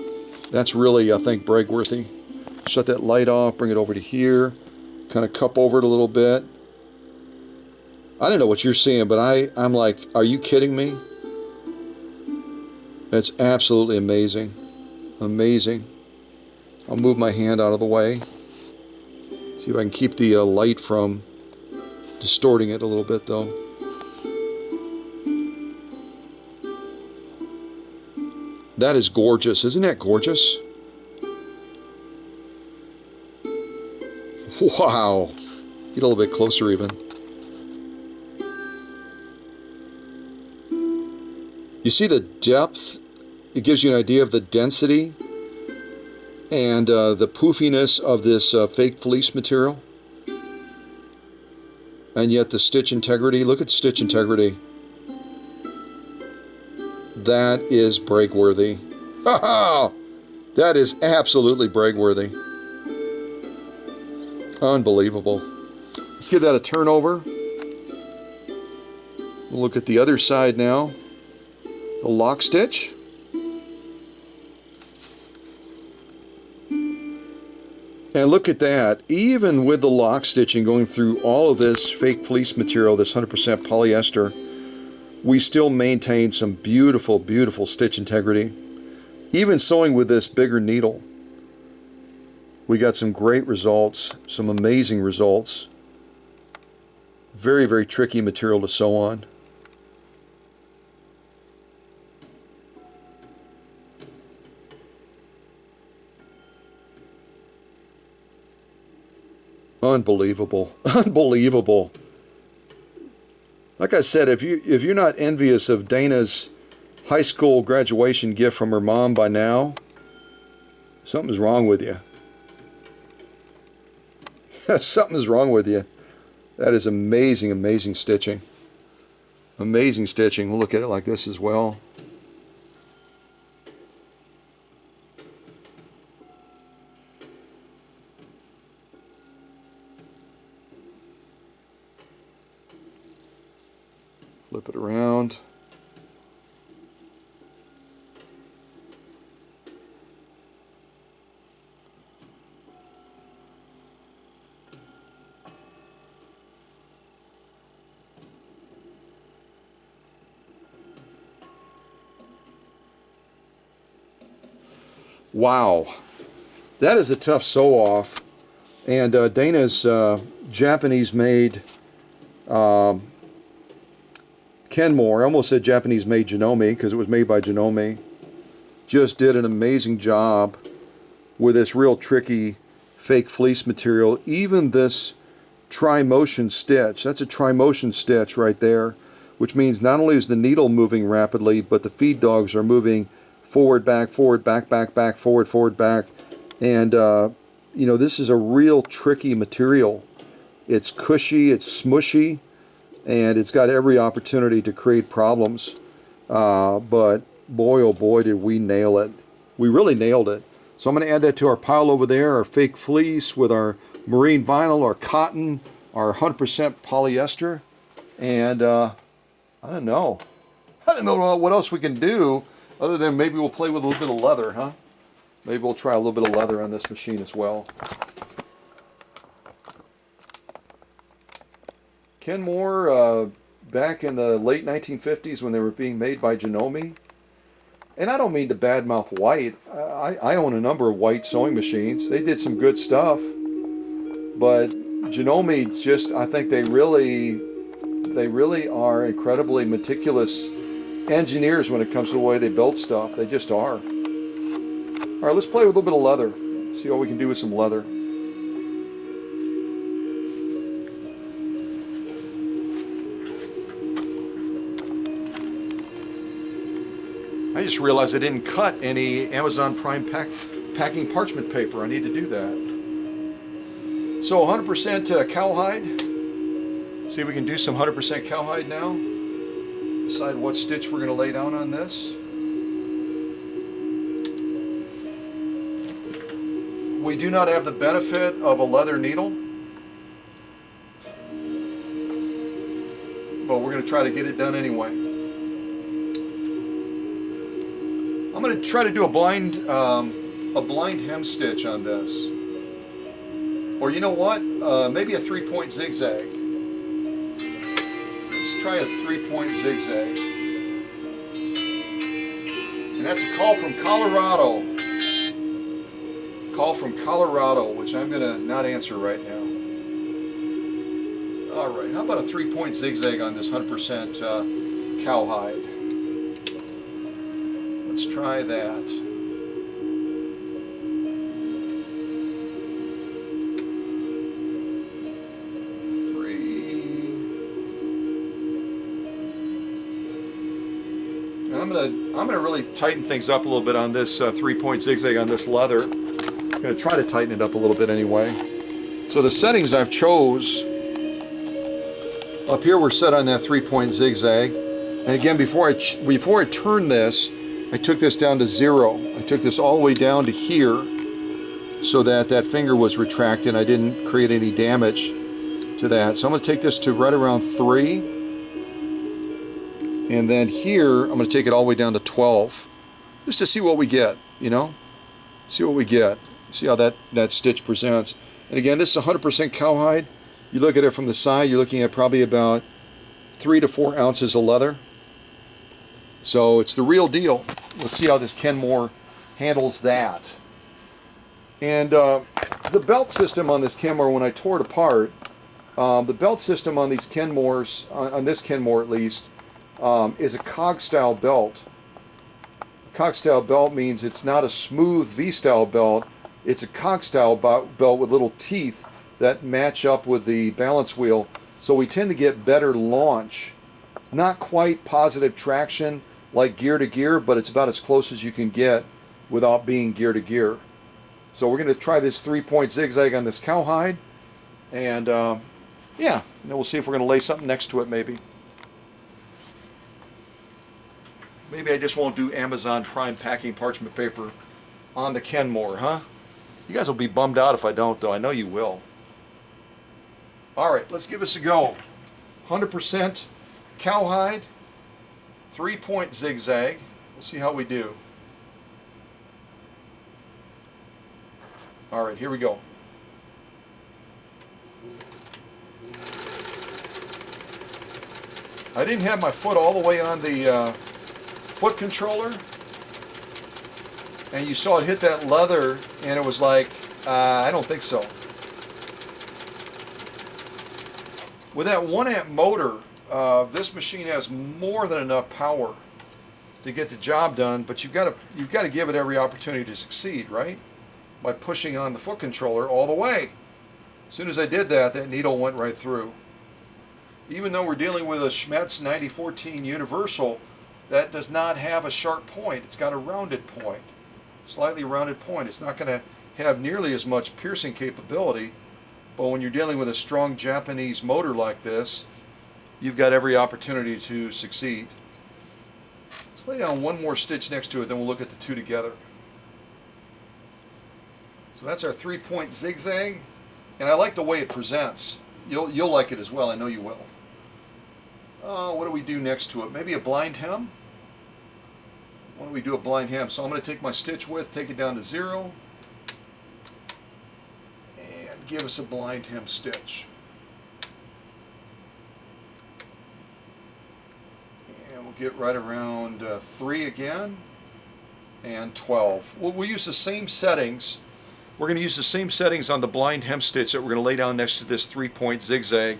That's really, I think, brag-worthy. Shut that light off, bring it over to here. Kind of cup over it a little bit. I don't know what you're seeing, but I'm like, are you kidding me? It's absolutely amazing. Amazing. I'll move my hand out of the way. See if I can keep the light from distorting it a little bit, though. That is gorgeous. Isn't that gorgeous? Wow. Get a little bit closer even. You see the depth? It gives you an idea of the density and the poofiness of this fake fleece material. And yet the stitch integrity, look at the stitch integrity. That is break-worthy. That is absolutely break-worthy. Unbelievable. Let's give that a turn over. We'll look at the other side now. The lock stitch. And look at that. Even with the lock stitching going through all of this fake fleece material, this 100% polyester, we still maintain some beautiful, beautiful stitch integrity. Even sewing with this bigger needle, we got some great results, some amazing results. Very, very tricky material to sew on. Unbelievable. Unbelievable. Like I said, if you're not envious of Dana's high school graduation gift from her mom by now, something's wrong with you. Something's wrong with you. That is amazing, amazing stitching. Amazing stitching. We'll look at it like this as well. Flip it around. Wow, that is a tough sew off. And Dana's Japanese-made Kenmore, I almost said Japanese-made Janome because it was made by Janome, just did an amazing job with this real tricky fake fleece material. Even this tri-motion stitch, that's a tri-motion stitch right there, which means not only is the needle moving rapidly, but the feed dogs are moving forward, back, back, forward, back. And, you know, this is a real tricky material. It's cushy, it's smushy. and it's got every opportunity to create problems. But boy, oh boy, did we nail it. We really nailed it. So I'm going to add that to our pile over there, our fake fleece with our marine vinyl, our cotton, our 100% polyester, and I don't know. I don't know what else we can do other than maybe we'll play with a little bit of leather, huh? Maybe we'll try a little bit of leather on this machine as well. Kenmore, back in the late 1950s when they were being made by Janome, and I don't mean to badmouth White. I own a number of White sewing machines. They did some good stuff, but Janome just, I think they really are incredibly meticulous engineers when it comes to the way they build stuff. They just are. All right, let's play with a little bit of leather. See what we can do with some leather. I just realized I didn't cut any Amazon Prime packing parchment paper. I need to do that. So 100% cowhide. See if we can do some 100% cowhide now. Decide what stitch we're going to lay down on this. We do not have the benefit of a leather needle, but we're going to try to get it done anyway. I'm going to try to do a blind hem stitch on this, or you know what? Maybe a 3-point zigzag. Let's try a 3-point zigzag, and that's a call from Colorado. Call from Colorado, which I'm going to not answer right now. All right, how about a 3-point zigzag on this 100% cowhide? Let's try that. And I'm gonna really tighten things up a little bit on this 3-point zigzag on this leather. I'm going to try to tighten it up a little bit anyway. So the settings I've chose up here were set on that 3-point zigzag. And again, before I turn this, I took this down to 0. I took this all the way down to here so that that finger was retracted. I didn't create any damage to that. So I'm going to take this to right around 3. And then here, I'm going to take it all the way down to 12. Just to see what we get, you know? See what we get. See how that stitch presents. And again, this is 100% cowhide. You look at it from the side, you're looking at probably about 3 to 4 ounces of leather. So it's the real deal. Let's see how this Kenmore handles that. And the belt system on this Kenmore, when I tore it apart, the belt system on these Kenmores, on this Kenmore at least, is a cog-style belt. A cog-style belt means it's not a smooth V-style belt. It's a cog-style belt with little teeth that match up with the balance wheel, so we tend to get better launch. It's not quite positive traction like gear to gear, but it's about as close as you can get without being gear to gear. So we're going to try this 3-point zigzag on this cowhide, and yeah, and then we'll see if we're going to lay something next to it maybe. Maybe I just won't do Amazon Prime packing parchment paper on the Kenmore, huh? You guys will be bummed out if I don't, though. I know you will. All right, let's give this a go. 100% cowhide, 3-point zigzag. We'll see how we do. All right, here we go. I didn't have my foot all the way on the foot controller, and you saw it hit that leather, and it was like, I don't think so. With that 1-amp motor, this machine has more than enough power to get the job done, but you've got to give it every opportunity to succeed, right? By pushing on the foot controller all the way. As soon as I did that, that needle went right through. Even though we're dealing with a Schmetz 9014 Universal, that does not have a sharp point. It's got a rounded point, slightly rounded point. It's not going to have nearly as much piercing capability, but when you're dealing with a strong Japanese motor like this, you've got every opportunity to succeed. Let's lay down one more stitch next to it, then we'll look at the two together. So that's our 3-point zigzag, and I like the way it presents. You'll like it as well, I know you will. What do we do next to it? Maybe a blind hem? Why don't we do a blind hem? So I'm going to take my stitch width, take it down to 0, and give us a blind hem stitch. And we'll get right around 3 again, and 12. We'll use the same settings. We're going to use the same settings on the blind hem stitch that we're going to lay down next to this 3-point zigzag,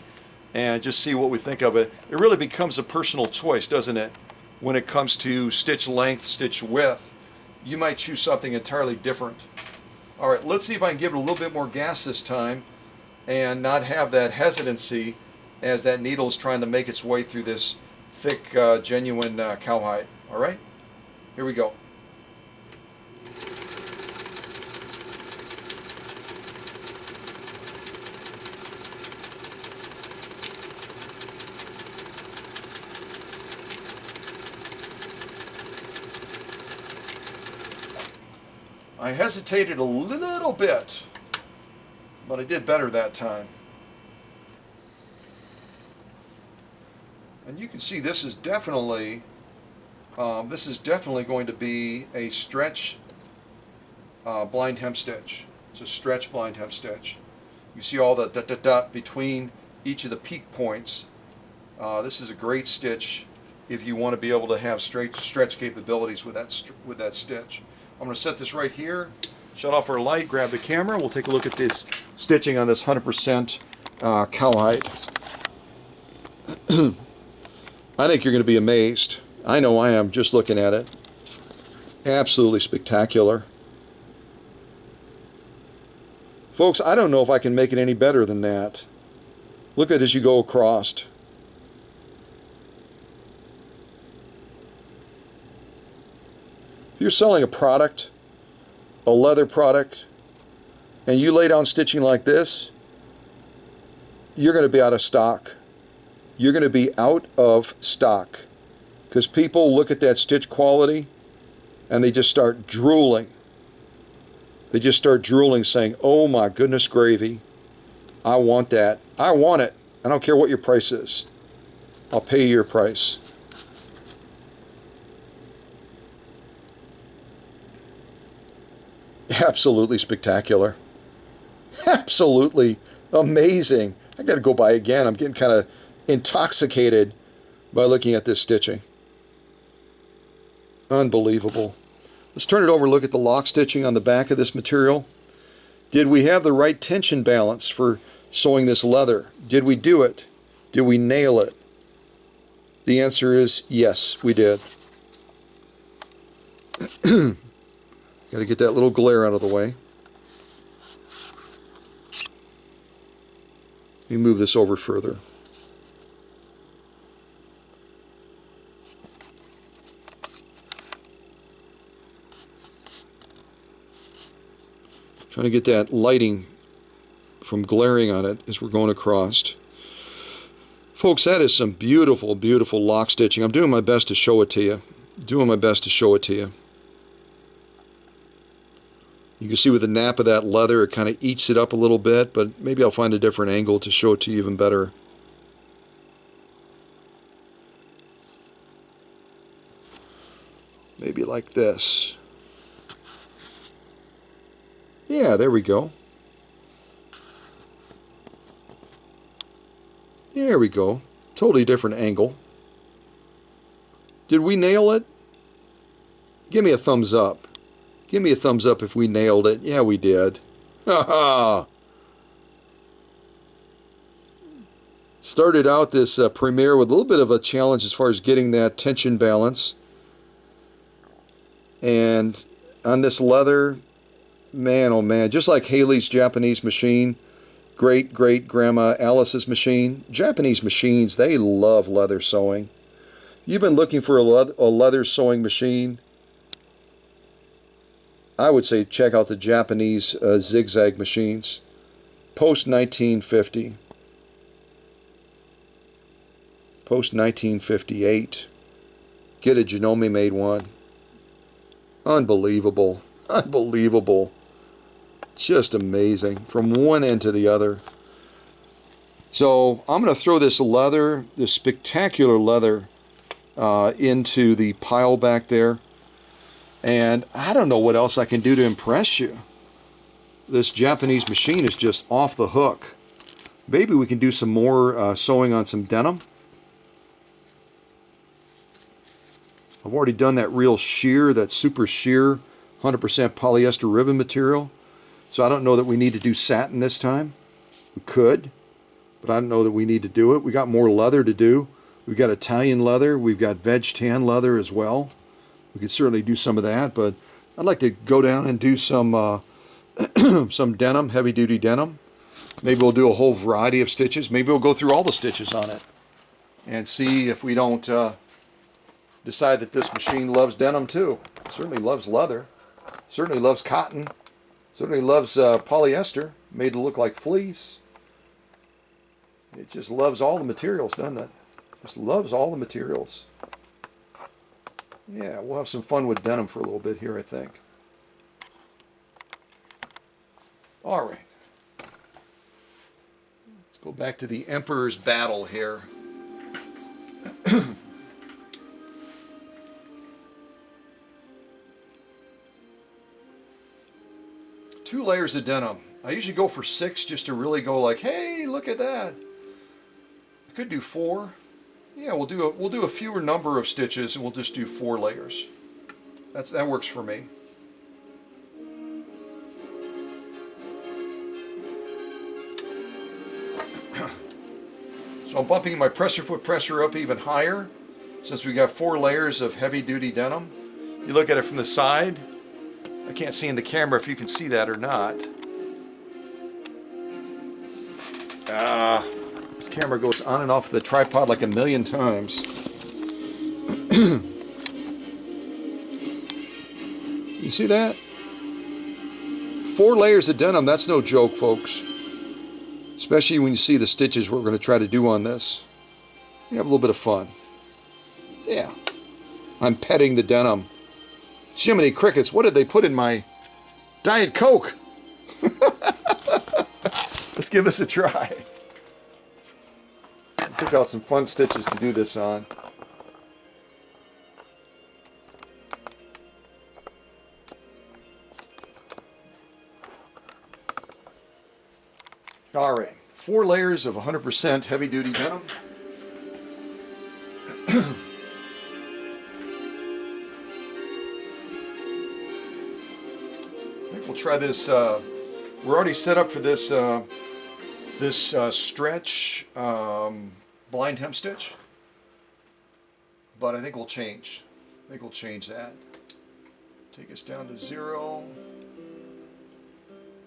and just see what we think of it. It really becomes a personal choice, doesn't it? When it comes to stitch length, stitch width, you might choose something entirely different. All right, let's see if I can give it a little bit more gas this time and not have that hesitancy as that needle is trying to make its way through this thick, genuine cowhide. All right, here we go. I hesitated a little bit, but I did better that time. And you can see this is definitely going to be a stretch blind hem stitch. It's a stretch blind hem stitch. You see all the dot dot dot between each of the peak points. This is a great stitch if you want to be able to have stretch capabilities with that stitch. I'm going to set this right here, shut off our light, grab the camera. We'll take a look at this stitching on this 100% cowhide. I think you're going to be amazed. I know I am just looking at it. Absolutely spectacular. Folks, I don't know if I can make it any better than that. Look at it as you go across. If you're selling a product, a leather product, and you lay down stitching like this, you're going to be out of stock. You're going to be out of stock because people look at that stitch quality and they just start drooling. They just start drooling saying, oh my goodness gravy, I want that. I want it. I don't care what your price is. I'll pay you your price. Absolutely spectacular. Absolutely amazing. I got to go by again. I'm getting kind of intoxicated by looking at this stitching. Unbelievable. Let's turn it over and look at the lock stitching on the back of this material. Did we have the right tension balance for sewing this leather? Did we do it? Did we nail it? The answer is yes, we did. Got to get that little glare out of the way. Let me move this over further. Trying to get that lighting from glaring on it as we're going across. Folks, that is some beautiful, beautiful lock stitching. I'm doing my best to show it to you. Doing my best to show it to you. You can see with the nap of that leather, it kind of eats it up a little bit, but maybe I'll find a different angle to show it to you even better. Maybe like this. Yeah, there we go. There we go. Totally different angle. Did we nail it? Give me a thumbs up. Give me a thumbs up if we nailed it. Yeah, we did. Ha Started out this premiere with a little bit of a challenge as far as getting that tension balance. And on this leather, man, oh man, just like Haley's Japanese machine, great-great-grandma Alice's machine, Japanese machines, they love leather sewing. You've been looking for a leather sewing machine, I would say check out the Japanese Zigzag machines, post 1950. Post 1958. Get a Janome made one. Unbelievable. Unbelievable. Just amazing. From one end to the other. So I'm going to throw this leather, this spectacular leather, into the pile back there. And I don't know what else I can do to impress you. This Japanese machine is just off the hook. Maybe we can do some more sewing on some denim. I've already done that real sheer, that super sheer, 100% polyester ribbon material. So I don't know that we need to do satin this time. We could, but I don't know that we need to do it. We got more leather to do. We've got Italian leather. We've got veg tan leather as well. We could certainly do some of that, but I'd like to go down and do some some denim, heavy-duty denim. Maybe we'll do a whole variety of stitches. Maybe we'll go through all the stitches on it and see if we don't decide that this machine loves denim too. Certainly loves leather. Certainly loves cotton. Certainly loves polyester, made to look like fleece. It just loves all the materials, doesn't it? Just loves all the materials. Yeah, we'll have some fun with denim for a little bit here, I think. All right. Let's go back to the Emperor's Battle here. 2 layers of denim. I usually go for 6 just to really go like, hey, look at that. I could do 4. Yeah, we'll do a fewer number of stitches and we'll just do 4 layers. That works for me. So I'm bumping my presser foot pressure up even higher since we got 4 layers of heavy duty denim. You look at it from the side. I can't see in the camera if you can see that or not. This camera goes on and off the tripod like a million times. You see that? 4 layers of denim, that's no joke, folks. Especially when you see the stitches we're going to try to do on this. You have a little bit of fun. Yeah. I'm petting the denim. Jiminy crickets, what did they put in my Diet Coke? Let's give this a try. Pick out some fun stitches to do this on. All right, 4 layers of 100% heavy-duty denim. I think we'll try this. We're already set up for this stretch blind hem stitch, but I think we'll change. I think we'll change that. Take us down to 0.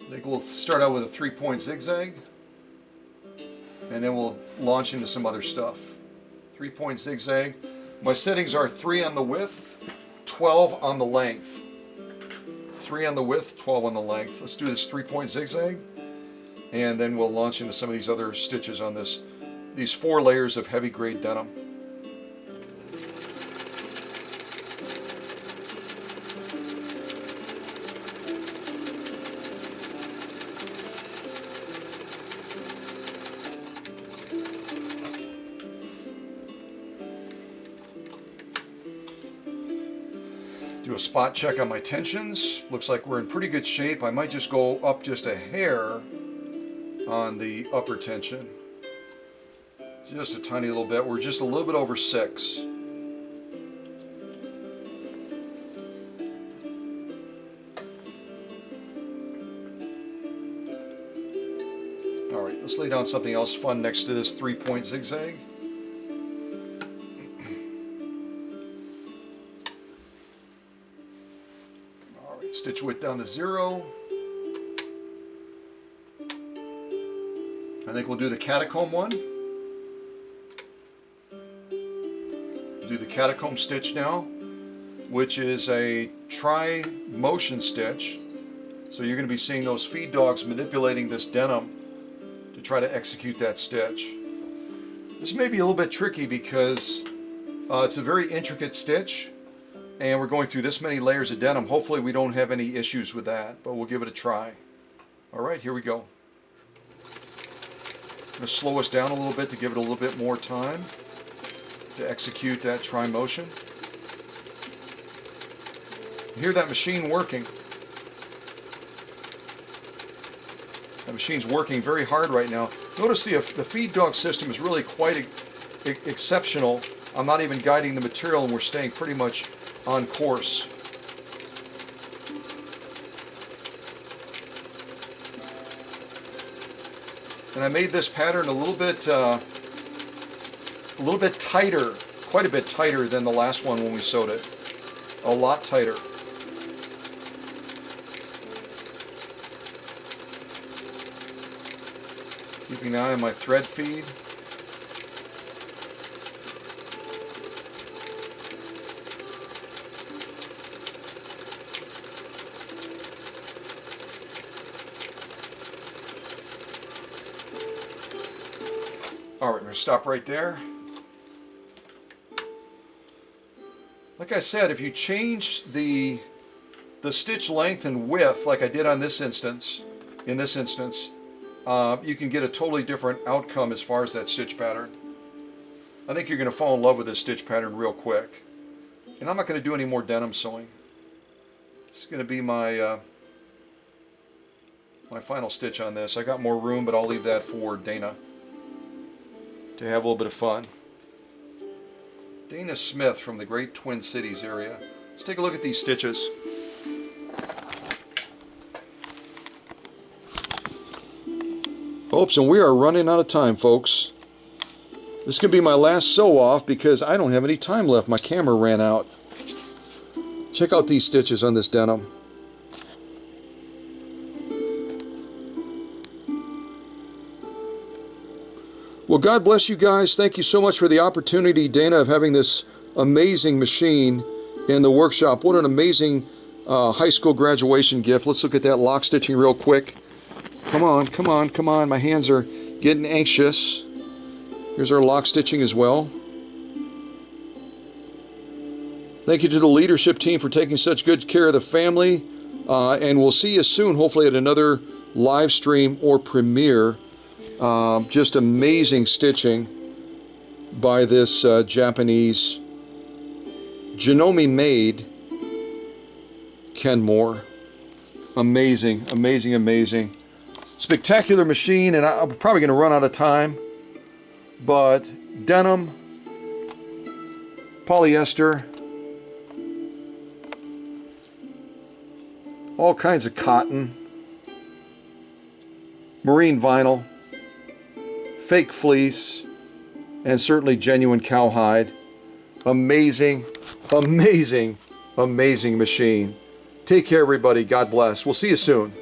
I think we'll start out with a 3-point zigzag, and then we'll launch into some other stuff. 3-point zigzag. My settings are 3 on the width, 12 on the length. 3 on the width, 12 on the length. Let's do this 3-point zigzag, and then we'll launch into some of these other stitches on these 4 layers of heavy grade denim. Do a spot check on my tensions. Looks like we're in pretty good shape. I might just go up just a hair on the upper tension. Just a tiny little bit. We're just a little bit over 6. All right, let's lay down something else fun next to this 3-point zigzag. All right, stitch width down to 0. I think we'll do the catacomb one. Do the catacomb stitch now, which is a tri-motion stitch. So you're going to be seeing those feed dogs manipulating this denim to try to execute that stitch. This may be a little bit tricky because it's a very intricate stitch, and we're going through this many layers of denim. Hopefully we don't have any issues with that, but we'll give it a try. All right, here we go. I'm going to slow us down a little bit to give it a little bit more time to execute that tri-motion. You hear that machine working. The machine's working very hard right now. Notice the feed dog system is really quite exceptional. I'm not even guiding the material, and we're staying pretty much on course. And I made this pattern a little bit tighter, quite a bit tighter than the last one when we sewed it. A lot tighter. Keeping an eye on my thread feed. All right, we're going to stop right there. Like I said, if you change the stitch length and width, like I did on this instance, you can get a totally different outcome as far as that stitch pattern. I think you're going to fall in love with this stitch pattern real quick. And I'm not going to do any more denim sewing. This is going to be my my final stitch on this. I got more room, but I'll leave that for Danna to have a little bit of fun. Danna Smith from the great Twin Cities area. Let's take a look at these stitches. Oops, and we are running out of time, folks. This could be my last sew off because I don't have any time left. My camera ran out. Check out these stitches on this denim. Well, God bless you guys. Thank you so much for the opportunity, Danna, of having this amazing machine in the workshop. What an amazing high school graduation gift. Let's look at that lock stitching real quick. Come on, come on, come on. My hands are getting anxious. Here's our lock stitching as well. Thank you to the leadership team for taking such good care of the family. And we'll see you soon, hopefully at another live stream or premiere. Just amazing stitching by this Japanese Janome-made Kenmore. Amazing, amazing, amazing. Spectacular machine, and I'm probably going to run out of time. But denim, polyester, all kinds of cotton, marine vinyl, fake fleece, and certainly genuine cowhide. Amazing, amazing, amazing machine. Take care, everybody. God bless. We'll see you soon.